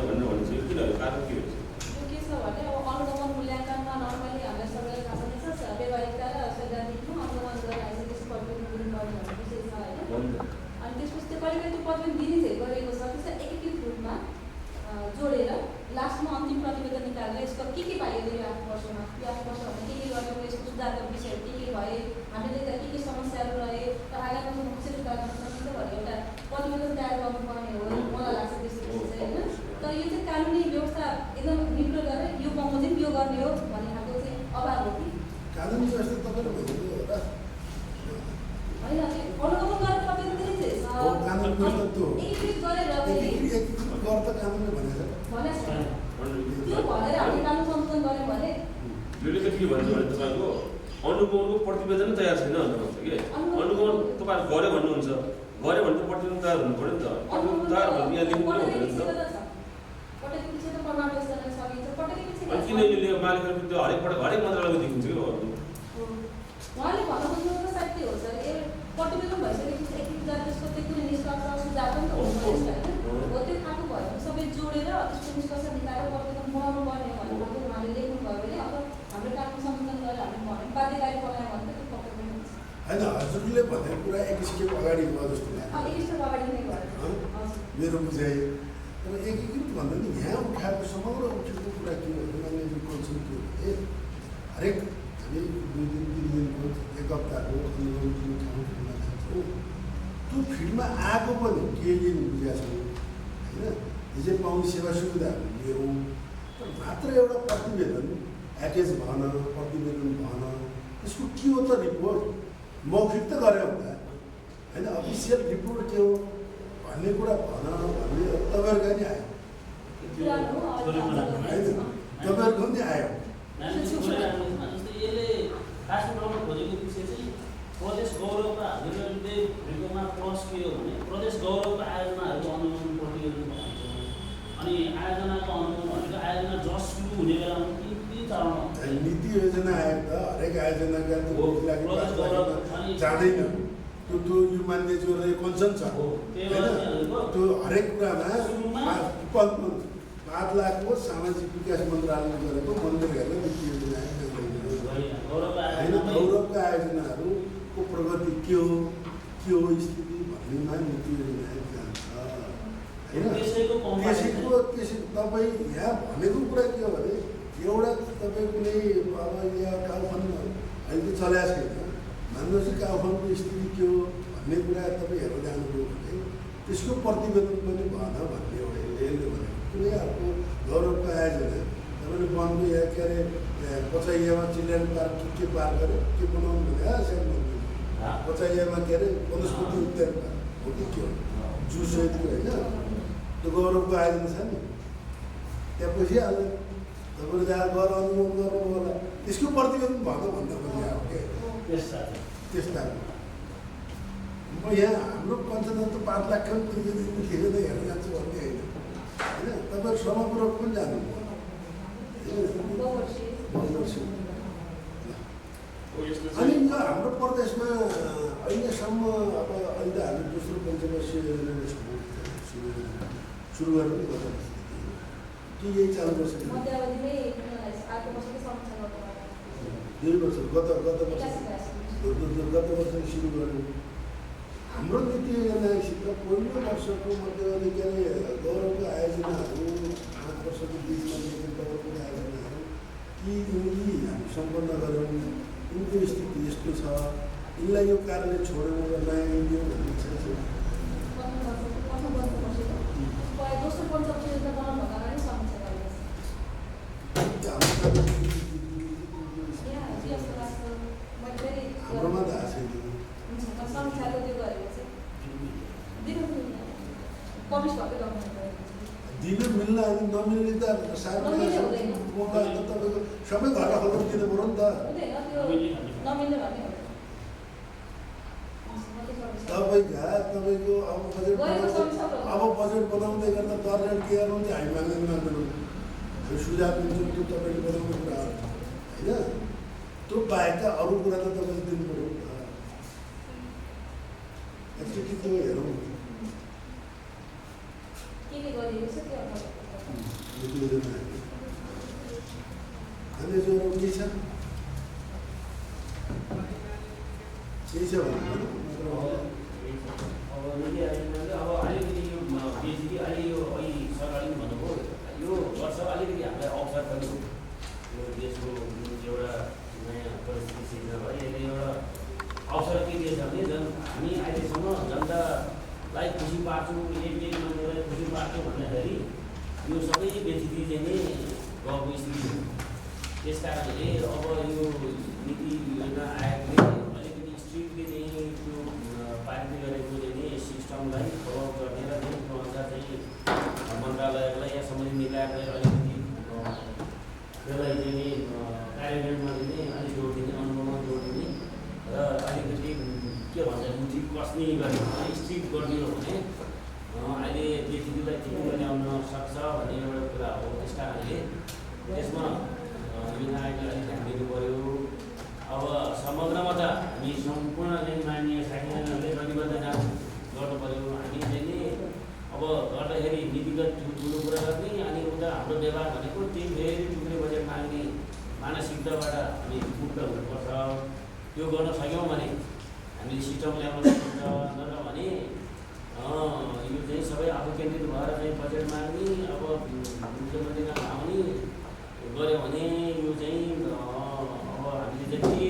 भन्ने भने चाहिँ किन कारण के हो यो के छ भने अब अनुगमन मूल्याङ्कनमा नर्मली हामीले सबैलाई थाहा छँदैछ व्यावहारिकता र सैद्धान्तिकमा अनुगमन गरेर आइसके त्यसको प्रतिवेदन दिनुपर्ने भन्ने विषय छ होइन अनि त्यसपछि त्यो कहिले त्यो प्रतिवेदन दिने गरेको छ त्यसलाई एकीकृत रूपमा जोडेर लास्टमा अन्तिम प्रतिवेदन निकालेर यसको के पाइयो यो 8 वर्षमा यो 8 वर्षमा के गर्नु यसको सुधारको विषयहरू के भए हामीले के समस्याहरू रहे र आगामी वर्षमा कसरी सुधार गर्न सकिन्छ भन्ने एउटा प्रतिवेदन तयार गर्नुपर्ने हो मलाई लाग्छ त्यस्तो चाहिँ होइन तर यो चाहिँ कानुनी व्यवस्था एकदम निप्रो गरेर यो बमोजिम यो गर्ने हो भन्ने खालको चाहिँ अभाव हो कि कानुनी व्यवस्था तपाईँले भनेको हो होइन अनुगमन गरेर प्रतिवेदन दिने हो कानुनी व्यवस्था त्यो हो एकीकृत गरेर एकीकृत गर त कानुनले भनेको छ त्यो भनेर हामीले कानुन संशोधन गऱ्यौँ भने यसले त के भन्छ भने तपाईँको अनुगमनको प्रतिवेदन तयार छैन भन्नुहुन्छ कि अनुगमन तपाईँहरू गऱ्यो भन्नुहुन्छ गऱ्यो भने त प्रतिवेदन तयार हुनु पऱ्यो नि त प्रतिवेदन तयार भने यहाँ लेख्नु पऱ्यो नि त अनि किन यसले मालिकहरूको त्यो हरेक मन्त्रालयमा देखिन्छ कि उहाँले भन्नु खोज्नु त सायद त्यो हो सर ए प्रतिवेदन भइसकेपछि एकीकृत गरेर त्यसको त्यो कुनै निष्कर्ष सुझाव पनि त हुनुपर्छ होइन हो त्यो खालको भयो भने सबै जोडेर त्यसको निष्कर्ष निकालेर प्रतिवेदन बनाउनु पर्ने भन्ने खालको उहाँले लेख्नुभयो भने अब हाम्रो कानुन संशोधन गरेर हामीले भन्यो बाध्यकारी बनायो भने त त्यो प्रतिवेदन हुन्छ होइन हजुरले भनेको कुरा एक स्टेप अगाडि भयो जस्तो लाग्यो एक स्टेप अगाडि नै भयो मेरो बुझाइ तर एकीकृत भन्दा नि यहाँ उठाएको समग्र उठेको कुरा के हो भने कन्सर्न के हो भने हरेक हामी 2 दिन 3 दिनको 1 हप्ताको अनुगमन ठाउँ फिल्डमा जान्छौँ त्यो फिल्डमा आएको पनि केही बुझेका छौँ होइन हिजो पाउने सेवा सुविधाहरू लियौँ तर मात्र एउटा प्रतिवेदन एटेच भन प्रतिवेदन भन त्यसको के हो त रिपोर्ट मौखिक त गऱ्यो होला होइन अफिसियल रिपोर्ट के हो भन्ने कुरा भन भन्ने तपाईँहरूको नि आयो तपाईँहरूको नि आयो यसले खासमा बनाउन खोजेको विषय चाहिँ प्रदेश गौरवका हजुरहरूले भेटोमा प्लस के हो भने प्रदेश गौरवका आयोजनाहरूको अनुगमन प्रतिवेदन भन्छ अनि आयोजनाको अनुगमन भनेको आयोजना जस सुरु हुने बेलामा ती चरणमा नीति योजना आयो त हरेक आयोजनाका जाँदैन त्यो यो मान्ने जो कन्सर्न छ त्यो हरेक कुरामा 5 लाखको सामाजिक विकास मन्त्रालयले गरेको मन्दिरहरूलाई नीति योजना होइन गौरवका आयोजनाहरूको प्रगति के हो स्थिति भन्नेमा नीति योजना जान्छ होइन त्यसैको तपाईँ यहाँ भनेको कुरा के हो भने एउटा तपाईँ कुनै अब यहाँ काउफन्ड अहिले चलाएको छैन मान्नुहोस् काउफन्डको स्थिति के हो भन्ने कुरा तपाईँ हेरेर जानुभयो भने त्यसको प्रतिवेदन पनि भन भन्ने हो यसले भनेको कुनै अर्को गौरवको आयोजना तपाईँले वनको यहाँ के अरे पचाइयामा चिल्ड्रेन पार्क के पार्क गऱ्यो के बनाउनु भने सानो मन्दिर पचाइयामा के अरे वनस्पति उद्यान पार्क हो कि के हो जू सहितको होइन त्यो गौरवको आयोजना छ नि त्यहाँ पुगिहाल्यो तपाईँले जहाँ गएर अनुगमन गर्नुभयो होला त्यसको प्रतिवेदन भन भन्दा पनि अब के त्यस्ता म यहाँ हाम्रो पञ्चायत 5 लाख प्रतिवेदन लेखेर हेरेर जान्छु भन्ने होइन होइन तपाईँहरू समग्रको पनि जानुभयो अनि यो हाम्रो प्रदेशमा अहिलेसम्म अब अहिले हामी दोस्रो पञ्चवर्षीय योजना सुरु गरेर पनि गर्छ कि यही चालु वर्ष 2 वर्ष गत वर्ष सुरु गर्नु हाम्रो नीति योजनासित पहिलो वर्षको मध्यवधि के अरे गौरवको आयोजनाहरू 5 वर्षको बिचमा गौरवको आयोजनाहरू कि यी हामी सम्पन्न गऱ्यौँ यिनको स्थिति यस्तो छ यिनलाई यो कारणले छोडेर नयाँ दियो भन्ने इच्छा छ हाम्रोमा त आएको छैन अनि नमिल्ने त नमिल्ने हुँदैन। मौका त तपाईँको सबै घरलाई खबर दिनु पऱ्यो नि त। हुँदैन त्यो नमिल्ने भन्ने हो। तपाईँको अब बजेट बनाउँदै गर्दा दरले के गर्नुहुन्छ हामी मान्दैनौँ। हामी सुझाव दिन्छौँ त्यो तपाईँले बनाउने कुरा हो होइन। त्यो बाहेकका अरू कुरा त तपाईँले दिनु पऱ्यो नि त। एकचोटि त्यो हेरौँ के गरिएको छ त्यो अन्य ज्वरो के छ भन्नु अब नीति आयोगले अब अलिकति यो बेसी अलि यो अहिले सरकारले भन्नुभयो यो वर्ष अलिकति हामीलाई अवसर पनि हो। यो देशको एउटा नयाँ परिस्थिति सिर्जना भयो। यसले एउटा अवसर के दिएछ भने झन् हामी अहिलेसम्म जनतालाई खुसी पार्छौँ, एक मान्छेलाई खुसी पार्छौँ भन्दाखेरि यो सबै बेचिदिए चाहिँ नै गएको स्थिति हो। त्यस कारणले अब यो नीति योजना आयोगले अलिकति स्ट्रिक्टली चाहिँ त्यो पारित गरेको चाहिँ सिस्टमलाई फलो गर्ने र त्यसको अनुसार चाहिँ मन्त्रालयलाई या सम्बन्धित निकायलाई अलिकति त्यसलाई चाहिँ कार्यान्वयनमा दिने, अलिक जोड दिने, अनुभवमा जोड दिने र अलिकति के भन्छ बुद्धि कस्ने गर्ने स्ट्रिक्ट गरिदियो भने अहिले बेचिदिँदा चिन्नु ल्याउन सक्छ भन्ने एउटा कुरा हो। त्यस कारणले त्यसमा योजना आयोगले अलिक ध्यान दिनु पऱ्यो। अब समग्रमा त हामी सम्पूर्ण चाहिँ मान्य साथीहरूले प्रतिबद्धता गर्नु पऱ्यो। हामी चाहिँ नि अब गर्दाखेरि नीतिगत ठुलो कुरा गर्ने अनि उता हाम्रो व्यवहार भनेको त्यही फेरि टुक्रे बजेट माग्ने मानसिकताबाट हामी मुक्त हुनुपर्छ। त्यो गर्न सक्यौँ भने हामीले सिस्टम ल्याउन सक्छ। नत्र भने यो चाहिँ सबै आफू केन्द्रित भएर चाहिँ बजेट माग्ने अब मुख्यमन्त्रीमा आउने गऱ्यो भने यो चाहिँ अब हामीले जति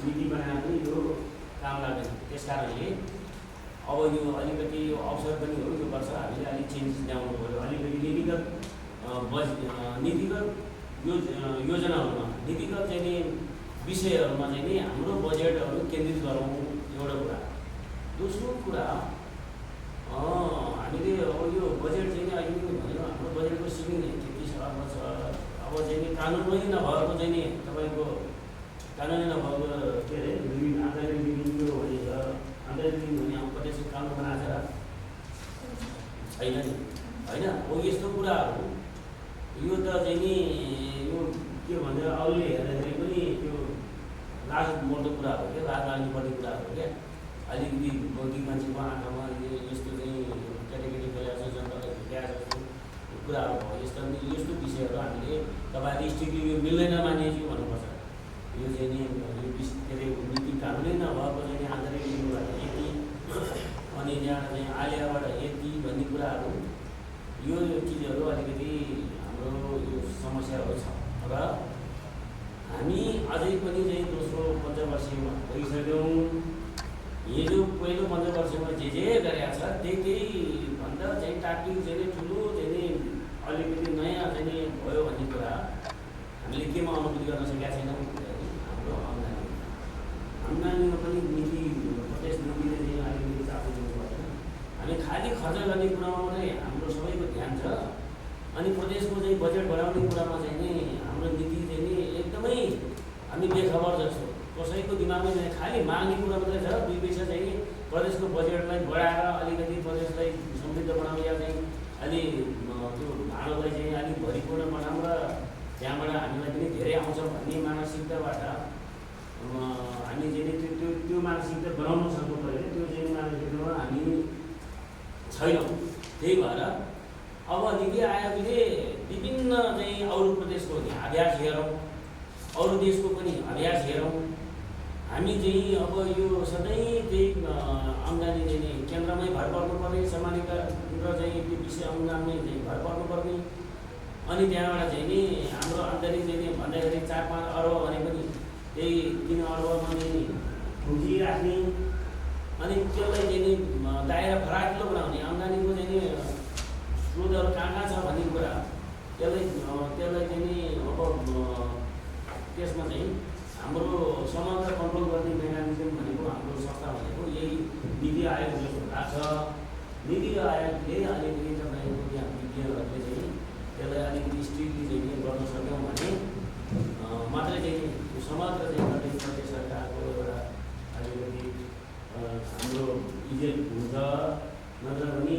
नीति बनाएर पनि यो काम लाग्दैन। त्यस कारणले अब यो अलिकति यो अवसर पनि हो। यो वर्ष हामीले अलिक चेन्ज ल्याउनु पऱ्यो। अलिकति नीतिगत योजनाहरूमा नीतिगत चाहिँ नि विषयहरूमा चाहिँ नि हाम्रो बजेटहरू केन्द्रित गरौँ एउटा कुरा। दोस्रो कुरा हामीले अब यो बजेट चाहिँ नि अहिले पनि भनेर हाम्रो बजेटको सिमिङ 33 अर्ब छ। अब चाहिँ नि कानुनमै नभएको चाहिँ नि तपाईँको कानुनै नभएको के अरे आन्तरिक लिमिटको भनिन्छ। आन्तरिक लिमिट भने अब प्रत्यक्ष कानुन बनाएको छैन नि होइन। हो यस्तो कुराहरू यो त चाहिँ नि यो के भन्छ अरूले हेर्दाखेरि पनि त्यो लाज मर्दो कुरा हो क्या, लाज लाग्नुपर्ने कुरा हो क्या। अलिकति बौद्धिक मान्छेको आँखामा यस्तो चाहिँ केटाकेटी गएको छ, जनतालाई झुक्याएको जस्तो कुराहरू भयो। यस्तो विषयहरू हामीले तपाईँहरूले स्ट्रिक्टली यो मिल्दैन मानिएछु भन्नुपर्छ। यो चाहिँ नि यो के अरे नीति कानुनै नभएको चाहिँ आन्तरिक लिनुबाट यति अनि त्यहाँबाट चाहिँ आलियाबाट यति भन्ने कुराहरू यो चिजहरू अलिकति हाम्रो यो समस्याहरू छ। र हामी अझै पनि चाहिँ दोस्रो पञ्चवर्षीयमा गइसक्यौँ। हिजो पहिलो पञ्चवर्षीयमा जे गरेका छ त्यही भन्दा चाहिँ टाकटिक चाहिँ ठुलो चाहिँ अलिकति नयाँ चाहिँ भयो भन्ने कुरा हामीले केमा अनुभूति गर्न सकेका छैनौँ। हाम्रो आम्दानीमा पनि नीति प्रदेश नीतिले चाहिँ अलिकति चासो दिनु पर्दैन। हामी खालि खर्च गर्ने कुरामा मात्रै हाम्रो सबैको ध्यान छ। अनि प्रदेशको चाहिँ बजेट बढाउने कुरामा चाहिँ नि हाम्रो नीति चाहिँ नि एकदमै हामी बेखबर जस्तो कसैको दिमागमा चाहिँ खालि माग्ने कुरा मात्रै छ। 2 पैसा चाहिँ प्रदेशको बजेटलाई बढाएर अलिकति प्रदेशलाई समृद्ध बनाउने या चाहिँ अलि त्यो भाँडोलाई चाहिँ अलिक भरिपूर्ण बनाऊँ र त्यहाँबाट हामीलाई पनि धेरै आउँछ भन्ने मानसिकताबाट हामी चाहिँ त्यो मानसिकता बनाउन सक्नु पऱ्यो। त्यो चाहिँ मानसिकतामा हामी छैनौँ। त्यही भएर अब नीति आयोगले विभिन्न चाहिँ अरू प्रदेशको अभ्यास हेरौँ, अरू देशको पनि अभ्यास हेरौँ। हामी चाहिँ अब यो सधैँ त्यही आम्दानी चाहिँ केन्द्रमै भर पर्नुपर्ने, सामान्यता र चाहिँ त्यो विषय अनुदानमै चाहिँ भर पर्नुपर्ने। अनि त्यहाँबाट चाहिँ नि हाम्रो आन्तरिक चाहिँ भन्दाखेरि 4-5 अर्ब भने पनि त्यही 3 अर्बमा चाहिँ पुँजी राख्ने अनि त्यसलाई चाहिँ नि दायरा फराकिलो बनाउने। आम्दानीको चाहिँ नि स्रोतहरू कहाँ छ भन्ने कुरा त्यसलाई चाहिँ नि अब त्यसमा चाहिँ हाम्रो समग्र कन्ट्रोल गर्ने मेकानिजम भनेको हाम्रो संस्था भनेको यही नीति आयोग जस्तो लाग्छ। नीति आयोगले अलिकति तपाईँको त्यहाँ विज्ञहरूले चाहिँ त्यसलाई नत्र भने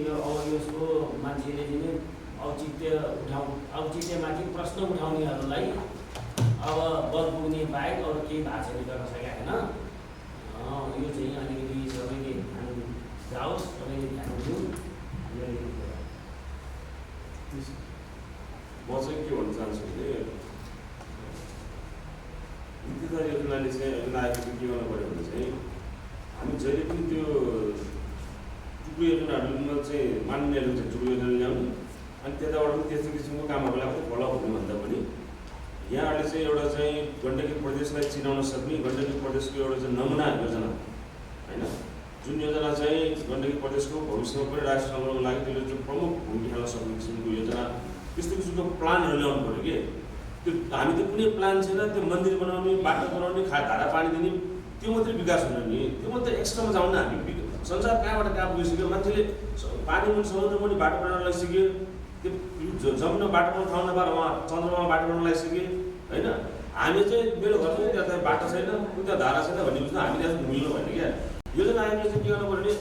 यो अब यसको मान्छेले दिने औचित्यमाथि प्रश्न उठाउनेहरूलाई अब बल पुग्ने बाहेक अरू केही भाषाले गर्न सकेका छैन। यो चाहिँ अलिकति सबैले ध्यान जाओस्, सबैले ध्यान दिउँ। म चाहिँ के भन्न चाहन्छु भने नीतिगत योजनाले चाहिँ अहिले आएको के गर्नु पऱ्यो भने चाहिँ हामी जहिले पनि त्यो टुप्पो योजनाहरूमा चाहिँ मान्नेहरू चाहिँ टुप्पो योजना ल्याउने अनि त्यताबाट पनि त्यस्तो किसिमको कामहरूलाई पनि फलो हुनुभन्दा पनि यहाँहरूले चाहिँ एउटा चाहिँ गण्डकी प्रदेशलाई चिनाउन सक्ने गण्डकी प्रदेशको एउटा चाहिँ नमुना योजना होइन, जुन योजना चाहिँ गण्डकी प्रदेशको भविष्यमा पनि राष्ट्र सङ्ग्रहको लागि त्यसले चाहिँ प्रमुख भूमिका खेल्न सक्ने किसिमको योजना त्यस्तो किसिमको प्लानहरू ल्याउनु पऱ्यो कि त्यो हामी त कुनै प्लान छैन। त्यो मन्दिर बनाउने, बाटो बनाउने, धारा पानी दिने त्यो मात्रै विकास हुन नि, त्यो मात्रै एक्स्ट्रामा जाउँ न। हामी संसार कहाँबाट कहाँ पुगिसक्यो, मान्छेले पानी मुनि समुद्र मुनि बाटो बनाउन लागिसक्यो, त्यो जमिनमा बाटो बनाउन ठाउँ नपाएर उहाँ चन्द्रमामा बाटो बनाउन लागिसक्यो होइन। हामी चाहिँ मेरो घर चाहिँ त्यहाँ चाहिँ बाटो छैन, उता धारा छैन भन्ने बुझ्नु हामी त्यहाँ मिल्नु भएन क्या। योजना आयोगले चाहिँ के गर्नु पऱ्यो भने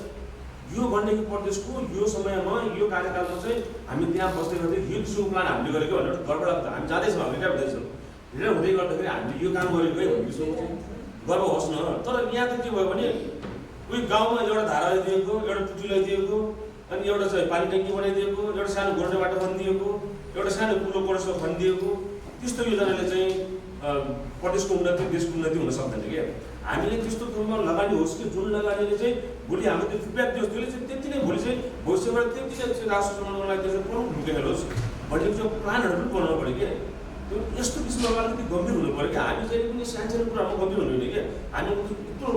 यो गण्डकी प्रदेशको यो समयमा यो कार्यकालमा चाहिँ हामी त्यहाँ बस्दै गर्दै यो किसिमको प्लान हामीले गरेको भनेर गडबड हामी जाँदैछौँ, रिटायर हुँदैछौँ। रिटायर हुँदै गर्दाखेरि हामीले यो काम गरेको है भन्ने किसिमको चाहिँ गर्व होस् न। तर यहाँ त के भयो भने उयो गाउँमा एउटा धारा ल्याइदिएको, एउटा टुटी ल्याइदिएको, अनि एउटा चाहिँ पानी ट्याङ्की बनाइदिएको, एउटा सानो गोर्ने बाटो खनिदिएको, एउटा सानो कुलो कोर्सो खनिदिएको, त्यस्तो योजनाले चाहिँ प्रदेशको उन्नति, देशको उन्नति हुन सक्दैन क्या। हामीले त्यस्तो ठाउँमा लगानी होस् कि जुन लगानीले चाहिँ भोलि हाम्रो त्यो फिडब्याक दियोस्, त्यसले चाहिँ त्यति नै भोलि चाहिँ भविष्यबाट त्यति नै राष्ट्र चलाउनको लागि त्यसले प्रमुख भूमिका खेलोस् भन्ने चाहिँ प्लानहरू पनि बनाउनु पऱ्यो क्या। त्यो यस्तो किसिमको अलिकति गम्भीर हुनु पऱ्यो क्या। हामी चाहिँ पनि सानो कुरामा गम्भीर हुनु हुने क्या। हामी यत्रो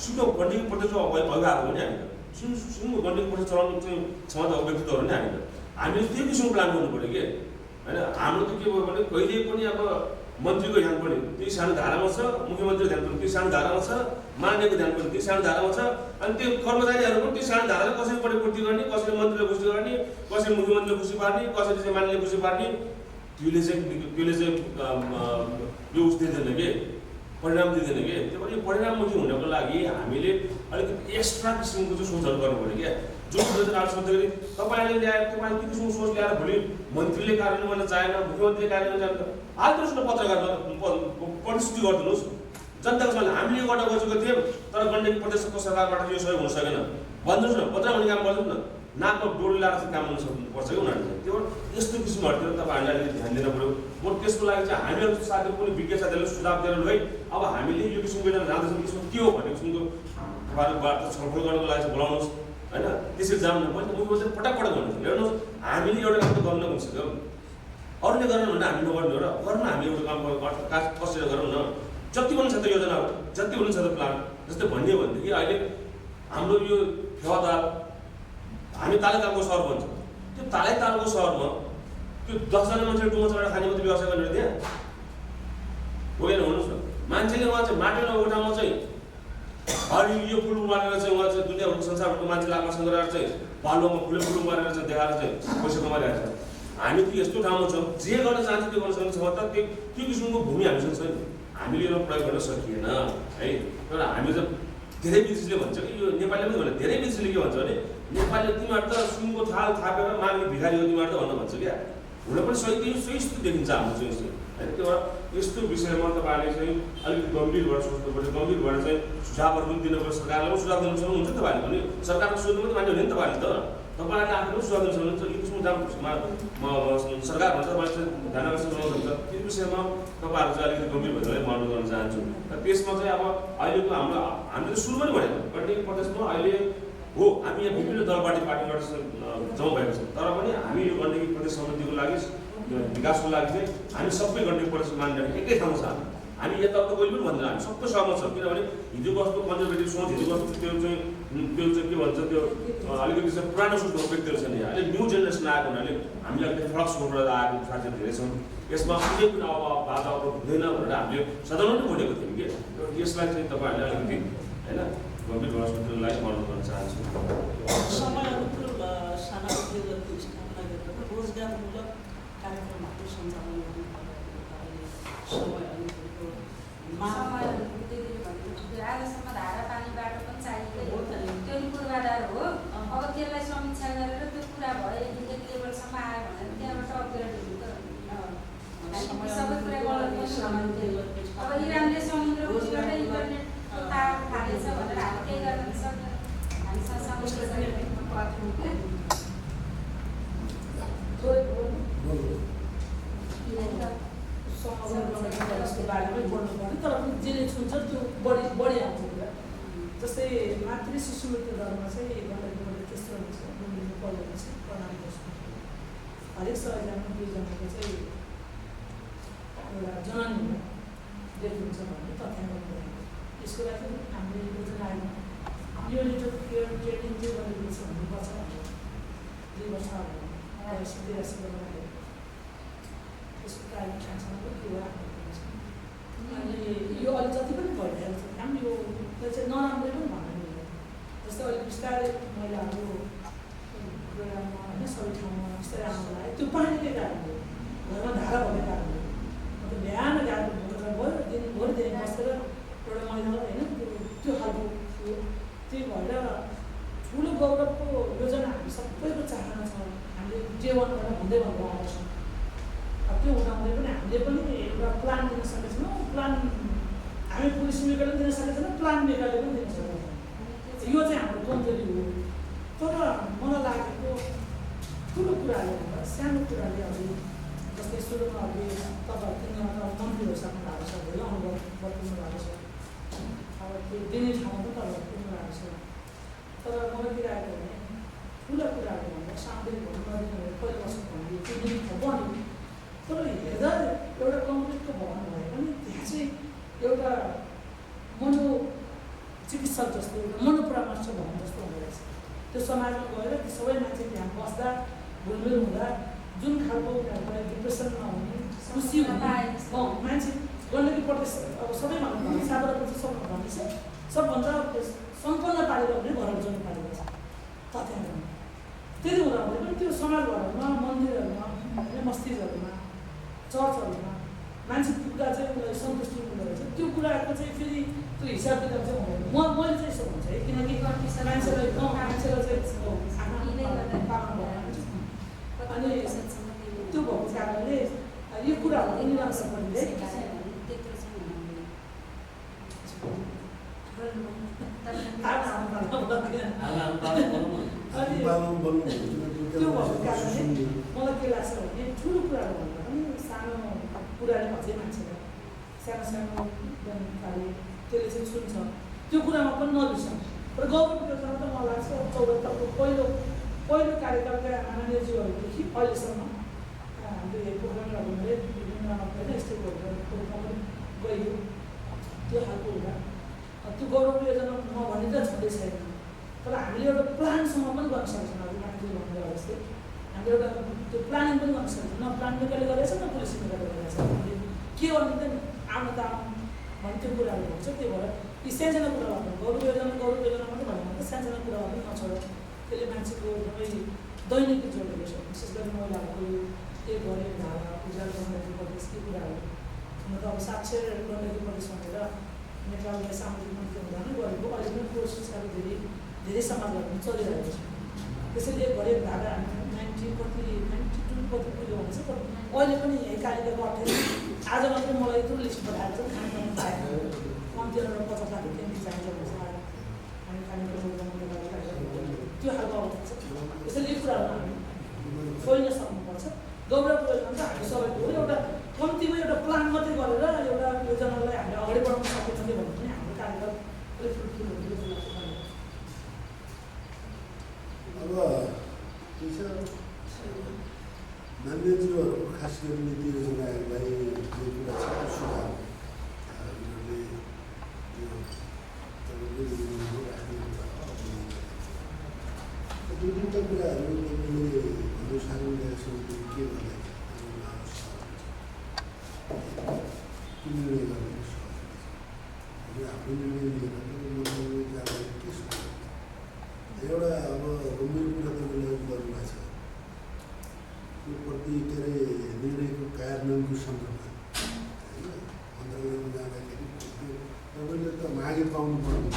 सुनको गण्डकी प्रदेशको भइगएको हो भने हामी सुनको गण्डकी प्रदेश चलाउनु चाहिँ क्षमता व्यक्तित्वहरू नै हामीले त्यो किसिमको प्लान गर्नु पऱ्यो कि होइन। हाम्रो त के भयो भने कहिले पनि अब मन्त्रीको ध्यान पनि त्यही सानो धारामा छ, मुख्यमन्त्रीको ध्यान पनि त्यही सानो धारामा छ, माननीयको ध्यान पनि त्यही सानो धारामा छ, अनि त्यो कर्मचारीहरू पनि त्यो सानो धारालाई कसरी परिपूर्ति गर्ने, कसरी मन्त्रीले खुसी गर्ने, कसरी मुख्यमन्त्रीले खुसी पार्ने, कसरी चाहिँ माननीयले खुसी पार्ने, त्यसले चाहिँ यो उस दिँदैन कि परिणाम दिँदैन कि। त्यो पनि परिणाममुखी हुनको लागि हामीले अलिकति एक्स्ट्रा किसिमको चाहिँ सोचहरू गर्नु पऱ्यो क्या। जुन योजनाहरू सोच्दाखेरि तपाईँले ल्याएर तपाईँले त्यो किसिमको सोच ल्याएर भोलि मन्त्रीले कार्यान्वयन गर्न चाहेन, मुख्यमन्त्रीले कार्यान्वयन गर्न हाल्नुहोस् न, पत्रकारमा प्रस्तुति गरिदिनुहोस् जनताको सामने हामीले यो गर्न खोजेको थियौँ तर गण्डकी प्रदेशको सरकारबाट यो सहयोग हुन सकेन भन्नुहोस् न, पत्र हुने काम गर्नुहोस् न। नाकमा डोरी लगाएर चाहिँ काम गर्न सक्नुपर्छ कि उनीहरूले। त्यो यस्तो किसिमहरूतिर तपाईँहरूले अलिकति ध्यान दिनु पऱ्यो। म त्यसको लागि चाहिँ हामीहरू साथीहरू पनि विज्ञ साथीहरूले सुझाव दिएर है अब हामीले यो किसिमको योजना जाँदैछौँ, यसमा के हो भन्ने किसिमको बारेमा छलफल गर्नको लागि चाहिँ बोलाउनुहोस् होइन। त्यसरी जानु न, मैले मुख्यमन्त्री पटक भन्नुहोस्, हेर्नुहोस् हामीले एउटा काम त गर्न नसक्यो, अरूले गर्न भने हामी नगर्ने हो र गर्न हामी एउटा काम कसरी गरौँ न। जति पनि छ त योजनाहरू, जति पनि छ त प्लान, जस्तै भन्ने हो भनेदेखि अहिले हाम्रो यो फेवाताल हामी तालैतालको सहर भन्छ, त्यो तालैतालको सहरमा त्यो 10जना मान्छेले डुङ्गा चढेर खाने मात्रै व्यवसाय गरेर त्यहाँ होइन। भन्नुहोस् न, मान्छेले उहाँ चाहिँ माटो नभएको ठाउँमा चाहिँ अनि यो फुल उमारेर चाहिँ उहाँ चाहिँ दुनियाँभरको संसारभरको मान्छेले आकर्षण गरेर चाहिँ बालुवामा फुल उमारेर चाहिँ देखाएर चाहिँ पैसा कमाइरहेको छ। हामी त यस्तो ठाउँमा छौँ जे गर्न चाहन्छ त्यो गर्न सक्ने क्षमता त्यो किसिमको भूमि हामीसँग छैन, हामीले यो प्रयोग गर्न सकिएन है। तर हामी त धेरै विदेशीले भन्छ कि यो नेपालीले पनि भन्छ, धेरै विदेशीले के भन्छ भने नेपालीले तिमीहरू त सुनको थाल थापेर माग्ने भिखारी हो तिमीहरू त भन्न भन्छ क्या। हुन पनि सही देखिन्छ हाम्रो चाहिँ यस्तो होइन। त्यो भएर यस्तो विषयमा तपाईँहरूले चाहिँ अलिकति गम्भीर भएर सोच्नु पऱ्यो, गम्भीर भएर चाहिँ सुझावहरू पनि दिनु पऱ्यो। सरकारलाई पनि सुझाव दिनु सक्नुहुन्छ तपाईँहरूले पनि, सरकारको सोध्नु पनि मान्यो भने नि तपाईँहरूले त तपाईँहरूले आफूले सुझाव दिनु सक्नुहुन्छ। यो किसिमको सरकार भन्छ तपाईँले चाहिँ ध्यान आकर्षण गर्नुहुन्छ, त्यो विषयमा तपाईँहरू चाहिँ अलिकति गम्भीर भएर म अनुरोध गर्न चाहन्छु। र त्यसमा चाहिँ अब अहिलेको हामीले त सुरु पनि भनेको गण्डकी प्रदेशमा अहिले हो हामी यहाँ विभिन्न दल पार्टीबाट जम्मा भएको छ, तर पनि हामी यो गण्डकी प्रदेश समृद्धिको लागि विकासको लागि चाहिँ हामी सबै गण्डकी प्रदेश मानेर एकै ठाउँमा छ। हामी यताउता कोही पनि भन्दैन, हामी सबै सहमत छौँ। किनभने हिजो कस्तो कन्जर्भेटिभ सोच, हिजो कस्तो त्यो चाहिँ के भन्छ त्यो अलिकति चाहिँ पुरानो सोचको व्यक्तिहरू छन्। यहाँ अहिले न्यू जेनेरेसन आएको हुनाले हामीले अलिकति फरक सोचबाट आएको साथीहरू धेरै छौँ। यसमा कुनै पनि बाधा हुँदैन भनेर हामीले सदनमा पनि बोलेको थियौँ कि यसलाई चाहिँ तपाईँहरूले अलिकति होइन गम्भीर भएर सोच्नुको लागि म अनुरोध गर्न चाहन्छु। समय अनुकूल साना उद्योगहरूको स्थापना गरेर रोजगारमूलक कार्यक्रमहरू सञ्चालन गर्नु समय अनुकूलको आजसम्म धारा पानी बाटो पनि चाहिएको त्यो पूर्वाधार हो। अब त्यसलाई सबै कुरा गलत पनि भन्नुहुन्थ्यो। अब इरानले समुद्रबाट इन्टरनेटको तार फालेछ भनेर हामी केही गर्न सक्दैन। हामीसँग त्यसको बारेमै बोल्नु पर्ने तर पनि जसले छुन्छ त्यो बढी आउँछ कुरा। जस्तै मातृ शिशु मृत्यु दरमा चाहिँ गण्डकीबाट त्यस्तो हुन्छ पहिलो चाहिँ प्रणाली जस्तो हरेक 100जनामा 2 जनाको चाहिँ एउटा जननीमा डेथ हुन्छ भन्ने तथ्याङ्क बनाएको। यसको लागि हामीले योजना आएन। यो लिटर केयर ट्रेनिङ चाहिँ गरेको छ भन्नुपर्छ भनेर 2 वर्ष भयो 83 बनाएको। त्यसको कारण ठाउँसँग कुरा अनि यो अहिले जति पनि भइरहेको छ काम यो चाहिँ नराम्रो पनि भन्नु मिल्दैन। जस्तै अहिले बिस्तारै महिलाहरू प्रोग्राममा होइन सबै ठाउँमा बिस्तारै आउनु लाग्यो। त्यो पानीकै कारणले घरमा धारा भएको कारणले मतलब बिहान गएको भयो दिनभरि त्यहाँ बसेर एउटा महिलालाई होइन त्यो खालको थियो। त्यही भएर ठुलो गौरवको योजना हामी सबैको चाहना छ। हामीले J1 भनेर भन्दै आएको छौँ। त्यो हुँदाहुँदै पनि हामीले पनि एउटा प्लान दिन सकेको छैनौँ। प्लान हामी पुलिस मेकरले पनि दिन सकेको छैनौँ, प्लान मेकरले पनि दिन सकेको छैनौँ। यो चाहिँ हाम्रो कमजोरी हो। तर मलाई लागेको ठुलो कुराले भन्दा सानो कुराले अब जस्तै सुरुमा अब तपाईँहरू 3 जना मन्त्रीहरू सक्नु भएको छ, धेरै अनुभव बटुल्नु भएको छ। अब त्यो दिने ठाउँमा पनि तपाईँहरू पुग्नु भएको छ। तर मलाई के लागेको भने ठुला कुराहरू भन्दा सामूहिक भन्नु नदिने पहिलो वर्ष भन्ने त्यो दिने ठाउँ बन्यो। तर हेर्दा एउटा कङ्क्रिटको भवन भए पनि त्यहाँ चाहिँ एउटा मनोचिकित्सक जस्तो एउटा मनोपरामर्श भवन जस्तो हुँदो रहेछ। त्यो समाजमा गएर ती सबै मान्छे त्यहाँ बस्दा घुलमिल हुँदा जुन खालको डिप्रेसन नहुने खुसी हुने मान्छे गण्डकी प्रदेश अब सबैभन्दा 7% सबभन्दा भन्ने छ सबभन्दा सम्पन्न पारेर भने घरहरू जम्नु पारेको छ तथ्याङ्क। त्यति हुँदा हुँदै पनि त्यो समाजहरूमा मन्दिरहरूमा होइन मस्जिदहरूमा चर्चहरूमा मान्छे पुग्दा चाहिँ उसलाई सन्तुष्टि हुँदो रहेछ। त्यो कुराको चाहिँ फेरि त्यो हिसाब किताब चाहिँ हुँदैन। मैले चाहिँ यसो भन्छ है किनकि मान्छेलाई चाहिँ पाल्नु भएन अनि त्यो भएको कारणले यो कुराहरू उनीहरूको पनि त्यो भएको कारणले मलाई के लाग्छ भने ठुलो कुराहरू भन्दा पनि सानो कुराले अझै मान्छेलाई सानो त्यसले चाहिँ सुन्छ। त्यो कुरामा पनि नबिर्सन्छ। र गौरव योजना त मलाई लाग्छ 74को पहिलो कार्यकालका माननीयज्यूहरूदेखि अहिलेसम्म हामीले प्रोग्रामहरू गरेर विभिन्न होइन स्टेटहरूको पनि गयो। त्यो खालको हुँदा त्यो गौरव योजना नभने त छँदै छैन। तर हामीले एउटा प्लानसम्म पनि गर्न सक्छौँ। अब मान्छे भन्दै जस्तै हामीले एउटा त्यो प्लानिङ पनि गर्न सक्छौँ। न प्लान मेकरले गरेको छ न पुलिस मेकरले गरेको छ। हामीले के गर्ने त आउनु त आउनु भन्ने त्यो कुराहरू हुन्छ। त्यही भएर यी सानसानो कुराहरू गौरव योजना मात्रै भन्यो भने सानसानो कुराहरू पनि नछोड। त्यसले मान्छेको एकदमै दैनिक जोडेको छ। विशेष गरी महिलाहरूको एक घरे धारा उजाड गण्डकी प्रदेश के कुराहरू हुन त अब साक्षर गण्डकी प्रदेश भनेर नेपाललाई सामाजिक मन्त्री हुँदा नै गरेको अहिले पनि कोसिसहरू धेरै समाजहरू चलिरहेको छ। त्यसैले एक घरे धारा 92 कति पुग्यो भन्छ। तर अहिले पनि यही कालिदाको 28 आज मात्रै मलाई यत्रो लिस्ट पठाएको छ खाने पाएको कम्ती 50 लाख रुपियाँ चाहिन्छ भन्छ। हामी खानेको त्यो खालको अवस्था छ। त्यसैले यो कुराहरू हामी छोड्न सक्नुपर्छ। गौरव योजना त हामी सबैको हो। एउटा कम्तीमा एउटा प्लान मात्रै गरेर एउटा योजनालाई हामीले अगाडि बढाउन सकेन भने पनि हाम्रो कार्यकाल अलिक ठुल्ठुलो हुन्छ जस्तो लाग्छ। अब मान्यज्यूहरूको खास गरी नीति योजनाहरूलाई जे कुरा छ त्यो सुधार उनीहरूले यो दुईवटा कुराहरू तपाईँले भन्नु सार्नु के भन्दाखेरि निर्णय गर्ने आफ्नो निर्णय लिएर जाँदा के सुन्नु एउटा अब गम्भीर कुरा तपाईँले गर्नुभएको छ त्यो प्रति के अरे निर्णयको कार्यान्वयनको सन्दर्भमा होइन मन्त्रालयमा जाँदाखेरि तपाईँले त मागे पाउनु पर्ने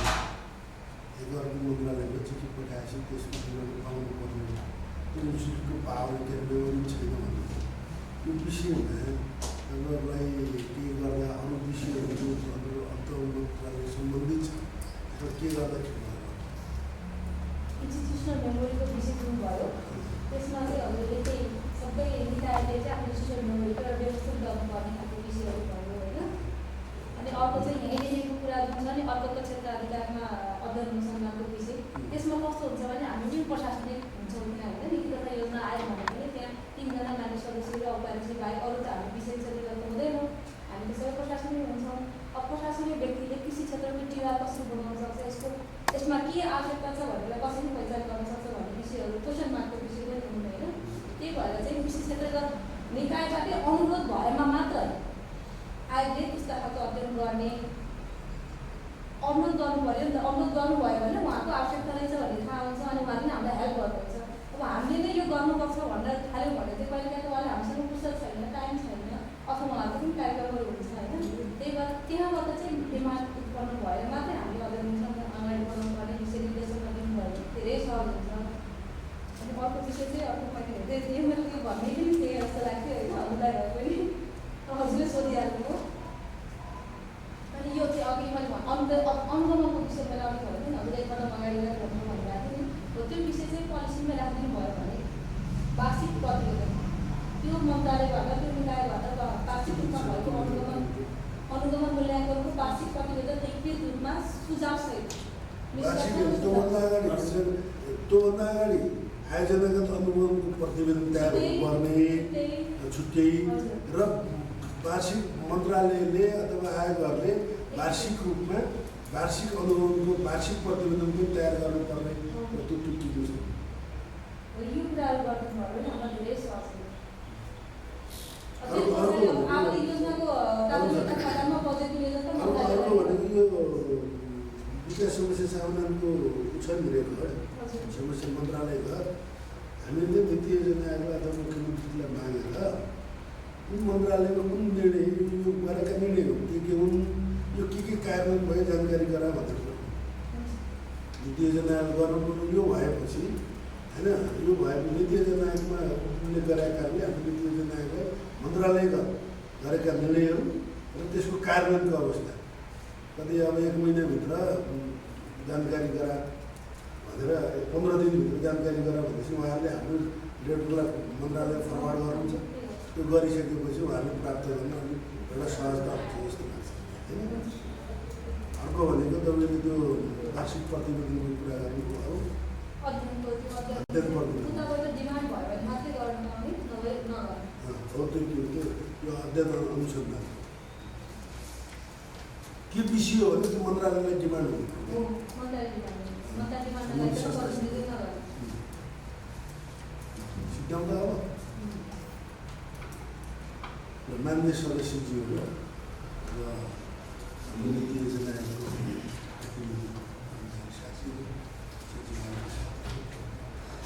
एक अर्को मन्त्रालयमा चिठी पठाएपछि त्यसको उनीहरूले पाउनु पर्ने त्यो इन्स्टिट्युटको पावर के मेमोरी छैन भने त्यो विषयमा उनीहरूलाई के गर्दा अरू विषयहरू हाम्रो अन्तर्गतलाई सम्बन्धित छ र के गर्दा ठिक भयो इन्स्टिट्युसनल मेमोरीको विषय जुन भयो त्यसमा चाहिँ हजुरले चाहिँ सबै निकायले चाहिँ आफ्नो इन्स्टिट्युसनल मेमोरीको एउटा व्यवस्थित गर्नुपर्ने खालको विषयहरू भयो होइन। अनि अर्को चाहिँ यहीँ लेखेको कुरा जुन छ नि अर्को क्षेत्र अधिकारमा अध्ययन अनुसन्धानको विषय त्यसमा कस्तो हुन्छ भने हामी जुन प्रशासनिक हुन्छौँ त्यहाँ होइन नीतिगत योजना आयो भने पनि त्यहाँ 3 जना मानिस सदस्य र औपचारिक बाहेक अरू त हामी विषय क्षेत्रगत हुँदैनौँ, हामी त सबै प्रशासनिक हुन्छौँ। अब प्रशासनिक व्यक्तिले कृषि क्षेत्रको टिवा कसरी बनाउन सक्छ, यसमा के आवश्यकता छ भनेर कसरी पहिचान गर्न सक्छ भन्ने विषयहरू क्वेसन मार्कको विषय पनि हुँदैन। त्यही भएर चाहिँ कृषि क्षेत्रगत निकायबाटै अनुरोध भएमा मात्र आयोगले त्यस्ता खालको अध्ययन गर्ने अनुरोध गर्नु पऱ्यो नि त। अनुरोध गर्नुभयो भने उहाँको आवश्यकता रहेछ भन्ने थाहा हुन्छ अनि उहाँले नै हामीलाई हेल्प गर्नुहुन्छ। अब हामीले नै यो गर्नुपर्छ भनेर थाल्यौँ भने चाहिँ कहिलेकाहीँ उहाँले हामीसँग फुर्सद छैन, टाइम छैन, अथवा उहाँहरूको पनि कार्यक्रमहरू हुन्छ होइन। त्यही भएर त्यहाँबाट चाहिँ डिमान्ड उत्पन्न भएर मात्रै हामीले अध्ययन अगाडि बढाउनु पर्ने विषय निर्देशन दिनुभयो भने धेरै सहज हुन्छ। अनि अर्को विषय चाहिँ अर्को मैले हेर्दै मैले त्यो भन्ने पनि थिएँ जस्तो लाग्थ्यो होइन हजुरलाई भए पनि हजुरले सोधिहाल्नु हो। अनि यो चाहिँ अघि मैले अनुगमनको विषय मैले अघि भनेको थिएँ हजुरले एकपल्ट अगाडि गएर भन्नु भनिरहेको थियो नि हो। त्यो विषय चाहिँ पोलिसीमै राखिदिनु भयो भने वार्षिक प्रतिवेदन त्यो मन्त्रालयबाट त्यो निकायबाट वार्षिक रूपमा भएको अनुगमन मूल्याङ्कनको वार्षिक प्रतिवेदन लिखित रूपमा सुझावसहित त्योभन्दा अगाडि आयोजनागत अनुगमनको प्रतिवेदन तयार हुनुपर्ने छुट्टै र वार्षिक मन्त्रालयले अथवा आयोगहरूले वार्षिक रूपमा वार्षिक अनुगमनको वार्षिक प्रतिवेदन पनि तयार गर्नुपर्ने त्यो टुक्टिएको छ। यो कुराहरू गर्नुभयो भने हामीलाई धेरै सहज हुन्छ। अर्को भनेको यो विकास समस्या समाधानको छ नि रेकर्ड समस्या मन्त्रालयगत हामीले नीति योजना आयोग अथवा मुख्यमन्त्रीलाई मागेर कुन मन्त्रालयमा कुन निर्णय यो गरेका निर्णय हो के हुन्, यो के कार्यान्वयन भयो जानकारी गरा भनेर नीति योजना आयोग गर्नु यो भएपछि होइन यो भएको नीति योजना आयोगमा उल्लेख गरेका कारणले हाम्रो नीति योजना आयोगले मन्त्रालयगत गरेका निर्णयहरू र त्यसको कार्यान्वयनको अवस्था कतै अब 1 महिनाभित्र जानकारी गरा भनेर 15 दिनभित्र जानकारी गरा भनेपछि उहाँहरूले हाम्रो डेटलाई मन्त्रालय फरवार्ड गर्नुहुन्छ। त्यो गरिसकेपछि उहाँहरूले प्राप्त गर्न अलिक एउटा सहजता हुन्छ जस्तो लाग्छ होइन। अर्को भनेको तपाईँले त्यो वार्षिक प्रतिवेदनको कुरा गर्नुभयो यो अध्ययन अनुसन्धान के विषय हो भने त्यो मन्त्रालयलाई डिमान्ड हुनु सिद्धान्त अब मान्य सदस्यज्यूहरू र नीति योजना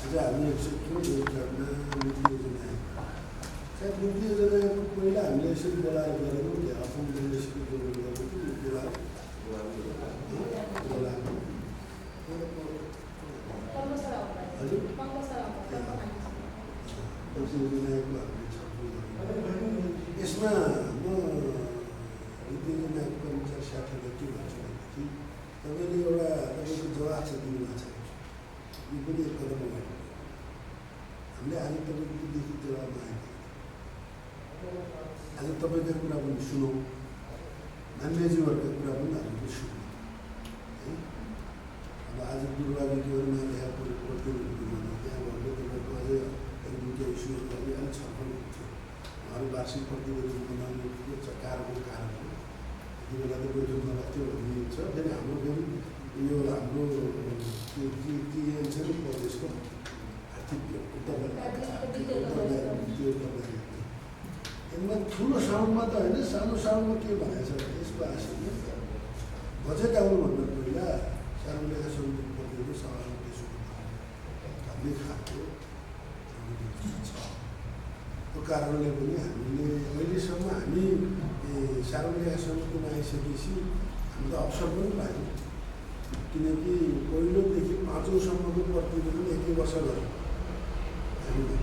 आज हामी एकचोटि घटना नीति योजना सायद नीति योजनाको पहिला हामीले यसरी बोलाएर गरेनौँ कि आफ्नो निर्देशकको यसमा म नीति योजनाको कर्मचारी साथीलाई के भन्छु भनेदेखि तपाईँले एउटा तपाईँको जवाब छ दिनुभएको छ यो पनि एक कदम अगाडि हामीले आज तपाईँको लिखित जवाब मागेको आज तपाईँका कुरा पनि सुनौँ, मान्यज्यूहरूका कुरा पनि हामीले सुनौँ है। अब आज दुर्भाग्य के हो नदेखा परिवर्तन हुँदैन त्यहाँ भयो तपाईँको अझै 1-2 इस्युहरू गर्ने अलिक छलफल हुन्थ्यो। उहाँहरू वार्षिक प्रतिवेदन बनाउनु कारको कारण हो त्यति बेला त बैठक नराख्थ्यो भन्ने छ। फेरि हाम्रो फेरि यो हाम्रो के छ नि प्रदेशको आर्थिक यसमा ठुलो साउन्डमा त होइन सानो साउन्डमा के भनेको छ भने यसको आशयमा बजेट आउनुभन्दा पहिला सार्वजनिक समिति प्रतिवेदन सभामा त्यसो भन्ने खालको छ। त्यो कारणले पनि हामीले अहिलेसम्म हामी सार्वजनिक समितिमा आइसकेपछि हामीले अवसर पनि पायौँ किनकि पहिलोदेखि 5औँसम्मको प्रतिवेदन 1 वर्ष गऱ्यौँ हामीले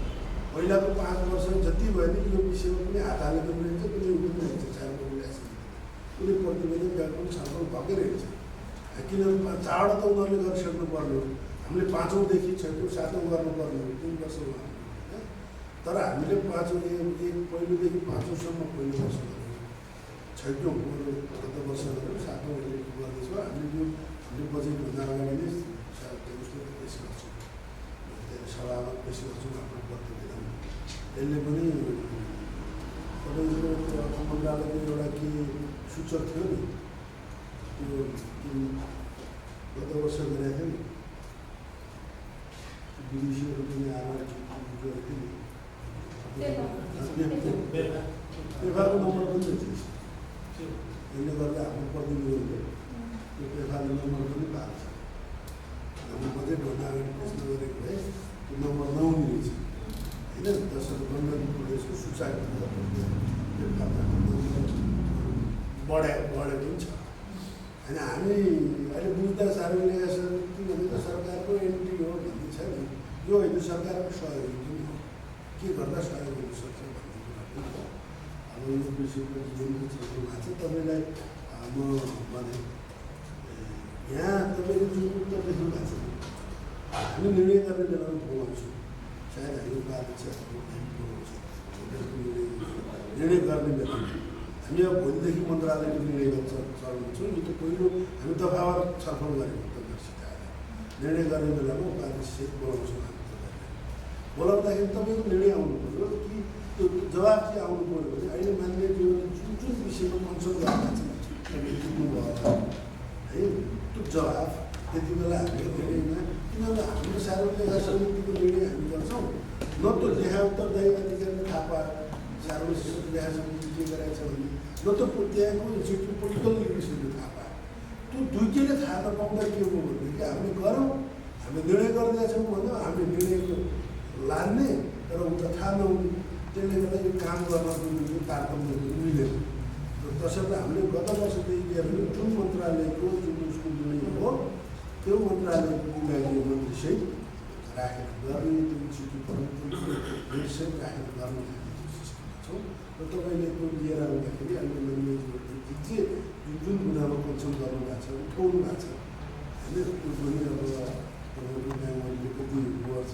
पहिलाको 5 वर्ष जति भयो नि यो विषयमा पनि हात हालेको रहन्छ, कुनै पनि रहन्छ, कुनै प्रतिवेदन गएको पनि छलफल भएकै रहन्छ। किनभने चाँडो त उनीहरूले गरिसक्नु पर्ने हो, हामीले 5औँदेखि 6औँ 7औँ गर्नुपर्ने हो 3 वर्षमा, होइन? तर हामीले 5औँ एक पहिलोदेखि 5औँसम्म पहिलो वर्ष गऱ्यौँ, 6औँ गत वर्ष गऱ्यौँ, 7औँ गर्दैछौँ। हामीले बजेटभन्दा अगाडि नै उसले पेस गर्छौँ, सभामा पेस गर्छौँ आफ्नो प्रतिवेदन। यसले पनि तपाईँको अर्थ मन्त्रालयको एउटा के सूचक थियो नि, त्यो गत वर्ष गरेको थियो नि, विदेशीहरू पनि आएर गरेको थियो नि, पेफाको नम्बर पनि थियो। यसले गर्दा हाम्रो प्रतिनिधिहरूले त्यो पेफाको नम्बर पनि पाएको छ। हाम्रो बजेटभन्दा अगाडि पेस नगरेको भए त्यो नम्बर नहुने रहेछ, होइन? जसरी गण्डकी प्रदेशको सूचक बढेको पनि छ, होइन? हामी अहिले बुझ्दा साह्रै ल्याएको छ के भनेको सरकारको एन्ट्री हो भन्ने छ नि, यो होइन सरकारको सहयोग पनि हो, के गर्दा सहयोग हुन सक्छ भन्ने कुरा पनि हो। अब यो विषयको जुन छलफल भएको छ तपाईँलाई म भने यहाँ तपाईँले जुन उत्तर देख्नु भएको छ, हामी निर्णय गर्ने बेलामा बोलाउँछौँ, सायद हामी उपाध्यक्षहरू बोलाउँछौँ निर्णय गर्ने बेलामा। हामी अब भोलिदेखि मन्त्रालयले निर्णय गर्न चलाउँछौँ। यो त पहिलो हामी दफावार छलफल गरेको तपाईँसित आएर निर्णय गर्ने बेलामा उपाध्यक्षसहित बोलाउँछौँ। हामी तपाईँलाई बोलाउँदाखेरि तपाईँको निर्णय आउनु पऱ्यो कि त्यो जवाब चाहिँ आउनु पऱ्यो भने अहिले मान्ने जुन जुन विषयमा कन्सल्ट गरेका छन् तपाईँ जित्नुभयो है, त्यो जवाब त्यति बेला हामीले निर्णयमा, किनभने हाम्रो सार्वजनिक समितिको निर्णय हामी गर्छौँ, न त्यो लेखा उत्तरदायी अधिकारीले थाहा पायो सार्वजनिक लेखा समिति के गराएको छ भने, न त त्यहाँको इन्स्टिट्युट पोलिटिकल लिडरसिपले थाहा पायो। त्यो दुईटैले थाहा नपाउँदा के हो भनेदेखि हामीले गरौँ, हामीले निर्णय गरिदिएछौँ भन्यो, हामीले निर्णयको लान्ने तर उता थाहा नहुने, त्यसले गर्दा यो काम गर्नको तारतम्य मिलेन। त्यसैले हामीले गत वर्षदेखि लिएर जुन मन्त्रालयको जुन उसको निर्णय हो त्यो मन्त्रालयको विभागीय मन्त्रीसहित राखेर गर्ने, त्यो इन्स्टिट्युटहरू हेडसहित राखेर गर्ने छौँ। र तपाईँले त्यो लिएर आउँदाखेरि अहिले म्यानेजमेन्टले चाहिँ जुन कुरामा कन्सल्ट गर्नुभएको छ, उठाउनु भएको छ, होइन? त्यो पनि अब तपाईँको म्यानेजमेन्टले कति गर्छ,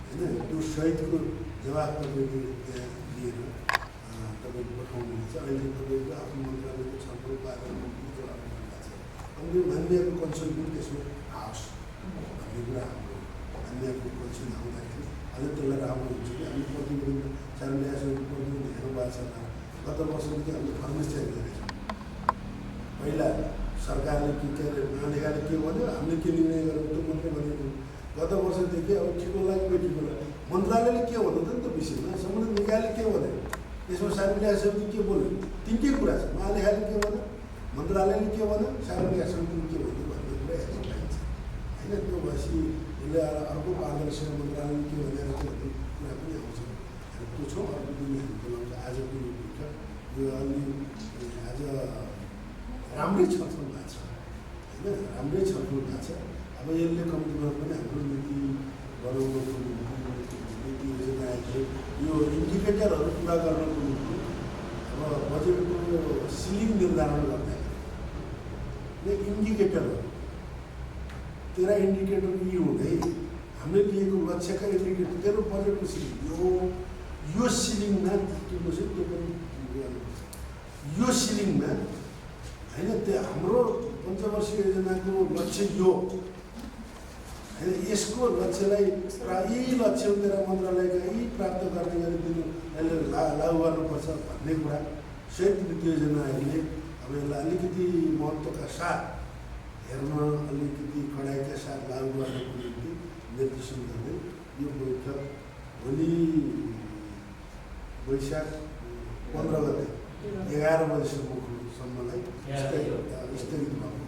होइन? त्यो सहितको जवाब तपाईँले त्यहाँ लिएर तपाईँले पठाउनुहुन्छ। अहिले तपाईँको आफ्नो मन्त्रालयको छलफल पारेर जवाब दिनुभएको छ। अनि यो मान्यको कन्सल्ट पनि त्यसमा आओस् भन्ने कुरा हाम्रो मान्यको कन्सल्ट आउँदाखेरि अझै त्यसलाई राम्रो हुन्छ कि हामी प्रतिवेदन सार्वजनिक प्रतिवेदन हेर्नु भएको छ। गत वर्षदेखि हामीले फर्मेस चेन्ज गरेको छौँ। पहिला सरकारले के अरे महालेखाले के भन्यो, हामीले के निर्णय गर्यो त्यो मात्रै भनेको। गत वर्षदेखि अब ठिको लाग्यो बेठिको लाग्यो, मन्त्रालयले के भन्नु त नि त विषयमा, सम्बन्धित निकायले के भन्यो, त्यसमा सार्वजनिक समिति के बोल्यो, तिनकै कुरा छ। महालेखाले के भन्यो, मन्त्रालयले के भन्यो, सार्वजनिक समितिले के भन्यो भन्ने कुरा हेर्नु पाइन्छ, होइन? त्यो भएपछि यसले अर्को पारदर्शी मन्त्रालयले के भनेर भन्ने कुरा पनि आउँछ। त्यो छौँ अर्को दिन हामी बोलाउँछ। आजको यो बैठक यो अलि आज राम्रै छलफल भएको छ, होइन? राम्रै छलफल भएको छ। अब यसले कम्तीमा पनि हाम्रो नीति बनाउनको निम्ति नीति योजना आएको यो इन्डिकेटरहरू पुरा गर्नको निम्ति अब बजेटको सिलिङ निर्धारण गर्दाखेरि इन्डिकेटरहरू 13 इन्डिकेटर यी हुँदै हामीले लिएको लक्ष्यका इन्डिकेटर 13 बजेटको सिलिङ यो सिलिङमा जित्नुपछि त्यो पनि यो सिलिङमा, होइन? त्यो हाम्रो पञ्चवर्षीय योजनाको लक्ष्य यो, होइन? यसको लक्ष्यलाई यही लक्ष्य मेरा मन्त्रालयका यी प्राप्त गर्ने गरी दिनु अहिले लागू गर्नुपर्छ भन्ने कुरा सहित नीति योजनाहरूले अब यसलाई अलिकति महत्त्वका साथ हेर्न, अलिकति कडाइका साथ लागू गर्नको निम्ति निर्देशन गर्दै यो बैठक भोलि वैशाख 15 गते 11 बजीसम्मलाई स्थगित भएको